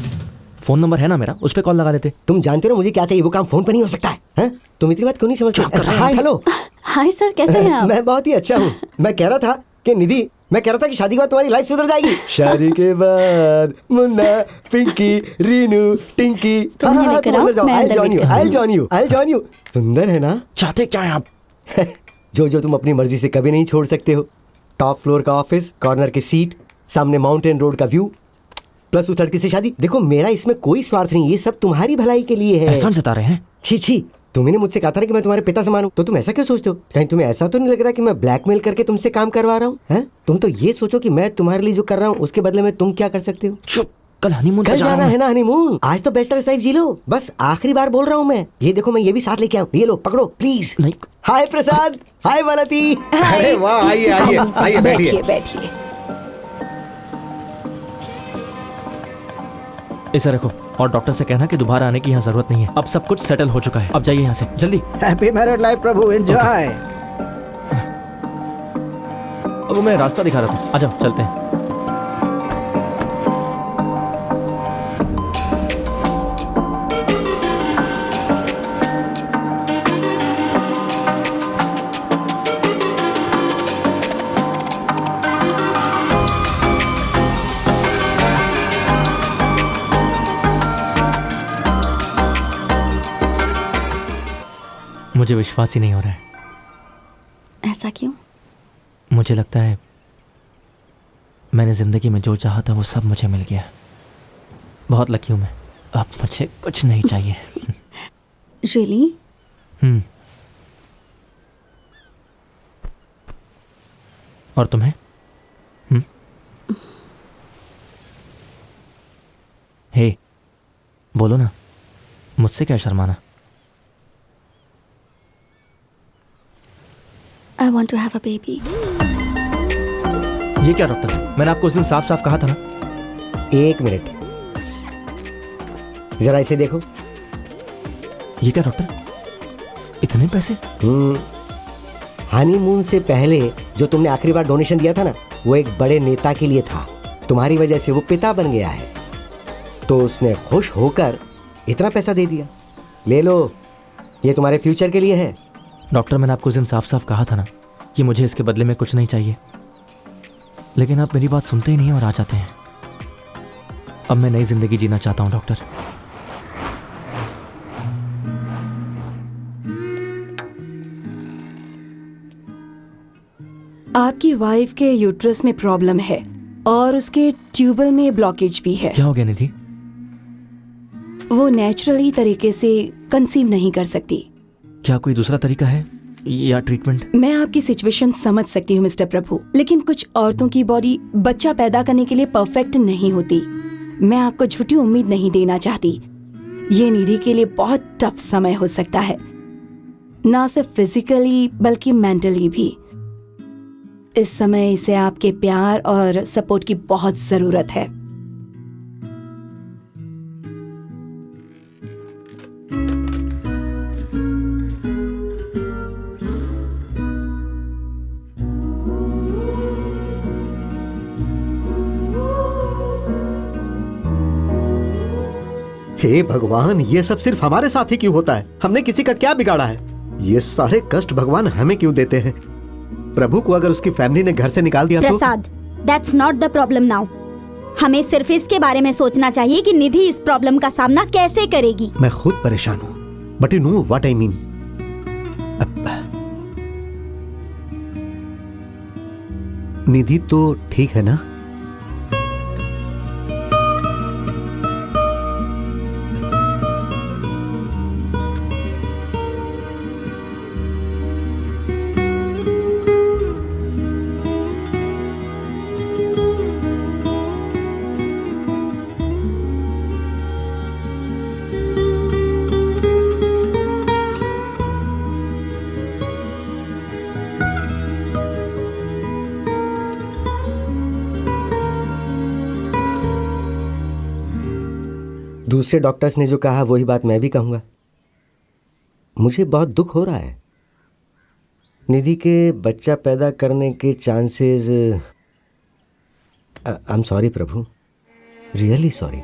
Speaker 1: फोन नंबर है ना मेरा, उस पे कॉल लगा देते।
Speaker 2: तुम जानते हो मुझे क्या चाहिए, वो काम फोन पर नहीं हो सकता है, हैं? तुम इतनी बात क्यों नहीं समझते? Hi hello.
Speaker 3: हाय सर, कैसे हैं आप?
Speaker 2: मैं बहुत ही अच्छा हूँ। मैं कह रहा था कि निधि, मैं कह रहा था कि शादी के बाद तुम्हारी लाइफ सुधर जाएगी। शादी के बाद मुन्ना, पिंकी, रीनू, टिंकी। I'll join you। सुंदर है ना?
Speaker 1: चाहते क्या है आप?
Speaker 2: जो तुम अपनी मर्जी से कभी नहीं छोड़ सकते हो। टॉप फ्लोर का ऑफिस, कॉर्नर की सीट, सामने माउंटेन रोड का व्यू, प्लस उस लड़की से शादी। देखो मेरा इसमें कोई स्वार्थ नहीं, ये सब तुम्हारी भलाई के लिए है।
Speaker 1: एहसान जता रहे हैं?
Speaker 2: छी, तुम्ही ने मुझसे कहा था कि मैं तुम्हारे पिता समान हूँ, तो तुम ऐसा क्यों सोचते हो? कहीं तुम्हें ऐसा तो नहीं लग रहा कि मैं ब्लैकमेल करके तुमसे काम करवा रहा हूँ, हैं? तुम तो ये सोचो कि मैं तुम्हारे लिए जो कर रहा हूँ उसके बदले में तुम क्या कर सकते हो।
Speaker 1: चुप, कल हनीमून
Speaker 2: कल जाना है ना हनीमून। आज तो बैचलर लाइफ जी लो, बस आखिरी बार बोल रहा हूँ मैं। ये देखो मैं ये भी साथ लेके आऊँ, ये लो पकड़ो प्लीज।
Speaker 1: नहीं।
Speaker 2: हाय प्रसाद, हाय मालती।
Speaker 4: अरे वाह, आइए आइए आइए, बैठिए
Speaker 5: बैठिए।
Speaker 1: इसे रखो और डॉक्टर से कहना कि दोबारा आने की यहाँ जरूरत नहीं है। अब सब कुछ सेटल हो चुका है। अब जाइए यहाँ से जल्दी।
Speaker 6: हैप्पी मैरिड लाइफ प्रभु, एंजॉय।
Speaker 1: अब मैं रास्ता दिखा रहा था, आ जाओ चलते हैं। मुझे विश्वास ही नहीं हो रहा है।
Speaker 3: ऐसा क्यों?
Speaker 1: मुझे लगता है मैंने जिंदगी में जो चाहा था वो सब मुझे मिल गया। बहुत लकी हूं मैं। अब मुझे कुछ नहीं चाहिए।
Speaker 3: रियली?
Speaker 1: और तुम्हें? हे, बोलो ना, मुझसे क्या शर्माना?
Speaker 3: I want to have a baby.
Speaker 1: ये क्या डॉक्टर, मैंने आपको उस दिन साफ साफ कहा था ना।
Speaker 2: 1 मिनट, जरा इसे देखो।
Speaker 1: ये क्या डॉक्टर, इतने पैसे?
Speaker 2: हनीमून से पहले जो तुमने आखिरी बार डोनेशन दिया था ना, वो एक बड़े नेता के लिए था। तुम्हारी वजह से वो पिता बन गया है, तो उसने खुश होकर इतना पैसा दे दिया। ले लो, ये तुम्हारे फ्यूचर के लिए है।
Speaker 1: डॉक्टर, मैंने आपको उस दिन साफ साफ कहा था ना कि मुझे इसके बदले में कुछ नहीं चाहिए, लेकिन आप मेरी बात सुनते ही नहीं और आ जाते हैं। अब मैं नई जिंदगी जीना चाहता हूं डॉक्टर।
Speaker 5: आपकी वाइफ के यूट्रस में प्रॉब्लम है और उसके ट्यूबल में ब्लॉकेज भी है।
Speaker 1: क्या हो गया निधि?
Speaker 5: वो वो नेचुरली तरीके से कंसीव नहीं कर सकती।
Speaker 1: क्या कोई दूसरा तरीका है या ट्रीटमेंट?
Speaker 5: मैं आपकी सिचुएशन समझ सकती हूँ मिस्टर प्रभु, लेकिन कुछ औरतों की बॉडी बच्चा पैदा करने के लिए परफेक्ट नहीं होती। मैं आपको झूठी उम्मीद नहीं देना चाहती। ये निधि के लिए बहुत टफ समय हो सकता है, ना सिर्फ फिजिकली बल्कि मेंटली भी। इस समय इसे आपके प्यार और सपोर्ट की बहुत जरूरत है।
Speaker 4: हे भगवान, ये सब सिर्फ हमारे साथ ही क्यों होता है? हमने किसी का क्या बिगाड़ा है? ये सारे कष्ट भगवान हमें क्यों देते हैं? प्रभु को अगर उसकी फैमिली ने घर से निकाल दिया
Speaker 7: Prasad, that's not the problem now. हमें सिर्फ इसके बारे में सोचना चाहिए कि निधि इस प्रॉब्लम का सामना कैसे करेगी।
Speaker 4: मैं खुद परेशान हूँ, but you know what I mean. Nidhi तो ठीक है ना?
Speaker 2: दूसरे डॉक्टर्स ने जो कहा वही बात मैं भी कहूँगा। मुझे बहुत दुख हो रहा है। निधि के बच्चा पैदा करने के chances. I am sorry Prabhu, really sorry.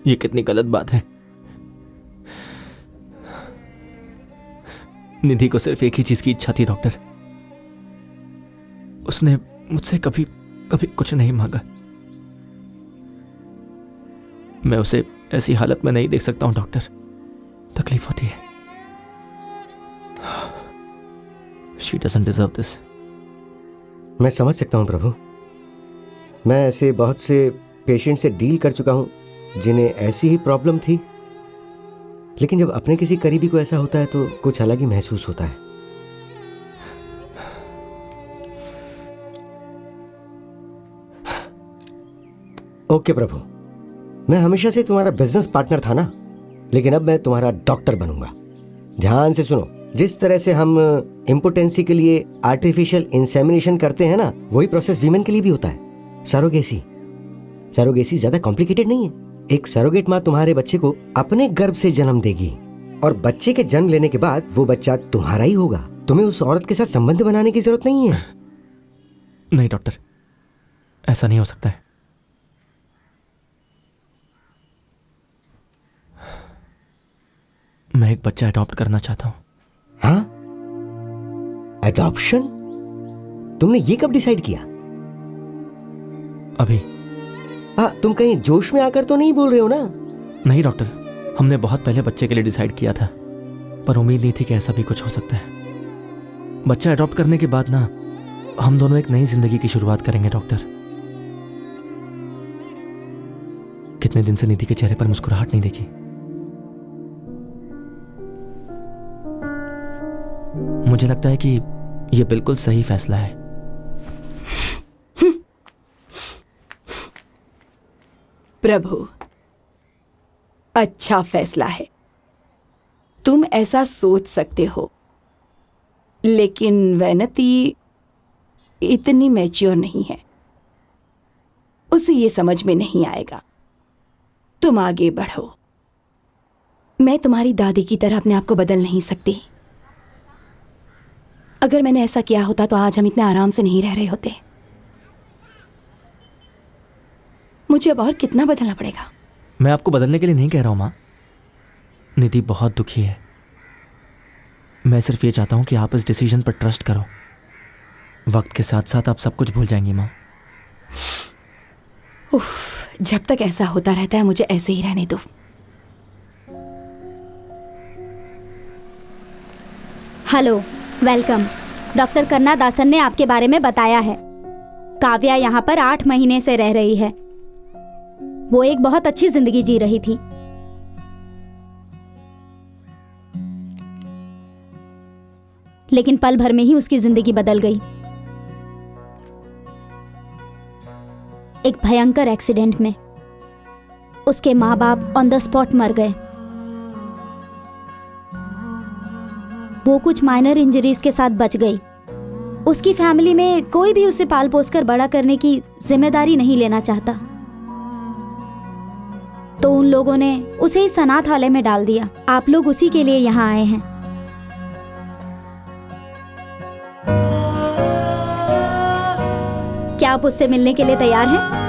Speaker 1: ये कितनी गलत बात है। निधि को सिर्फ एक ही चीज की इच्छा थी डॉक्टर। उसने मुझसे कभी कभी कुछ नहीं मांगा। मैं उसे ऐसी हालत में नहीं देख सकता हूं डॉक्टर, तकलीफ होती है। She doesn't deserve this.
Speaker 2: मैं समझ सकता हूं प्रभु। मैं ऐसे बहुत से पेशेंट से डील कर चुका हूं जिन्हें ऐसी ही प्रॉब्लम थी, लेकिन जब अपने किसी करीबी को ऐसा होता है तो कुछ अलग ही महसूस होता है। ओके प्रभु, मैं हमेशा से तुम्हारा बिजनेस पार्टनर था ना, लेकिन अब मैं तुम्हारा डॉक्टर बनूंगा। ध्यान से सुनो, जिस तरह से हम इम्पोटेंसी के लिए आर्टिफिशियल इंसेमिनेशन करते हैं ना, वही प्रोसेस वीमेन के लिए भी होता है। सरोगेसी ज्यादा कॉम्प्लिकेटेड नहीं है। एक सरोगेट माँ तुम्हारे बच्चे को अपने गर्भ से जन्म देगी और बच्चे के जन्म लेने के बाद वो बच्चा तुम्हारा ही होगा। तुम्हें उस औरत के साथ संबंध बनाने की जरूरत नहीं है।
Speaker 1: नहीं डॉक्टर, ऐसा नहीं हो सकता है। मैं एक बच्चा अडॉप्ट करना चाहता हूं।
Speaker 2: हाँ, अडॉप्शन? तुमने ये कब डिसाइड किया?
Speaker 1: अभी।
Speaker 2: तुम कहीं जोश में आकर तो नहीं बोल रहे हो ना?
Speaker 1: नहीं डॉक्टर, हमने बहुत पहले बच्चे के लिए डिसाइड किया था, पर उम्मीद नहीं थी कि ऐसा भी कुछ हो सकता है। बच्चा अडॉप्ट करने के बाद ना, हम दोनों एक नई जिंदगी की शुरुआत करेंगे डॉक्टर। कितने दिन से निधि के चेहरे पर मुस्कुराहट नहीं देखी। मुझे लगता है कि यह बिल्कुल सही फैसला है।
Speaker 5: प्रभु, अच्छा फैसला है। तुम ऐसा सोच सकते हो, लेकिन वैनती इतनी मैच्योर नहीं है। उसे ये समझ में नहीं आएगा। तुम आगे बढ़ो। मैं तुम्हारी दादी की तरह अपने आप को बदल नहीं सकती। अगर मैंने ऐसा किया होता तो आज हम इतने आराम से नहीं रह रहे होते। मुझे अब और कितना बदलना पड़ेगा?
Speaker 1: मैं आपको बदलने के लिए नहीं कह रहा हूं माँ। निधि बहुत दुखी है। मैं सिर्फ ये चाहता हूं कि आप इस डिसीजन पर ट्रस्ट करो। वक्त के साथ साथ आप सब कुछ भूल जाएंगी माँ।
Speaker 5: उफ, जब तक ऐसा होता रहता है मुझे ऐसे ही रहने दो।
Speaker 7: Hello, welcome. डॉक्टर कन्ना दासन ने आपके बारे में बताया है। काव्या यहाँ पर 8 महीने से रह रही है। वो एक बहुत अच्छी जिंदगी जी रही थी। लेकिन पल भर में ही उसकी जिंदगी बदल गई। एक भयंकर एक्सीडेंट में उसके माँ बाप ऑन द स्पॉट मर गए। वो कुछ माइनर इंजरीज के साथ बच गई। उसकी फैमिली में कोई भी उसे पाल पोस कर बड़ा करने की जिम्मेदारी नहीं लेना चाहता, तो उन लोगों ने उसे इस अनाथालय में डाल दिया। आप लोग उसी के लिए यहाँ आए हैं। क्या आप उससे मिलने के लिए तैयार हैं?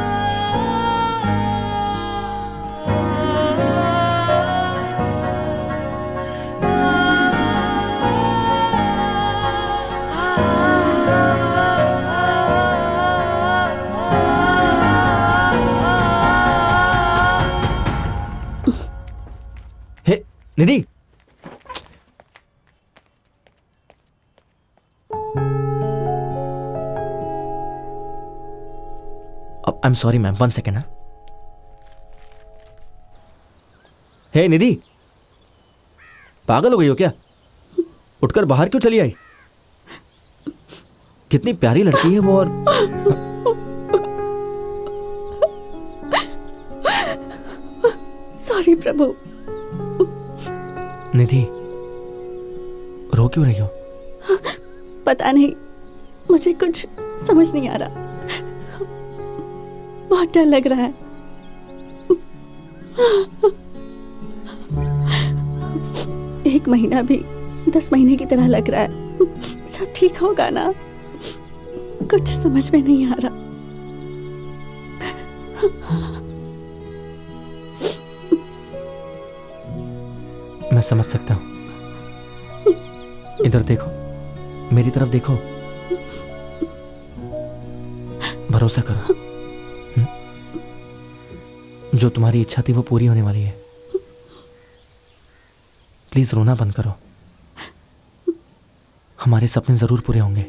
Speaker 1: Hey Nidhi, I am sorry ma'am, 1 second. Hey Nidhi, पागल हो गई हो क्या? उठकर बाहर क्यों चली आई? कितनी प्यारी लड़की है वो। और
Speaker 3: सॉरी प्रभु।
Speaker 1: निधि, रो क्यों रही हो?
Speaker 3: पता नहीं, मुझे कुछ समझ नहीं आ रहा। बहुत डर लग रहा है। एक महीना भी 10 महीने की तरह लग रहा है। सब ठीक होगा ना? कुछ समझ में नहीं आ रहा।
Speaker 1: मैं समझ सकता हूं। इधर देखो, मेरी तरफ देखो, भरोसा करो। जो तुम्हारी इच्छा थी वो पूरी होने वाली है। प्लीज रोना बंद करो। हमारे सपने जरूर पूरे होंगे।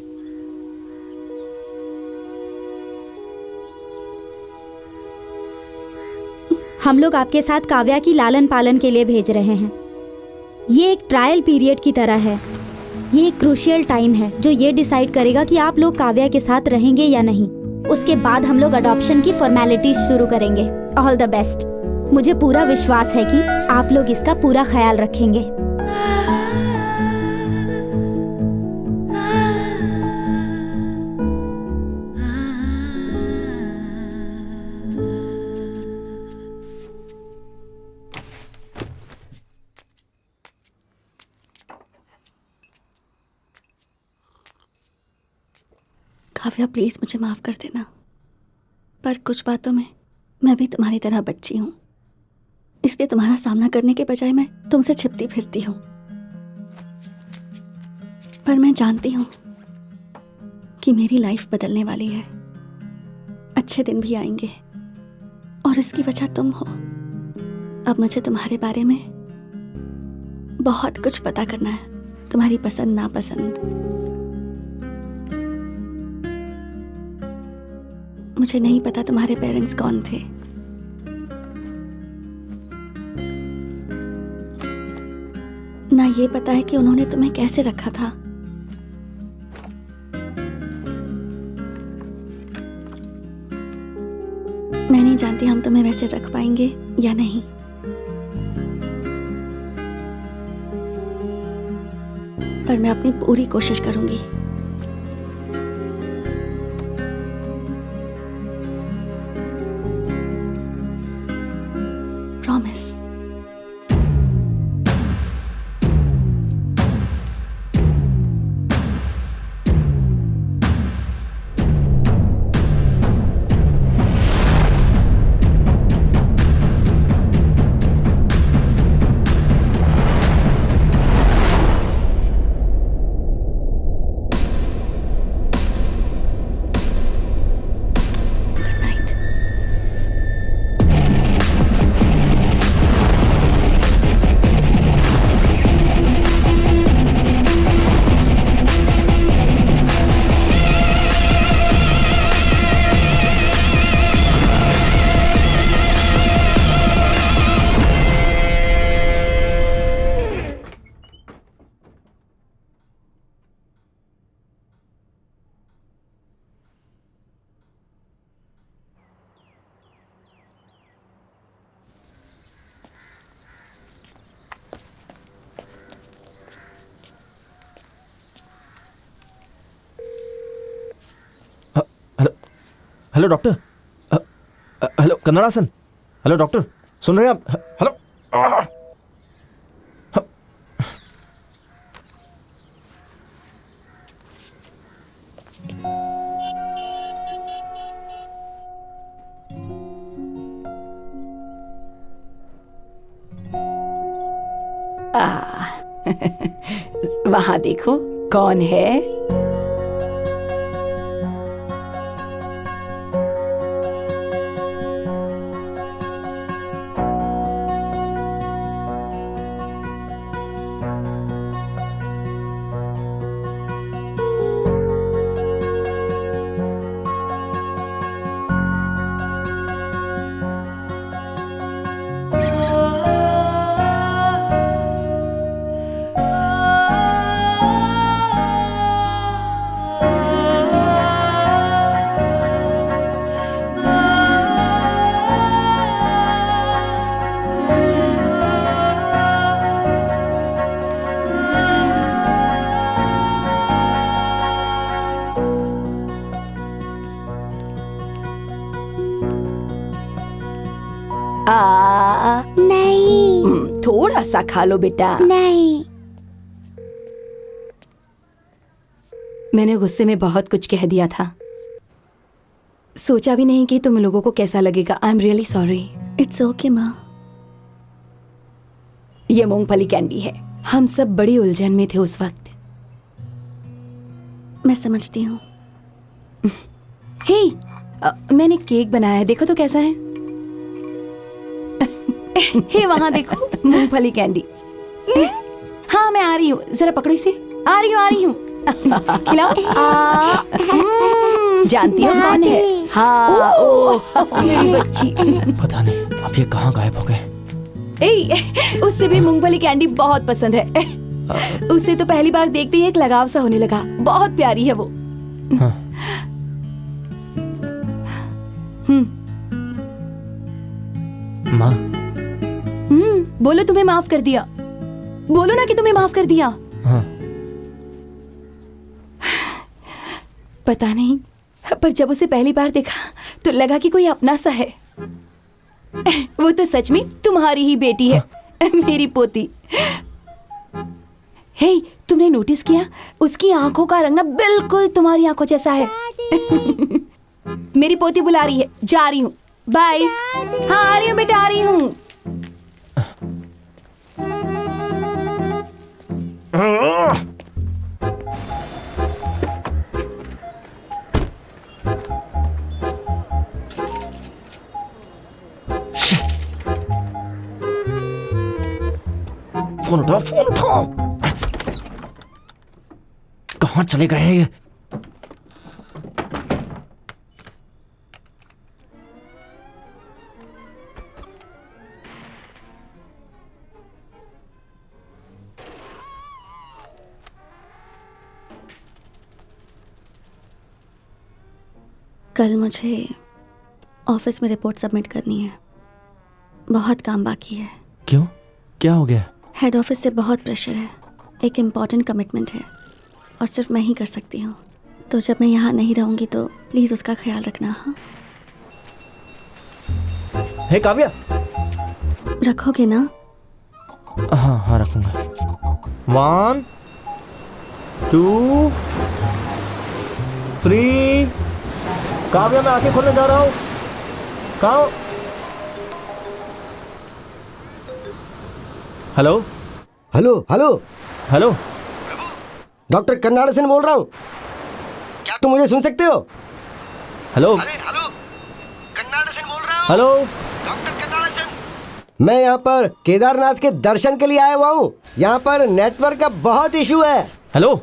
Speaker 7: हम लोग आपके साथ काव्या की लालन पालन के लिए भेज रहे हैं। ये एक ट्रायल पीरियड की तरह है। ये एक क्रूशियल टाइम है जो ये डिसाइड करेगा कि आप लोग काव्या के साथ रहेंगे या नहीं। उसके बाद हम लोग अडॉप्शन की फॉर्मेलिटीज शुरू करेंगे। All the best. मुझे पूरा विश्वास है कि आप लोग इसका पूरा ख्याल रखेंगे।
Speaker 3: काव्या, प्लीज मुझे माफ कर देना, पर कुछ बातों में मैं भी तुम्हारी तरह बच्ची हूं, इसलिए तुम्हारा सामना करने के बजाय मैं तुमसे छिपती फिरती हूं। पर मैं जानती हूं कि मेरी लाइफ बदलने वाली है। अच्छे दिन भी आएंगे और इसकी वजह तुम हो। अब मुझे तुम्हारे बारे में बहुत कुछ पता करना है, तुम्हारी पसंद नापसंद। मुझे नहीं पता तुम्हारे पेरेंट्स कौन थे, ना ये पता है कि उन्होंने तुम्हें कैसे रखा था। मैं नहीं जानती हम तुम्हें वैसे रख पाएंगे या नहीं, पर मैं अपनी पूरी कोशिश करूंगी। Promise.
Speaker 1: Hello doctor. Hello Kannadasan. Hello doctor, सुन रहे हैं आप? हेलो।
Speaker 5: वहां देखो कौन है।
Speaker 7: नहीं।
Speaker 5: थोड़ा सा खा लो बेटा।
Speaker 7: नहीं।
Speaker 5: मैंने गुस्से में बहुत कुछ कह दिया था, सोचा भी नहीं कि तुम लोगों को कैसा लगेगा। I am really sorry.
Speaker 3: It's okay माँ।
Speaker 5: ये मूंगफली कैंडी है। हम सब बड़ी उलझन में थे उस वक्त।
Speaker 3: मैं समझती हूँ।
Speaker 5: हे, मैंने केक बनाया है, देखो तो कैसा है। हे वहां देखो, मूंगफली कैंडी। हाँ मैं आ रही हूँ, जरा पकड़ो इसे। आ रही हूँ खिलाओ। जानती हो कौन है? हाँ ओ मेरी बच्ची।
Speaker 1: पता नहीं अब ये कहाँ गायब हो गए।
Speaker 5: उससे भी मूंगफली कैंडी बहुत पसंद है। उसे तो पहली बार देखते ही एक लगाव सा होने लगा। बहुत प्यारी है वो।
Speaker 1: हाँ। माँ
Speaker 5: बोलो तुम्हें माफ कर दिया। बोलो ना कि तुम्हें माफ कर दिया।
Speaker 1: हाँ।
Speaker 5: पता नहीं, पर जब उसे पहली बार देखा तो लगा कि कोई अपना सा है। वो तो सच में तुम्हारी ही बेटी है। मेरी पोती। हे, तुमने नोटिस किया उसकी आंखों का रंग ना बिल्कुल तुम्हारी आंखों जैसा है। मेरी पोती बुला रही है, जा रही हूँ। बाय। हाँ आ रही हूँ बेटा, आ रही हूँ।
Speaker 1: फोन उठाओ, फोन उठाओ। कहाँ चले गए हैं ये?
Speaker 3: कल मुझे ऑफिस में रिपोर्ट सबमिट करनी है। बहुत काम बाकी है।
Speaker 1: क्यों, क्या हो गया?
Speaker 3: हेड ऑफिस से बहुत प्रेशर है। एक इम्पॉर्टेंट कमिटमेंट है और सिर्फ मैं ही कर सकती हूँ। तो जब मैं यहाँ नहीं रहूँगी तो प्लीज़ उसका ख्याल रखना। हाँ
Speaker 1: हे काव्या,
Speaker 3: रखोगे ना?
Speaker 1: हाँ हाँ रखूंगा। 1 2 3। काव्या मैं आंखें खोलने जा रहा हूँ। कहाँ? Hello
Speaker 2: hello hello
Speaker 1: hello.
Speaker 2: Doctor Kannadasan बोल रहा हूँ। क्या तुम मुझे सुन सकते हो?
Speaker 1: हेलो
Speaker 2: अरे हेलो, कन्नाडसन बोल रहा हूँ।
Speaker 1: Hello
Speaker 2: doctor Kannadasan. मैं यहाँ पर केदारनाथ के दर्शन के लिए आया हुआ हूँ। यहाँ पर नेटवर्क का बहुत इशू है।
Speaker 1: हेलो,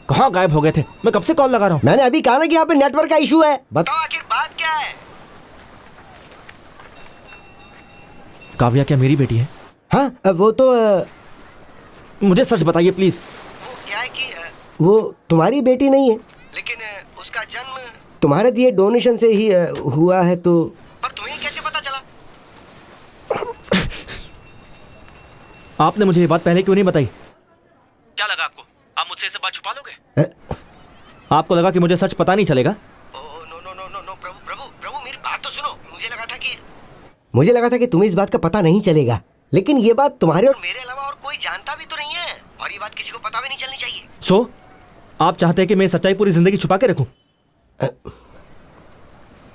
Speaker 1: कहाँ गायब हो गए थे? मैं कब से कॉल लगा रहा हूँ।
Speaker 2: मैंने अभी कहा ना कि यहाँ पे नेटवर्क का इशू है। बताओ आखिर बात क्या है?
Speaker 1: काव्या क्या मेरी बेटी है?
Speaker 2: हाँ वो तो
Speaker 1: मुझे सच बताइए प्लीज।
Speaker 2: वो क्या है कि वो तुम्हारी बेटी नहीं है, लेकिन उसका जन्म तुम्हारे दिए डोनेशन से ही हुआ है। तो पर तुम्हें कैसे पता चला?
Speaker 1: आपने मुझे ये बात पहले क्यों नहीं बताई? क्या लगा आपको? आप मुझसे ये सब बात छुपा लोगे? आपको लगा कि मुझे सच पता नहीं चलेगा?
Speaker 2: No no no no no Prabhu Prabhu, मुझे लगा था कि तुम्हें इस बात का पता नहीं चलेगा, लेकिन ये बात तुम्हारे और मेरे अलावा और कोई जानता भी तो नहीं है, और ये बात किसी को पता भी नहीं चलनी चाहिए।
Speaker 1: सो आप चाहते हैं कि मैं सच्चाई पूरी जिंदगी छुपा के रखूं?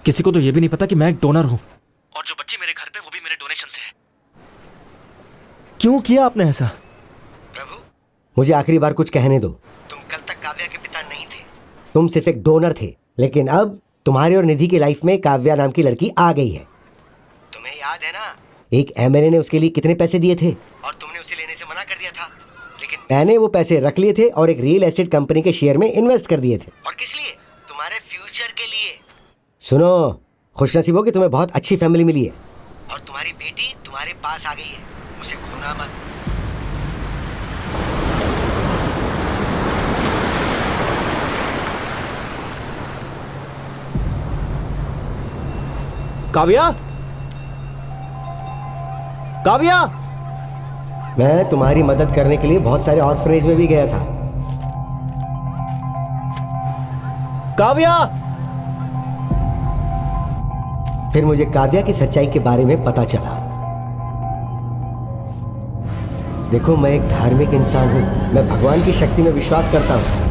Speaker 1: किसी को तो ये भी नहीं पता कि मैं एक डोनर हूं, और जो बच्ची मेरे घर पे वो भी मेरे डोनेशन से है। क्यों किया आपने ऐसा?
Speaker 2: प्रभु, मुझे आखिरी बार कुछ कहने दो। तुम कल तक काव्या के पिता नहीं थे, तुम सिर्फ एक डोनर थे, लेकिन अब तुम्हारे और निधि की लाइफ में काव्या नाम की लड़की आ गई है। तुम्हें याद है ना, एक एमएलए ने उसके लिए कितने पैसे दिए थे और तुमने उसे लेने से मना कर दिया था, लेकिन मैंने वो पैसे रख लिए थे और एक रियल एस्टेट कंपनी के शेयर में इन्वेस्ट कर दिए थे। और किस लिए? तुम्हारे फ्यूचर के लिए। सुनो, खुशनसीब हो कि तुम्हें बहुत अच्छी फैमिली मिली है, और तुम्हारी बेटी तुम्हारे पास आ गई है, उसे खोना मत।
Speaker 1: काव्या, काव्या,
Speaker 2: मैं तुम्हारी मदद करने के लिए बहुत सारे ऑर्फनेज में भी गया था।
Speaker 1: काव्या।
Speaker 2: फिर मुझे काव्या की सच्चाई के बारे में पता चला। देखो, मैं एक धार्मिक इंसान हूं, मैं भगवान की शक्ति में विश्वास करता हूं।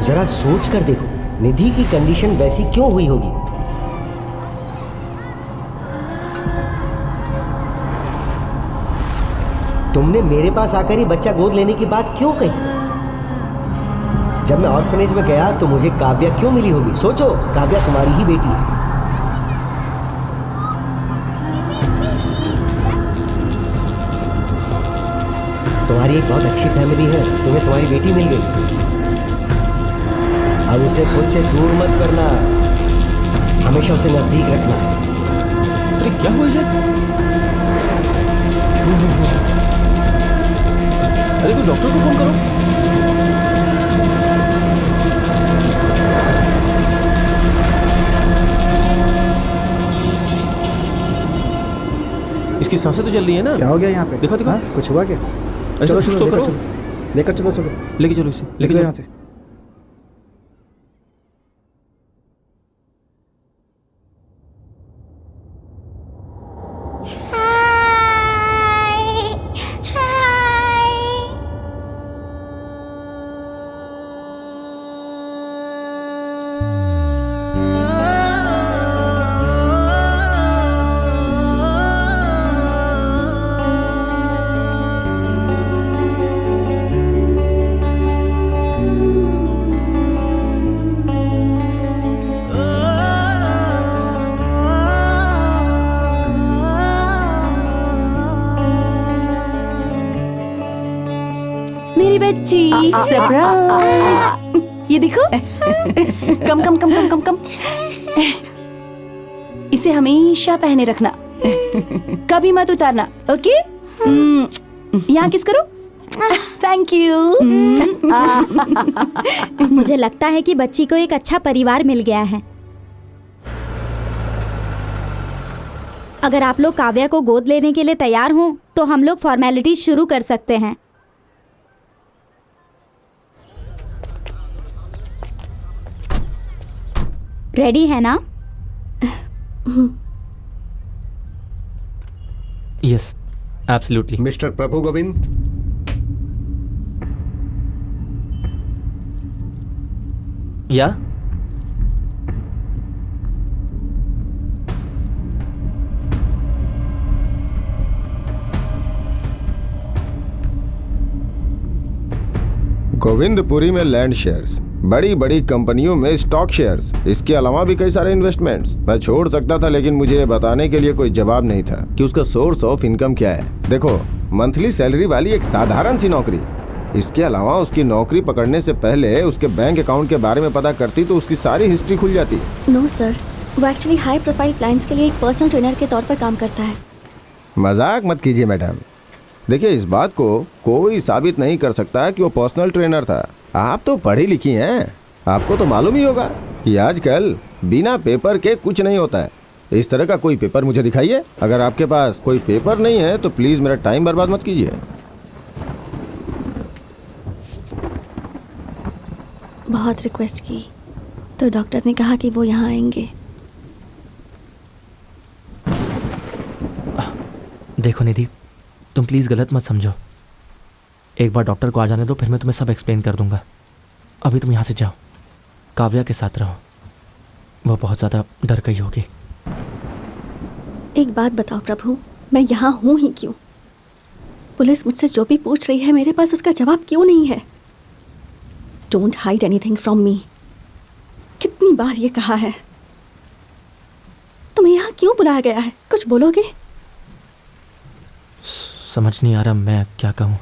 Speaker 2: जरा सोच कर देखो, निधि की कंडीशन वैसी क्यों हुई होगी? तुमने मेरे पास आकर ही बच्चा गोद लेने की बात क्यों कही? जब मैं ऑर्फनेज में गया तो मुझे काव्या क्यों मिली होगी? सोचो, काव्या तुम्हारी ही बेटी है। तुम्हारी एक बहुत अच्छी फैमिली है, तुम्हें तुम्हारी बेटी मिल गई। अब उसे खुद से दूर मत करना, हमेशा उसे नजदीक रखना।
Speaker 8: अरे क्या हुआ जाए? अरे कोई डॉक्टर को फोन करो। इसकी सांसें तो चल रही है ना?
Speaker 6: क्या हो गया यहाँ पे?
Speaker 8: देखो देखो।
Speaker 6: कुछ हुआ क्या?
Speaker 8: चलो कुछ तो करो।
Speaker 6: लेकर चलो,
Speaker 8: लेके चलो इसे, लेके चलो
Speaker 6: यहाँ से।
Speaker 5: मेरी बच्ची, सरप्राइज। ये देखो। कम कम कम कम कम कम। इसे हमेशा पहने रखना, कभी मत उतारना, ओके? यहाँ किस करो। Thank you.
Speaker 7: मुझे लगता है कि बच्ची को एक अच्छा परिवार मिल गया है। अगर आप लोग काव्या को गोद लेने के लिए तैयार हों तो हम लोग फॉर्मेलिटीज शुरू कर सकते हैं। रेडी है ना?
Speaker 1: Yes, absolutely.
Speaker 4: मिस्टर प्रभु गोविंद,
Speaker 1: या
Speaker 11: गोविंदपुरी में लैंड शेयर्स, बड़ी बड़ी कंपनियों में स्टॉक शेयर्स, इसके अलावा भी कई सारे इन्वेस्टमेंट्स। मैं छोड़ सकता था, लेकिन मुझे ये बताने के लिए कोई जवाब नहीं था कि उसका सोर्स ऑफ इनकम क्या है। देखो, मंथली सैलरी वाली एक साधारण सी नौकरी। इसके अलावा उसकी नौकरी पकड़ने से पहले उसके बैंक अकाउंट के बारे में पता करती तो उसकी सारी हिस्ट्री खुल जाती।
Speaker 3: नो सर, वो एक्चुअली हाई प्रोफाइल क्लाइंट्स के लिए एक पर्सनल ट्रेनर के तौर पर काम करता है।
Speaker 11: मजाक मत कीजिए मैडम। देखिए, इस बात को कोई साबित नहीं कर सकता कि वो पर्सनल ट्रेनर था। आप तो पढ़ी लिखी हैं, आपको तो मालूम ही होगा कि आजकल बिना पेपर के कुछ नहीं होता है। इस तरह का कोई पेपर मुझे दिखाइए। अगर आपके पास कोई पेपर नहीं है तो प्लीज़ मेरा टाइम बर्बाद मत कीजिए।
Speaker 3: बहुत रिक्वेस्ट की, तो डॉक्टर ने कहा कि वो यहाँ आएंगे।
Speaker 1: देखो निधि, तुम प्लीज़ गलत मत समझो। एक बार डॉक्टर को आ जाने दो, फिर मैं तुम्हें सब एक्सप्लेन कर दूंगा। अभी तुम यहाँ से जाओ, काव्या के साथ रहो, वो बहुत ज़्यादा डर गई होगी।
Speaker 3: एक बात बताओ प्रभु, मैं यहाँ हूँ ही क्यों? पुलिस मुझसे जो भी पूछ रही है, मेरे पास उसका जवाब क्यों नहीं है? Don't hide anything from me. कितनी बार ये कहा है। तुम्हें यहाँ क्यों बुलाया गया है? कुछ बोलोगे?
Speaker 1: समझ नहीं आ रहा मैं क्या कहूँ।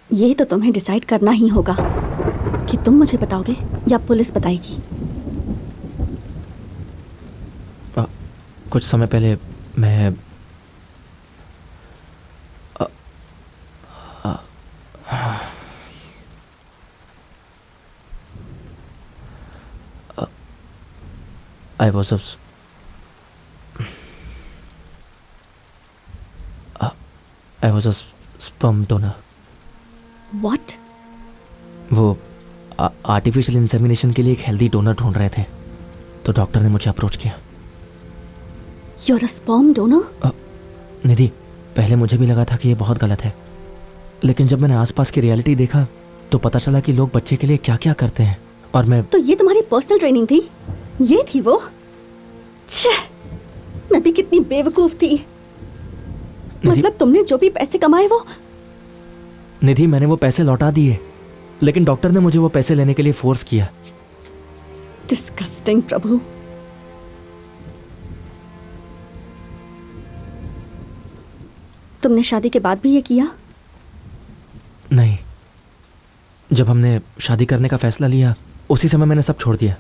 Speaker 3: ये तो तुम्हें डिसाइड करना ही होगा कि तुम मुझे बताओगे या पुलिस बताएगी।
Speaker 1: कुछ समय पहले मैं I was a sperm donor.
Speaker 3: What?
Speaker 1: वो आर्टिफिशियल इंसेमिनेशन के लिए एक हेल्दी डोनर ढूंढ रहे थे, तो डॉक्टर ने मुझे अप्रोच किया।
Speaker 3: You're a sperm donor?
Speaker 1: निधि, पहले मुझे भी लगा था कि ये बहुत गलत है, लेकिन जब मैंने आसपास की रियलिटी देखा तो पता चला कि लोग बच्चे के लिए क्या क्या करते हैं। और मैं
Speaker 3: तो ये तुम्हारी पर्सनल ट्रेनिंग थी? ये थी वो? छे, मैं भी कितनी बेवकूफ थी। मतलब तुमने जो भी पैसे कमाए वो?
Speaker 1: निधि, मैंने वो पैसे लौटा दिए, लेकिन डॉक्टर ने मुझे वो पैसे लेने के लिए फोर्स किया।
Speaker 3: डिस्गस्टिंग प्रभु। तुमने शादी के बाद भी ये किया?
Speaker 1: नहीं, जब हमने शादी करने का फैसला लिया उसी समय मैंने सब छोड़ दिया।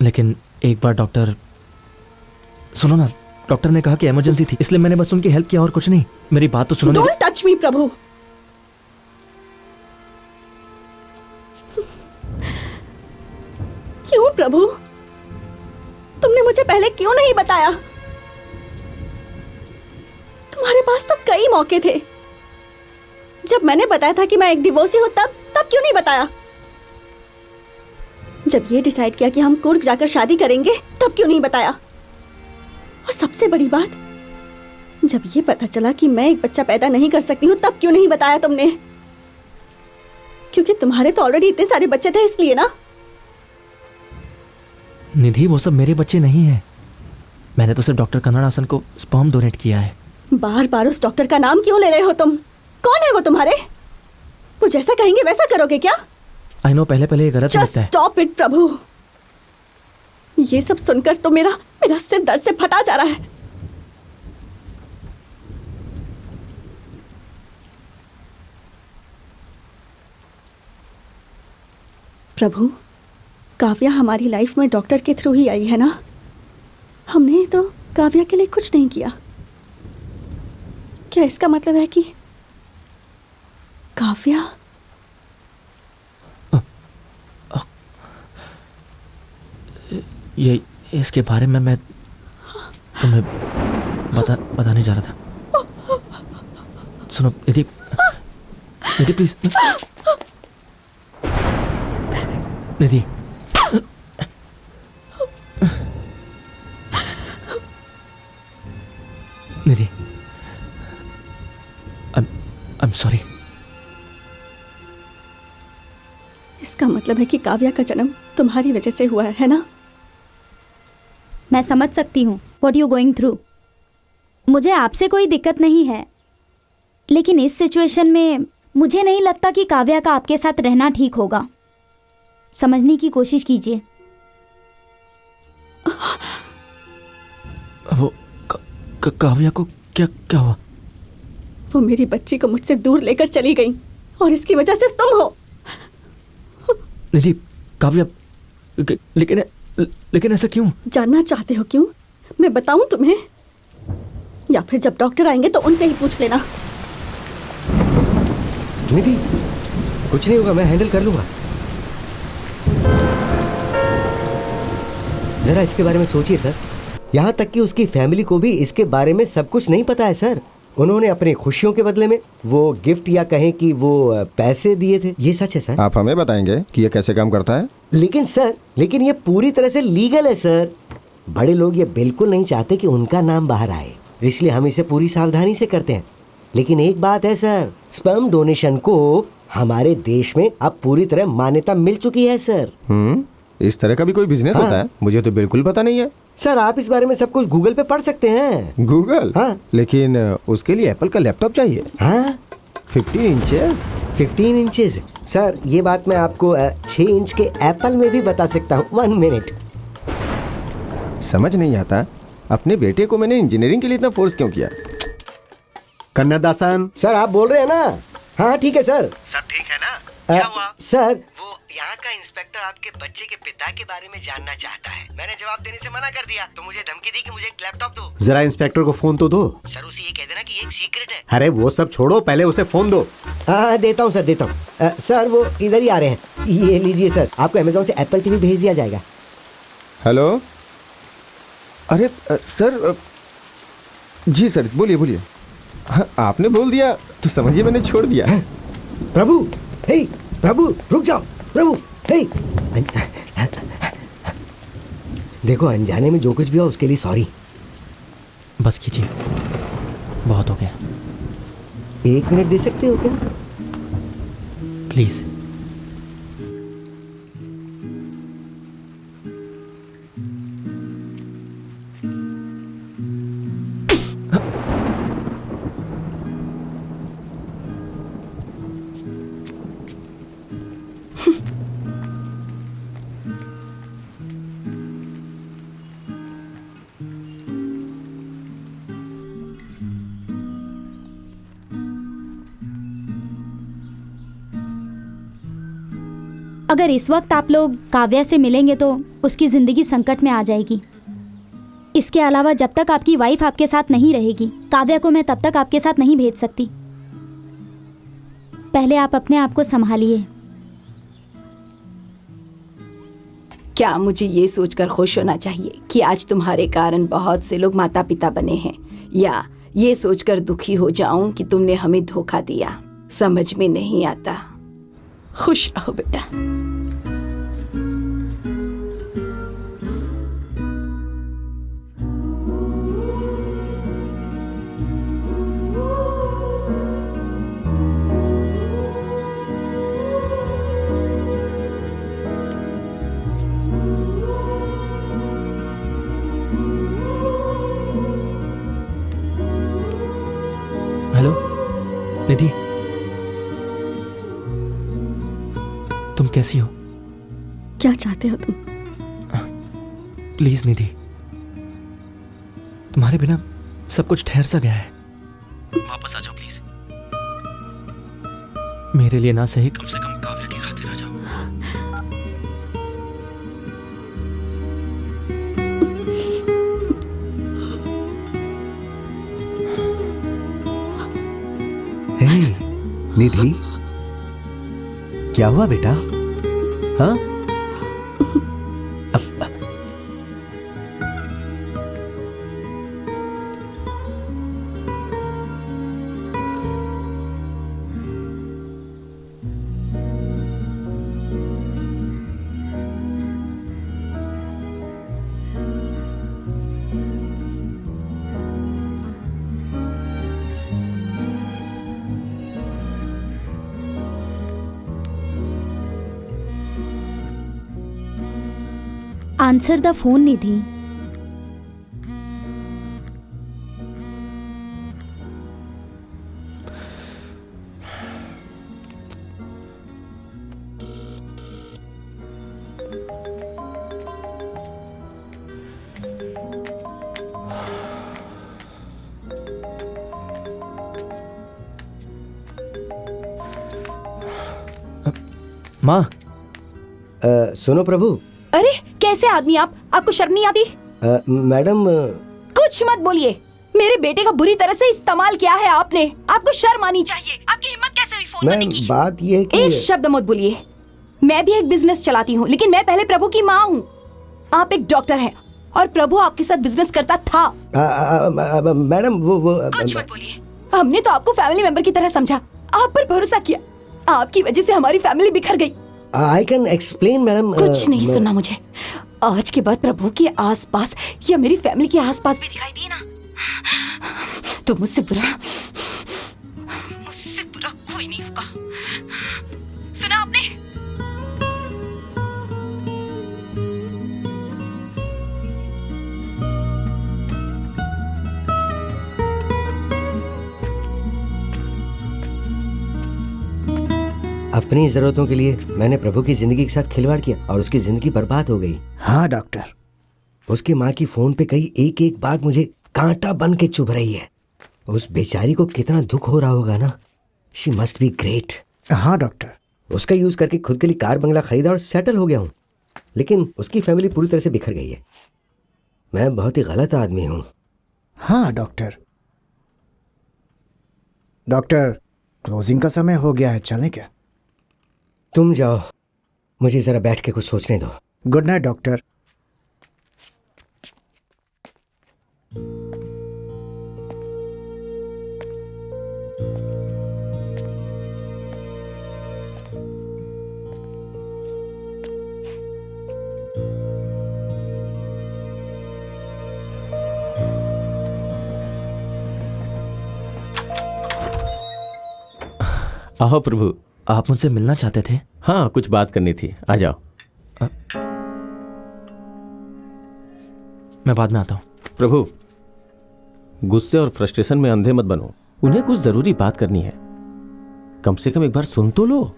Speaker 1: लेकिन एक बार डॉक्टर, सुनो ना, डॉक्टर ने कहा कि इमरजेंसी थी, इसलिए मैंने बस उनकी हेल्प किया और कुछ नहीं। मेरी बात तो सुनो।
Speaker 3: डोंट टच मी प्रभु। क्यों प्रभु? तुमने मुझे पहले क्यों नहीं बताया? तुम्हारे पास तो कई मौके थे। जब मैंने बताया था कि मैं एक डिवोर्सी हूं, तब क्यों नहीं बताया? जब ये डिसाइड किया कि हम कुर्ग जाकर शादी करेंगे, तब क्यों नहीं बताया? और सबसे बड़ी बात, जब ये पता चला कि मैं एक बच्चा पैदा नहीं कर सकती हूँ, तब क्यों नहीं बताया तुमने? क्योंकि तुम्हारे तो ऑलरेडी इतने सारे बच्चे थे, इसलिए ना?
Speaker 1: निधि, वो सब मेरे बच्चे नहीं हैं। मैंने तो सिर्फ डॉक्टर कन्नाडासन को स्पर्म डोनेट किया है।
Speaker 3: बार बार उस डॉक्टर का नाम क्यों ले रहे हो तुम? कौन है वो तुम्हारे? वो जैसा कहेंगे वैसा करोगे क्या?
Speaker 1: आई नो, पहले ये गलत लगता है।
Speaker 3: स्टॉप इट प्रभु। ये सब सुनकर तो मेरा सिर दर्द से फटा जा रहा है। प्रभु, काव्या हमारी लाइफ में डॉक्टर के थ्रू ही आई है ना? हमने तो काव्या के लिए कुछ नहीं किया। क्या इसका मतलब है कि काव्या?
Speaker 1: ये इसके बारे में मैं तुम्हें बताने जा रहा था। सुनो निधि, please. Nidhi, Nidhi, I'm sorry।
Speaker 3: इसका मतलब है कि काव्या का जन्म तुम्हारी वजह से हुआ है ना?
Speaker 7: मैं समझ सकती हूँ व्हाट यू गोइंग थ्रू। मुझे आपसे कोई दिक्कत नहीं है, लेकिन इस सिचुएशन में मुझे नहीं लगता कि काव्या का आपके साथ रहना ठीक होगा। समझने की कोशिश कीजिए।
Speaker 1: वो काव्या को क्या हुआ?
Speaker 3: वो मेरी बच्ची को मुझसे दूर लेकर चली गई और इसकी वजह सिर्फ तुम हो।
Speaker 1: निधि, काव्या, लेकिन ऐसा क्यों?
Speaker 3: जानना चाहते हो क्यों? मैं बताऊं तुम्हें, या फिर जब डॉक्टर आएंगे तो उनसे ही पूछ लेना।
Speaker 2: निधि, कुछ नहीं होगा, मैं हैंडल कर लूंगा। जरा इसके बारे में सोचिए सर। यहाँ तक कि उसकी फैमिली को भी इसके बारे में सब कुछ नहीं पता है सर। उन्होंने अपनी खुशियों के बदले में वो गिफ्ट या कहें कि वो पैसे दिए थे। ये सच है सर?
Speaker 11: आप हमें बताएंगे कि ये कैसे काम करता है?
Speaker 2: लेकिन ये पूरी तरह से लीगल है सर। बड़े लोग ये बिल्कुल नहीं चाहते कि उनका नाम बाहर आए, इसलिए हम इसे पूरी सावधानी से करते हैं। लेकिन एक बात है सर, स्पर्म डोनेशन को हमारे देश में अब पूरी तरह मान्यता मिल चुकी है सर।
Speaker 11: इस तरह का भी कोई बिजनेस होता है? मुझे तो बिल्कुल पता नहीं है
Speaker 2: सर। आप इस बारे में सब कुछ गूगल पे पढ़ सकते हैं।
Speaker 11: गूगल?
Speaker 2: हाँ।
Speaker 11: लेकिन उसके लिए एप्पल का लैपटॉप चाहिए।
Speaker 2: हाँ 15 इंचेस सर। ये बात मैं आपको 6 इंच के एप्पल में भी बता सकता हूँ। 1 मिनट।
Speaker 11: समझ नहीं आता, अपने बेटे को मैंने इंजीनियरिंग के लिए इतना फोर्स क्यों किया?
Speaker 4: कन्नादासन
Speaker 2: सर आप बोल रहे हैं ना? हाँ ठीक है सर।
Speaker 4: सब ठीक है ना? क्या हुआ
Speaker 2: सर? वो यहाँ का इंस्पेक्टर आपके बच्चे के पिता के बारे में जानना चाहता है। मैंने जवाब देने से मना कर दिया तो मुझे धमकी दी कि मुझे एक लैपटॉप दो।
Speaker 4: जरा इंस्पेक्टर को फोन तो दो।
Speaker 2: सर उसे ये कह देना कि एक सीक्रेट है।
Speaker 4: अरे वो सब छोड़ो, पहले उसे फोन दो।
Speaker 2: हाँ देता हूँ सर, देता हूँ। सर वो इधर ही आ रहे हैं। ये लीजिए सर, आपको अमेजोन से एप्पल टीवी भेज दिया जाएगा।
Speaker 11: हेलो। अरे सर। जी सर, बोलिए बोलिए। हाँ, आपने बोल दिया तो समझिए मैंने छोड़ दिया।
Speaker 2: प्रभु, हे प्रभु रुक जाओ। प्रभु हे, देखो अनजाने में जो कुछ भी हुआ उसके लिए सॉरी।
Speaker 1: बस कीजिए, बहुत हो गया।
Speaker 2: 1 मिनट दे सकते हो क्या
Speaker 1: प्लीज?
Speaker 7: अगर इस वक्त आप लोग काव्या से मिलेंगे तो उसकी ज़िंदगी संकट में आ जाएगी। इसके अलावा जब तक आपकी वाइफ आपके साथ नहीं रहेगी, काव्या को मैं तब तक आपके साथ नहीं भेज सकती। पहले आप अपने आप को संभालिए।
Speaker 5: क्या मुझे ये सोचकर खुश होना चाहिए कि आज तुम्हारे कारण बहुत से लोग माता पिता बने हैं, या ये सोचकर दुखी हो जाऊं कि तुमने हमें धोखा दिया? समझ में नहीं आता। खुश रहो बेटा।
Speaker 1: हेलो निधि, तुम कैसी हो?
Speaker 3: क्या चाहते हो तुम?
Speaker 1: प्लीज निधि, तुम्हारे बिना सब कुछ ठहर सा गया है। वापस आ जाओ प्लीज। मेरे लिए ना सही, कम से कम काव्या की खातिर आ जाओ।
Speaker 4: हे निधि, क्या हुआ बेटा? हाँ?
Speaker 7: आंसर द फोन निधि।
Speaker 1: माँ।
Speaker 2: सुनो प्रभु।
Speaker 5: अरे कैसे आदमी आप? आपको शर्म नहीं आती?
Speaker 2: मैडम।
Speaker 5: कुछ मत बोलिए। मेरे बेटे का बुरी तरह से इस्तेमाल किया है आपने। आपको शर्म आनी चाहिए। आपकी हिम्मत कैसे हुई फोन करने की?
Speaker 2: बात ये कि
Speaker 5: एक शब्द मत बोलिए। मैं भी एक बिजनेस चलाती हूँ, लेकिन मैं पहले प्रभु की माँ हूँ। आप एक डॉक्टर हैं और प्रभु आपके साथ बिजनेस करता था।
Speaker 2: मैडम वो
Speaker 5: कुछ मत बोलिए। हमने तो आपको फैमिली मेंबर की तरह समझा, आप पर भरोसा किया। आपकी वजह से हमारी फैमिली बिखर गई।
Speaker 2: I can explain madam.
Speaker 5: कुछ नहीं सुनना मुझे। आज के बाद प्रभु के आसपास या मेरी फैमिली के आसपास भी दिखाई दिए ना, तो मुझसे बुरा कोई नहीं होगा। सुना आपने?
Speaker 2: अपनी जरूरतों के लिए मैंने प्रभु की जिंदगी के साथ खिलवाड़ किया और उसकी जिंदगी बर्बाद हो गई।
Speaker 6: हाँ डॉक्टर।
Speaker 2: उसकी माँ की फोन पे कही एक एक बात मुझे कांटा बन के चुभ रही है। उस बेचारी को कितना दुख हो रहा होगा ना। She must be great.
Speaker 6: हाँ डॉक्टर।
Speaker 2: उसका यूज करके खुद के लिए कार बंगला खरीदा और सेटल हो गया हूँ, लेकिन उसकी फैमिली पूरी तरह से बिखर गई है। मैं बहुत ही गलत आदमी हूँ।
Speaker 6: हाँ डॉक्टर। डॉक्टर, क्लोजिंग का समय हो गया है, चलें क्या?
Speaker 2: तुम जाओ, मुझे जरा बैठ के कुछ सोचने दो।
Speaker 6: Good night doctor.
Speaker 8: आओ प्रभु।
Speaker 1: आप मुझसे मिलना चाहते थे?
Speaker 8: हाँ, कुछ बात करनी थी, आ जाओ।
Speaker 1: मैं बाद में आता हूँ।
Speaker 8: प्रभु, गुस्से और फ्रस्ट्रेशन में अंधे मत बनो। उन्हें कुछ जरूरी बात करनी है, कम से कम एक बार सुन तो लो।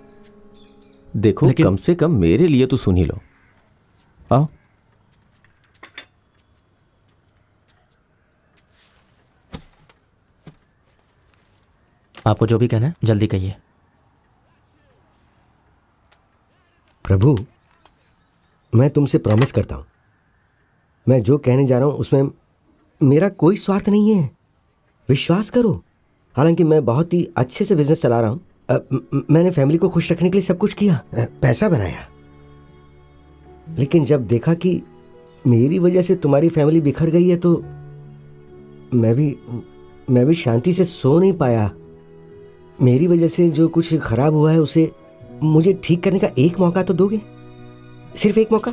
Speaker 8: देखो, कम से कम मेरे लिए तो सुन ही लो। आओ।
Speaker 1: आपको जो भी कहना है जल्दी कहिए।
Speaker 2: प्रभु, मैं तुमसे प्रॉमिस करता हूं, मैं जो कहने जा रहा हूं उसमें मेरा कोई स्वार्थ नहीं है। विश्वास करो। हालांकि मैं बहुत ही अच्छे से बिजनेस चला रहा हूं। मैंने फैमिली को खुश रखने के लिए सब कुछ किया, पैसा बनाया, लेकिन जब देखा कि मेरी वजह से तुम्हारी फैमिली बिखर गई है तो मैं भी शांति से सो नहीं पाया। मेरी वजह से जो कुछ खराब हुआ है उसे मुझे ठीक करने का एक मौका तो दोगे? सिर्फ एक मौका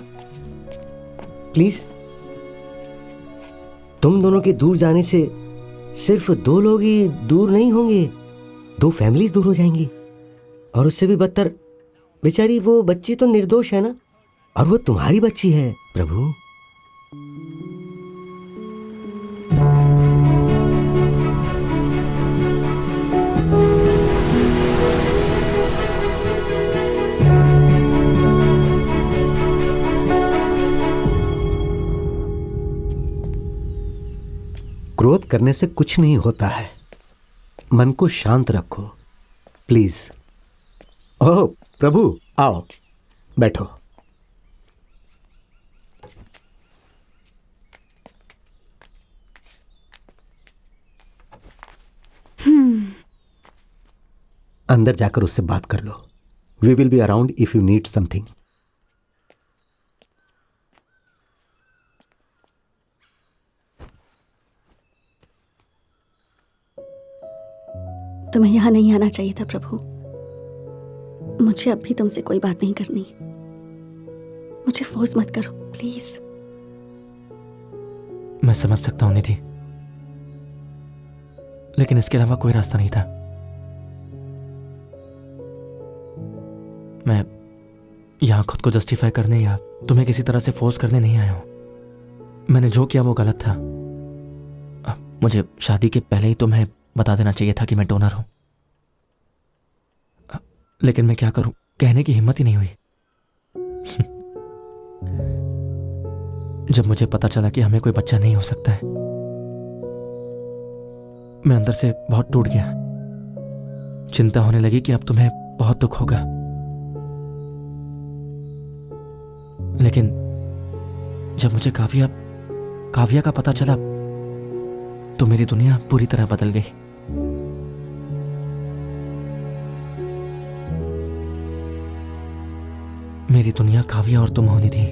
Speaker 2: प्लीज। तुम दोनों के दूर जाने से सिर्फ 2 लोग ही दूर नहीं होंगे, 2 फैमिलीज दूर हो जाएंगी। और उससे भी बदतर, बेचारी वो बच्ची तो निर्दोष है ना, और वो तुम्हारी बच्ची है प्रभु।
Speaker 4: क्रोध करने से कुछ नहीं होता है, मन को शांत रखो प्लीज। ओह प्रभु, आओ बैठो। अंदर जाकर उससे बात कर लो। We will be around if you need something.
Speaker 3: तुम्हें यहाँ नहीं आना चाहिए था प्रभु। मुझे अब भी तुमसे कोई बात नहीं करनी। मुझे फोर्स मत करो प्लीज।
Speaker 1: मैं समझ सकता हूं निधि, लेकिन इसके अलावा कोई रास्ता नहीं था। मैं यहां खुद को जस्टिफाई करने या तुम्हें किसी तरह से फोर्स करने नहीं आया हूं। मैंने जो किया वो गलत था। मुझे शादी के पहले ही तुम्हें बता देना चाहिए था कि मैं डोनर हूं, लेकिन मैं क्या करूं, कहने की हिम्मत ही नहीं हुई। जब मुझे पता चला कि हमें कोई बच्चा नहीं हो सकता है, मैं अंदर से बहुत टूट गया। चिंता होने लगी कि अब तुम्हें बहुत दुख होगा, लेकिन जब मुझे काव्या का पता चला तो मेरी दुनिया पूरी तरह बदल गई। मेरी दुनिया काव्या और तुम होनी थी।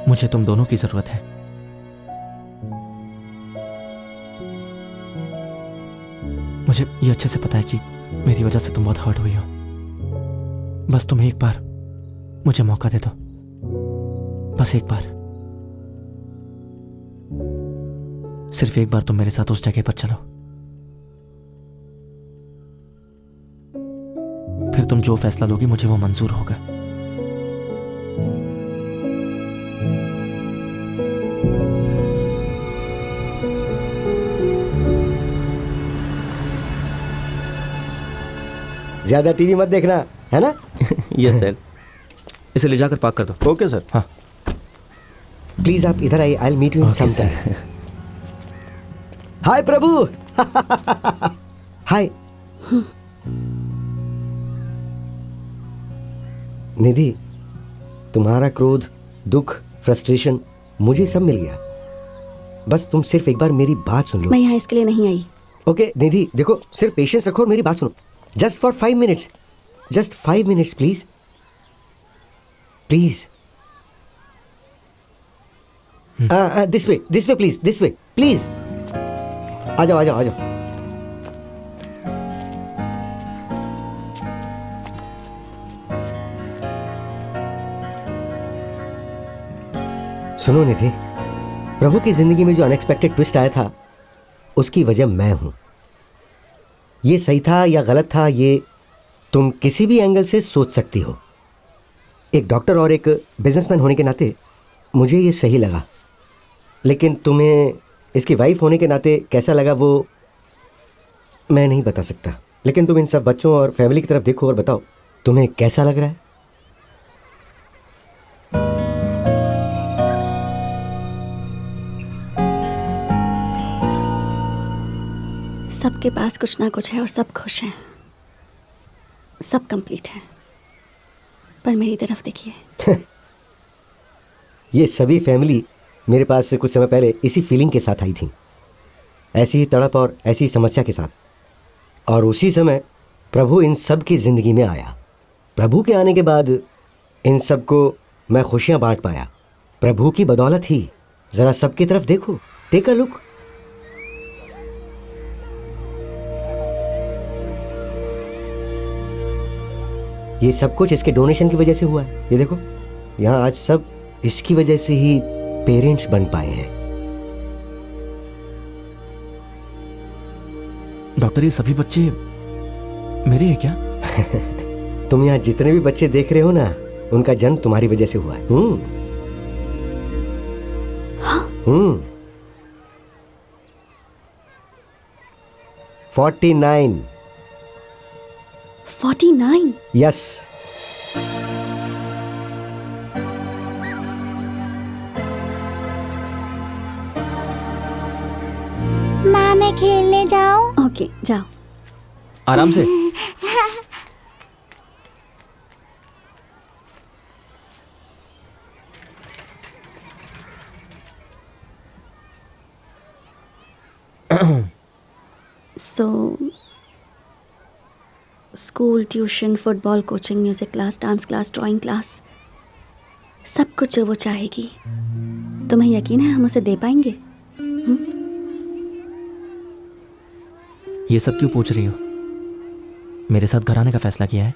Speaker 1: मुझे तुम दोनों की जरूरत है। मुझे ये अच्छे से पता है कि मेरी वजह से तुम बहुत हर्ट हुई हो। बस तुम एक बार मुझे मौका दे दो, बस एक बार, सिर्फ एक बार तुम मेरे साथ उस जगह पर चलो। फिर तुम जो फैसला लोगी मुझे वो मंजूर होगा।
Speaker 2: ज्यादा टीवी मत देखना, है ना?
Speaker 1: Yes sir. इसे ले जाकर पार्क कर दो।
Speaker 8: Okay sir.
Speaker 1: हाँ
Speaker 2: प्लीज आप इधर आइए, I will meet you in some time. Hi Prabhu. Hi Nidhi, तुम्हारा क्रोध, दुख, फ्रस्ट्रेशन मुझे सब मिल गया। बस तुम सिर्फ एक बार मेरी बात सुन लो।
Speaker 3: मैं यहाँ इसके लिए नहीं आई।
Speaker 2: ओके निधि, देखो सिर्फ पेशेंस रखो और मेरी बात सुनो। Just for 5 minutes, just 5 minutes please, please. This way please, this way please. आ जाओ आ जाओ आ जाओ। सुनो निधि, प्रभु की जिंदगी में जो अनएक्सपेक्टेड ट्विस्ट आया था उसकी वजह मैं हूं। ये सही था या गलत था ये तुम किसी भी एंगल से सोच सकती हो। एक डॉक्टर और एक बिजनेसमैन होने के नाते मुझे ये सही लगा, लेकिन तुम्हें इसकी वाइफ होने के नाते कैसा लगा वो मैं नहीं बता सकता। लेकिन तुम इन सब बच्चों और फैमिली की तरफ देखो और बताओ तुम्हें कैसा लग रहा है।
Speaker 3: सबके पास कुछ ना कुछ है और सब खुश हैं, सब कंप्लीट है। पर मेरी तरफ देखिए।
Speaker 2: ये सभी फैमिली मेरे पास से कुछ समय पहले इसी फीलिंग के साथ आई थी, ऐसी ही तड़प और ऐसी ही समस्या के साथ। और उसी समय प्रभु इन सब की ज़िंदगी में आया। प्रभु के आने के बाद इन सब को मैं खुशियाँ बांट पाया, प्रभु की बदौलत ही। ज़रा सबकी तरफ देखो, टेक अ लुक। ये सब कुछ इसके डोनेशन की वजह से हुआ है। ये देखो यहाँ आज सब इसकी वजह से ही पेरेंट्स बन पाए हैं।
Speaker 1: डॉक्टर ये सभी बच्चे मेरे हैं क्या?
Speaker 2: तुम यहाँ जितने भी बच्चे देख रहे हो ना, उनका जन्म तुम्हारी वजह से हुआ है। 49।
Speaker 3: 49?
Speaker 2: यस।
Speaker 7: माँ मैं खेलने जाऊं?
Speaker 3: ओके जाओ।
Speaker 1: आराम से।
Speaker 3: So school, tuition, football, coaching, music class, dance class, drawing class, सब कुछ जो वो चाहेगी, तुम्हें यकीन है हम उसे दे पाएंगे?
Speaker 1: ये सब क्यों पूछ रही हो? मेरे साथ घर आने का फैसला किया है?